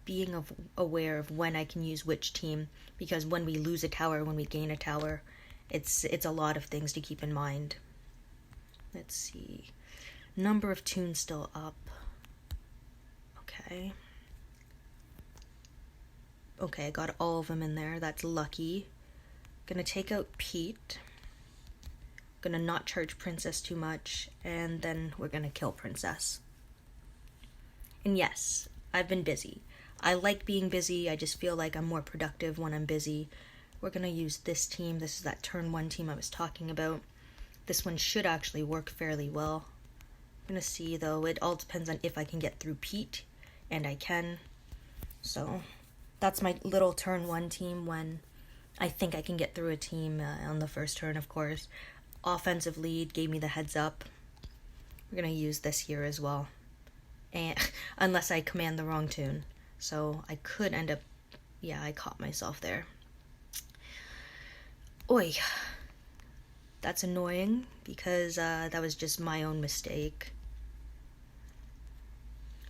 Being aware of when I can use which team, because when we lose a tower, when we gain a tower, it's a lot of things to keep in mind. Let's see. Number of tunes still up. Okay. Okay, I got all of them in there. That's lucky. Gonna take out Pete. Gonna not charge Princess too much, and then we're gonna kill Princess. And yes, I've been busy. I like being busy. I just feel like I'm more productive when I'm busy. We're going to use this team. This is that turn 1 team I was talking about. This one should actually work fairly well. I'm going to see, though. It all depends on if I can get through Pete, and I can. So that's my little turn 1 team when I think I can get through a team on the first turn, of course. Offensive lead gave me the heads up. We're going to use this here as well. And unless I command the wrong tune. So I could end up... Yeah, I caught myself there. Oi. That's annoying because that was just my own mistake.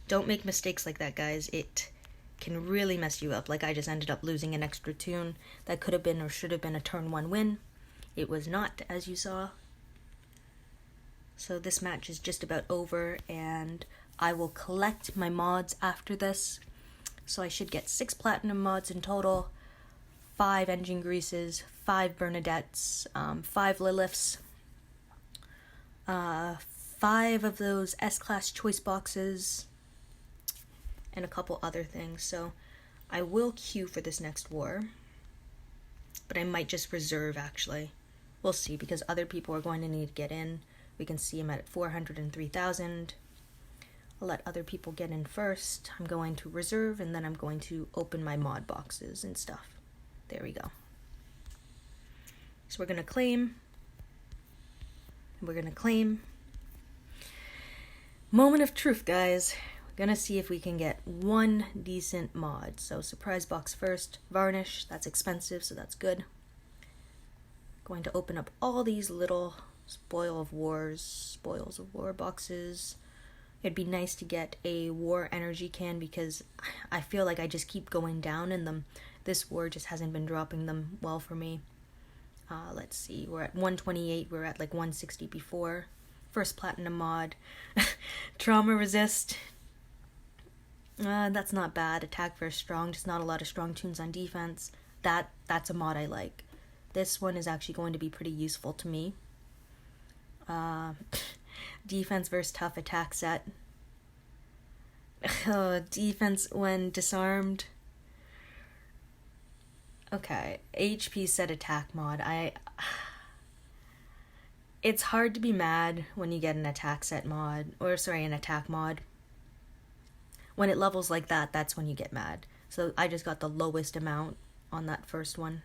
Don't make mistakes like that, guys. It can really mess you up. Like I just ended up losing an extra tune that could have been or should have been a turn 1 win. It was not, as you saw. So this match is just about over, and I will collect my mods after this. So I should get 6 platinum mods in total, 5 engine greases, 5 Bernadettes, 5 Liliths, 5 of those S-Class choice boxes, and a couple other things. So I will queue for this next war, but I might just reserve, actually. We'll see, because other people are going to need to get in. We can see them at 403,000. I'll let other people get in first. I'm going to reserve, and then I'm going to open my mod boxes and stuff. There we go. So we're going to claim. And we're going to claim. Moment of truth, guys. We're going to see if we can get 1 decent mod. So surprise box first. Varnish. That's expensive, so that's good. Going to open up all these little spoils of war boxes. It'd be nice to get a war energy can because I feel like I just keep going down in them. This war just hasn't been dropping them well for me. Let's see, we're at 128, we were at like 160 before. First platinum mod. Trauma resist. That's not bad. Attack very strong, just not a lot of strong tunes on defense. That's a mod I like. This one is actually going to be pretty useful to me. Defense versus tough attack set. Defense when disarmed. Okay, HP set attack mod. It's hard to be mad when you get an attack set mod, or sorry, an attack mod. When it levels like that, that's when you get mad. So I just got the lowest amount on that first one.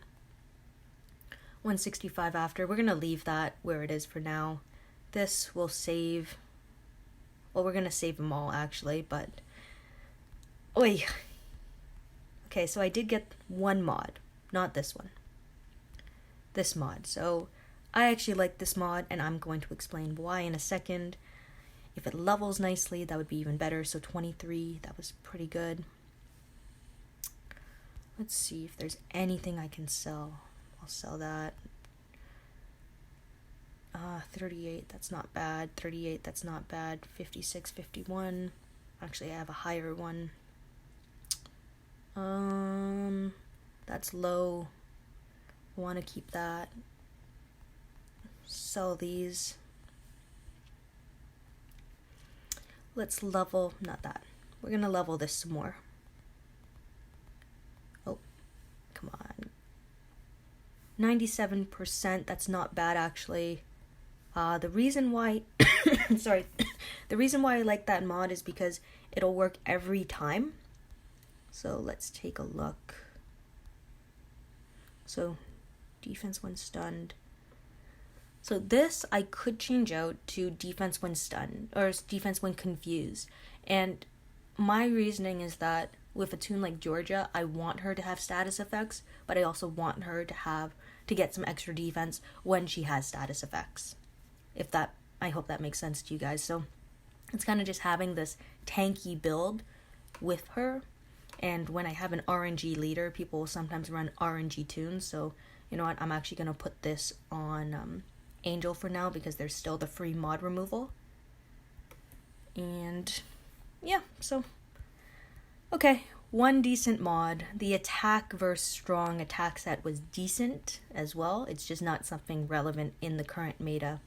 165 after. We're going to leave that where it is for now. This will save... Well, we're going to save them all, actually, but... Oi! Okay, so I did get 1 mod. Not this one. This mod. So, I actually like this mod, and I'm going to explain why in a second. If it levels nicely, that would be even better. So 23, that was pretty good. Let's see if there's anything I can sell. I'll sell that. 38, that's not bad. 38, that's not bad. 56, 51. Actually, I have a higher one. That's low. I want to keep that. Sell these. Let's level, not that. We're going to level this some more. Oh, come on. 97%, that's not bad actually. The reason why, sorry, the reason why I like that mod is because it'll work every time. So let's take a look. So defense when stunned. So this I could change out to defense when stunned, or defense when confused. And my reasoning is that with a tune like Georgia, I want her to have status effects, but I also want her to get some extra defense when she has status effects. I hope that makes sense to you guys. So it's kind of just having this tanky build with her. And when I have an RNG leader, people will sometimes run RNG tunes. So you know what, I'm actually going to put this on Angel for now because there's still the free mod removal. And yeah, so okay, 1 decent mod. The attack versus strong attack set was decent as well. It's just not something relevant in the current meta.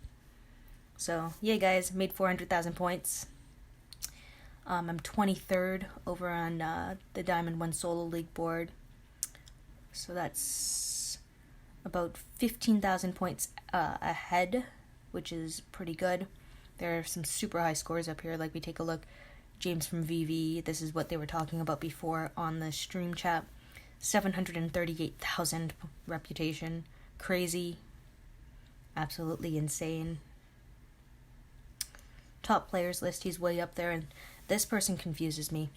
So yeah, guys, made 400,000 points. I'm 23rd over on the Diamond 1 Solo League board. So that's about 15,000 points ahead, which is pretty good. There are some super high scores up here. Like, we take a look, James from VV, this is what they were talking about before on the stream chat. 738,000 reputation. Crazy. Absolutely insane. Top players list, he's way up there, and this person confuses me.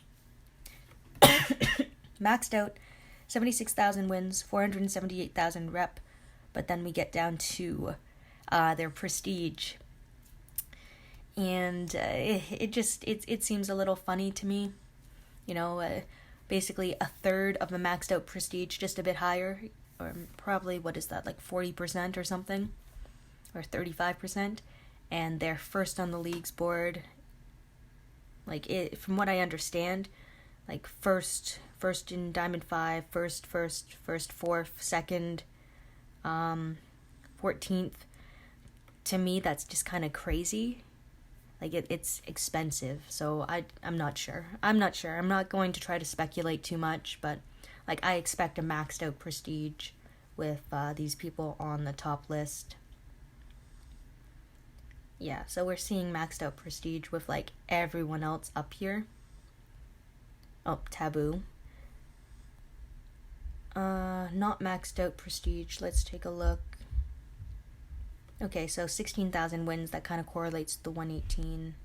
Maxed out, 76,000 wins, 478,000 rep, but then we get down to their prestige. And it seems a little funny to me. You know, basically a third of a maxed out prestige, just a bit higher, or probably, what is that, like 40% or something, or 35%, and they're first on the league's board. Like, from what I understand, like first in Diamond 5, first, fourth, second, 14th. To me, that's just kind of crazy. Like, it's expensive, so I'm not sure. I'm not going to try to speculate too much, but, like, I expect a maxed out prestige with these people on the top list. Yeah, so we're seeing maxed out prestige with, like, everyone else up here. Oh, Taboo. Not maxed out prestige. Let's take a look. Okay, so 16,000 wins, that kind of correlates to the 118.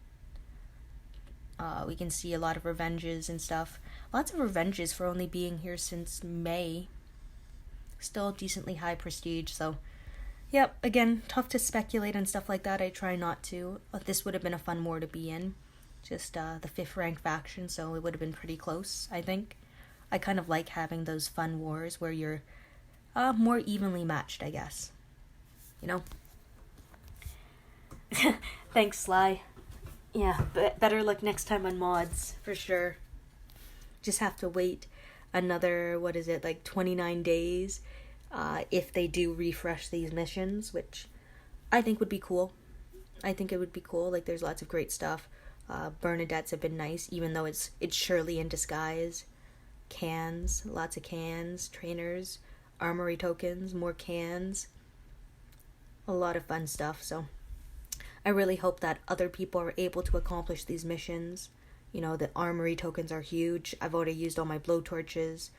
We can see a lot of revenges and stuff. Lots of revenges for only being here since May. Still decently high prestige, so... Yep, again, tough to speculate and stuff like that. I try not to. This would have been a fun war to be in. Just the 5th ranked faction, so it would have been pretty close, I think. I kind of like having those fun wars where you're more evenly matched, I guess. You know? Thanks, Sly. Yeah, better luck next time on mods, for sure. Just have to wait another, 29 days, if they do refresh these missions, which I think would be cool. I think it would be cool. Like, there's lots of great stuff. Bernadette's have been nice, even though it's Shirley in disguise. Cans, lots of cans, trainers, armory tokens, more cans. A lot of fun stuff, so... I really hope that other people are able to accomplish these missions. You know, the armory tokens are huge. I've already used all my blowtorches.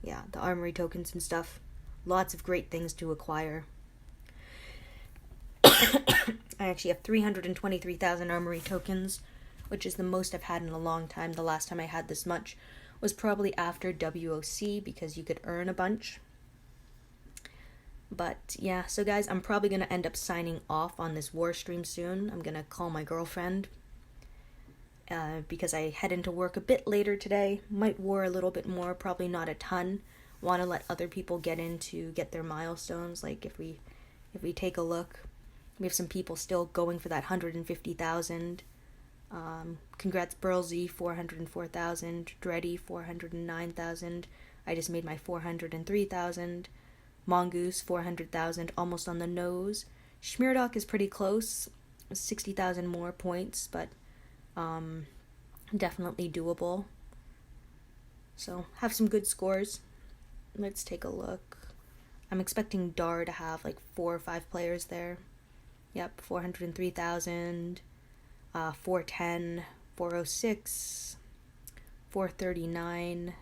Yeah, the armory tokens and stuff. Lots of great things to acquire. I actually have 323,000 armory tokens, which is the most I've had in a long time. The last time I had this much was probably after WOC, because you could earn a bunch. But yeah, so guys, I'm probably going to end up signing off on this war stream soon. I'm going to call my girlfriend because I head into work a bit later today. Might war a little bit more, probably not a ton. Want to let other people get their milestones. Like, if we take a look, we have some people still going for that 150,000. Congrats Burlsy, 404,000. Dreddy, 409,000. I just made my 403,000. Mongoose, 400,000, almost on the nose. Schmeardock is pretty close, 60,000 more points, but definitely doable. So, have some good scores. Let's take a look. I'm expecting Dar to have like 4 or 5 players there. Yep, 403,000, 410, 406, 439,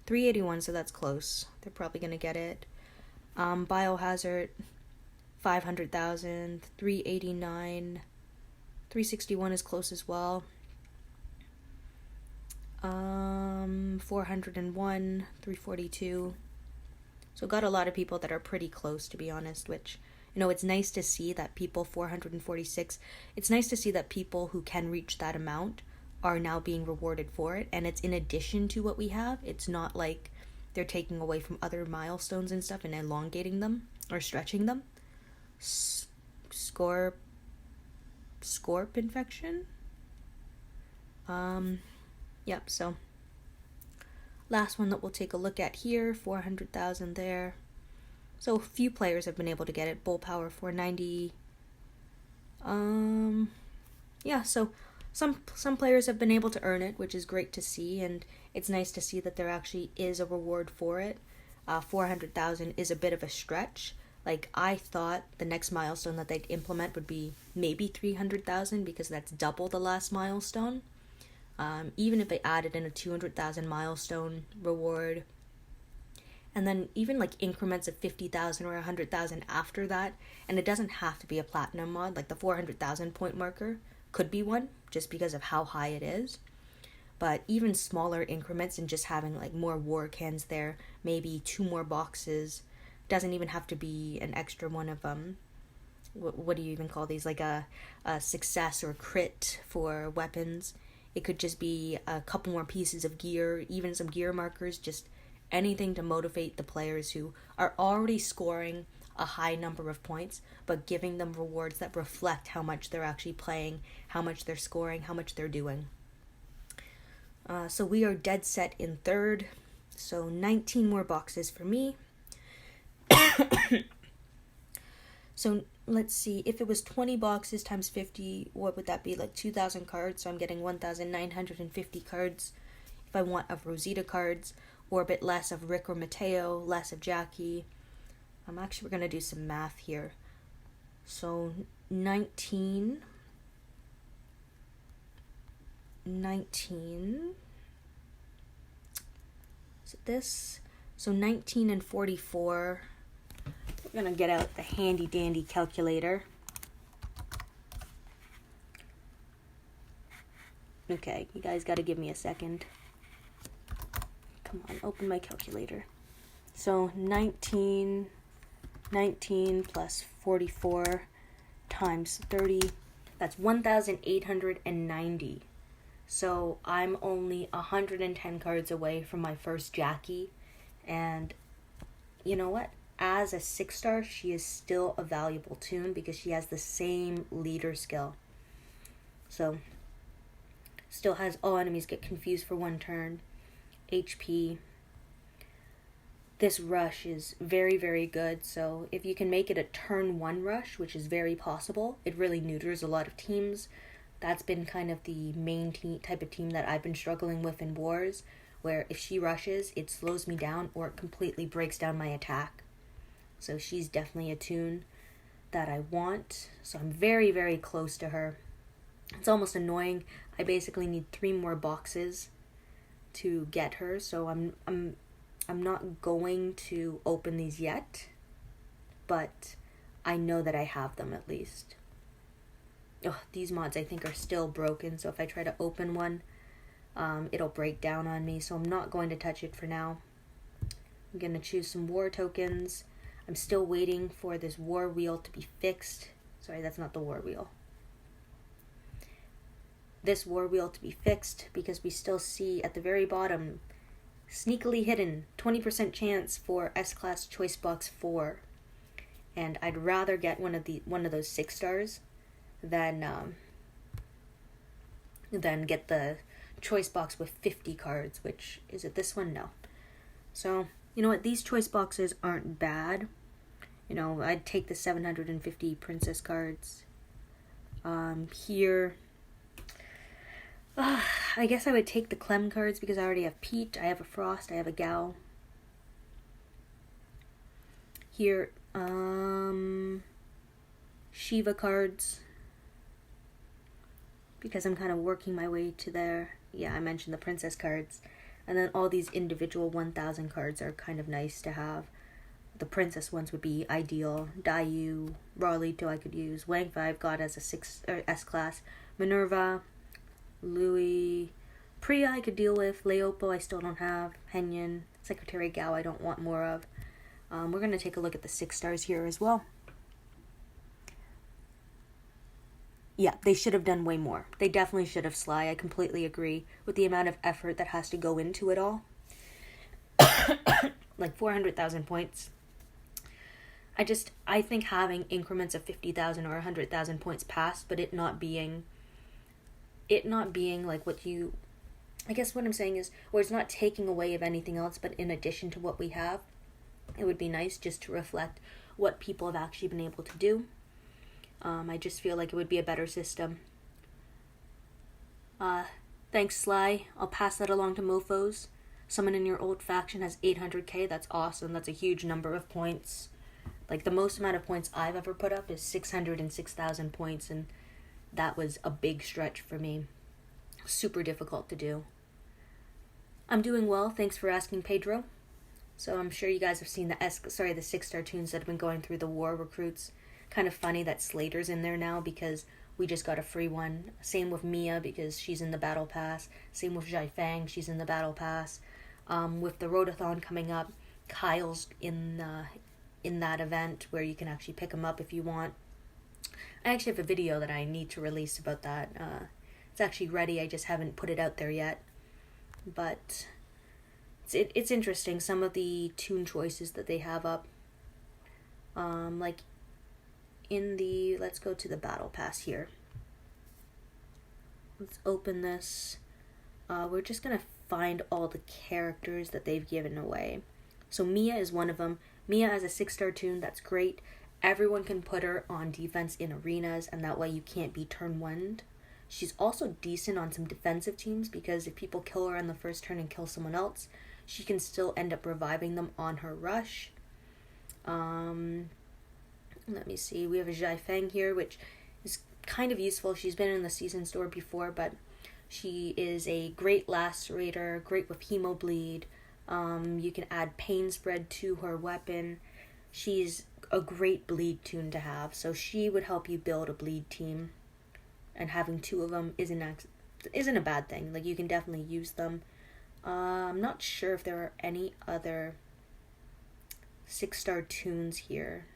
381, so that's close. They're probably going to get it. Biohazard, 500,000, 389, 361 is close as well. 401, 342. So got a lot of people that are pretty close, to be honest, which, you know, it's nice to see that people 446, it's nice to see that people who can reach that amount are now being rewarded for it, and it's in addition to what we have. It's not like they're taking away from other milestones and stuff and elongating them or stretching them. Scorp infection? Yep, so last one that we'll take a look at here, 400,000 there. So a few players have been able to get it. Bull Power 490. yeah, so some players have been able to earn it, which is great to see, and it's nice to see that there actually is a reward for it. 400,000 is a bit of a stretch. Like, I thought the next milestone that they'd implement would be maybe 300,000, because that's double the last milestone. Even if they added in a 200,000 milestone reward, and then even like increments of 50,000 or 100,000 after that, and it doesn't have to be a platinum mod. Like the 400,000 point marker could be one, just because of how high it is. But even smaller increments and just having like more war cans there, maybe 2 more boxes, doesn't even have to be an extra one of what do you even call these, like a success or crit for weapons. It could just be a couple more pieces of gear, even some gear markers, just anything to motivate the players who are already scoring a high number of points, but giving them rewards that reflect how much they're actually playing, how much they're scoring, how much they're doing. So we are dead set in third, so 19 more boxes for me. So let's see, if it was 20 boxes times 50, what would that be? Like 2,000 cards, so I'm getting 1,950 cards. If I want of Rosita cards, or a bit less of Rick or Mateo, less of Jackie. Actually, we're going to do some math here. So 19, is it this? So 19 and 44. We're going to get out the handy dandy calculator. Okay, you guys got to give me a second. Come on, open my calculator. So 19 plus 44 times 30, that's 1,890. So I'm only 110 cards away from my first Jackie. And you know what? As a 6-star, she is still a valuable toon because she has the same leader skill. So, still has all enemies get confused for 1 turn. HP. This rush is very, very good. So, if you can make it a turn 1 rush, which is very possible, it really neuters a lot of teams. That's been kind of the main type of team that I've been struggling with in wars, where if she rushes, it slows me down or it completely breaks down my attack. So she's definitely a toon that I want. So I'm very, very close to her. It's almost annoying. I basically need 3 more boxes to get her. So I'm not going to open these yet, but I know that I have them at least. Oh, these mods I think are still broken. So if I try to open one, it'll break down on me. So I'm not going to touch it for now. I'm going to choose some war tokens. I'm still waiting for this war wheel to be fixed. Sorry, that's not the war wheel. This war wheel to be fixed because we still see at the very bottom, sneakily hidden, 20% chance for S-Class Choice Box 4. And I'd rather get one of those 6-stars than get the choice box with 50 cards, which, is it this one? No. So, you know what, these choice boxes aren't bad. You know, I'd take the 750 princess cards. Here, I guess I would take the Clem cards because I already have Pete, I have a Frost, I have a Gal. Here, Shiva cards, because I'm kind of working my way to there. Yeah, I mentioned the princess cards. And then all these individual 1,000 cards are kind of nice to have. The princess ones would be ideal. Dayu, Rawlito I could use. Wang 5 got as a S-Class. Minerva, Louis, Priya I could deal with. Leopo I still don't have. Henyon, Secretary Gao I don't want more of. We're going to take a look at the 6-stars here as well. Yeah, they should have done way more. They definitely should have Sly. I completely agree with the amount of effort that has to go into it all. Like 400,000 points. I think having increments of 50,000 or 100,000 points passed, but it not being like what you, I guess what I'm saying is, where it's not taking away of anything else, but in addition to what we have, it would be nice just to reflect what people have actually been able to do. I just feel like it would be a better system. Thanks, Sly. I'll pass that along to Mofos. Someone in your old faction has 800k. That's awesome. That's a huge number of points. Like, the most amount of points I've ever put up is 606,000 points, and that was a big stretch for me. Super difficult to do. I'm doing well. Thanks for asking, Pedro. So I'm sure you guys have seen the 6-star tunes that have been going through the war recruits. Kind of funny that Slater's in there now because we just got a free one. Same with Mia because she's in the battle pass. Same with Zhai Fang, she's in the battle pass. With the Roadathon coming up, Kyle's in that event where you can actually pick him up if you want. I actually have a video that I need to release about that. It's actually ready, I just haven't put it out there yet. But it's interesting, some of the tune choices that they have up. Like in the, let's go to the battle pass here. Let's open this. We're just gonna find all the characters that they've given away. So Mia is one of them. Mia has a 6-star tune, that's great. Everyone can put her on defense in arenas, and that way you can't be turn one'd. She's also decent on some defensive teams because if people kill her on the first turn and kill someone else, she can still end up reviving them on her rush. Let me see. We have a Zhai Feng here, which is kind of useful. She's been in the season store before, but she is a great lacerator, great with Hemobleed. You can add pain spread to her weapon. She's a great bleed tune to have, so she would help you build a bleed team. And having 2 of them isn't a bad thing. Like, you can definitely use them. I'm not sure if there are any other 6-star tunes here.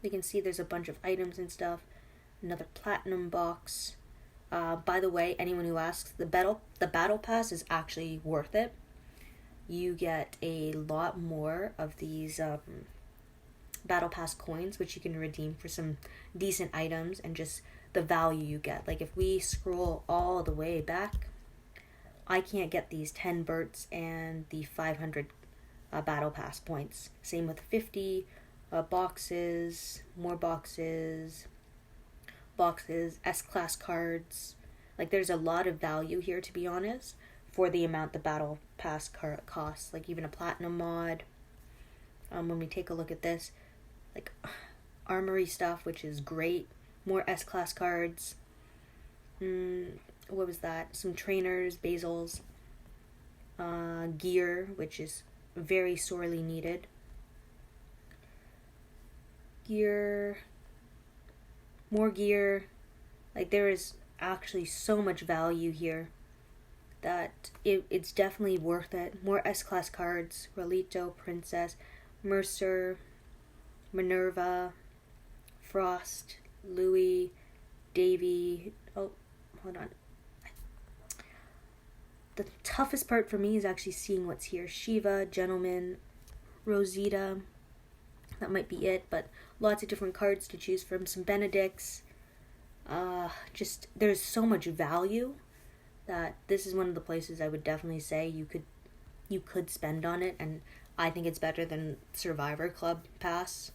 You can see there's a bunch of items and stuff. Another platinum box. By the way, anyone who asks, the battle pass is actually worth it. You get a lot more of these battle pass coins, which you can redeem for some decent items, and just the value you get. Like, if we scroll all the way back, I can't get these 10 Berts and the 500 battle pass points. Same with 50 boxes, more boxes, S-class cards. Like, there's a lot of value here, to be honest, for the amount the battle pass costs. Like, even a platinum mod. When we take a look at this, like, armory stuff, which is great. More S-class cards. What was that? Some trainers, basils. Gear, which is very sorely needed. Gear. More gear. Like, there is actually so much value here that it's definitely worth it. More S-class cards. Rolito, Princess, Mercer, Minerva, Frost, Louis, Davy. Oh, hold on. The toughest part for me is actually seeing what's here. Shiva, Gentleman, Rosita. That might be it, but lots of different cards to choose from. Some Benedicts. Just, there's so much value that this is one of the places I would definitely say you could spend on it, and I think it's better than Survivor Club Pass.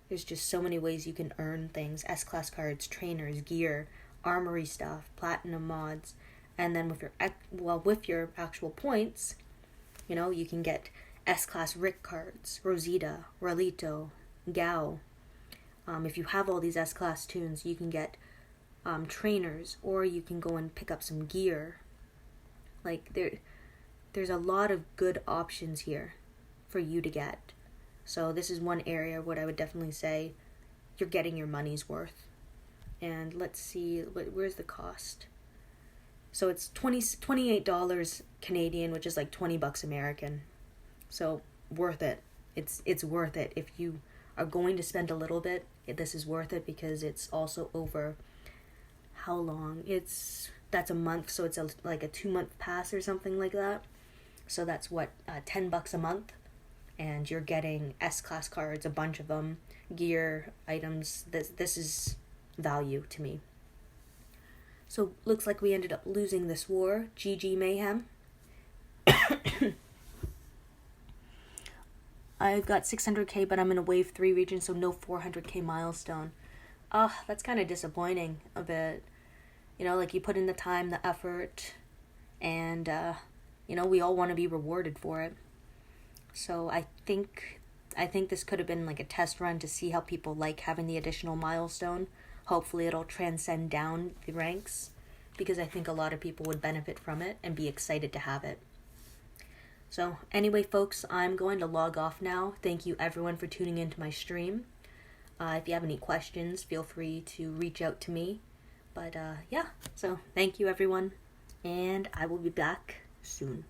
There's just so many ways you can earn things. S-class cards, trainers, gear, armory stuff, platinum mods, and then with your actual points, you can get S-class Rick cards, Rosita, Rolito, Gao. If you have all these S-class tunes, you can get trainers, or you can go and pick up some gear. Like, there's a lot of good options here for you to get. So this is one area what I would definitely say you're getting your money's worth. And let's see, where's the cost? So it's $28 Canadian, which is like $20 American. So worth it. It's worth it. If you are going to spend a little bit, this is worth it, because it's also over how long? That's a month, so it's like a 2-month pass or something like that. So that's what, $10 a month, and you're getting S-class cards, a bunch of them, gear, items. This is value to me. So looks like we ended up losing this war. GG Mayhem. I've got 600k, but I'm in a wave 3 region, so no 400k milestone. That's kind of disappointing a bit. You know, like, you put in the time, the effort, and, you know, we all want to be rewarded for it. So I think this could have been like a test run to see how people like having the additional milestone. Hopefully it'll transcend down the ranks, because I think a lot of people would benefit from it and be excited to have it. So anyway, folks, I'm going to log off now. Thank you everyone for tuning into my stream. If you have any questions, feel free to reach out to me. But yeah, so thank you everyone, and I will be back soon.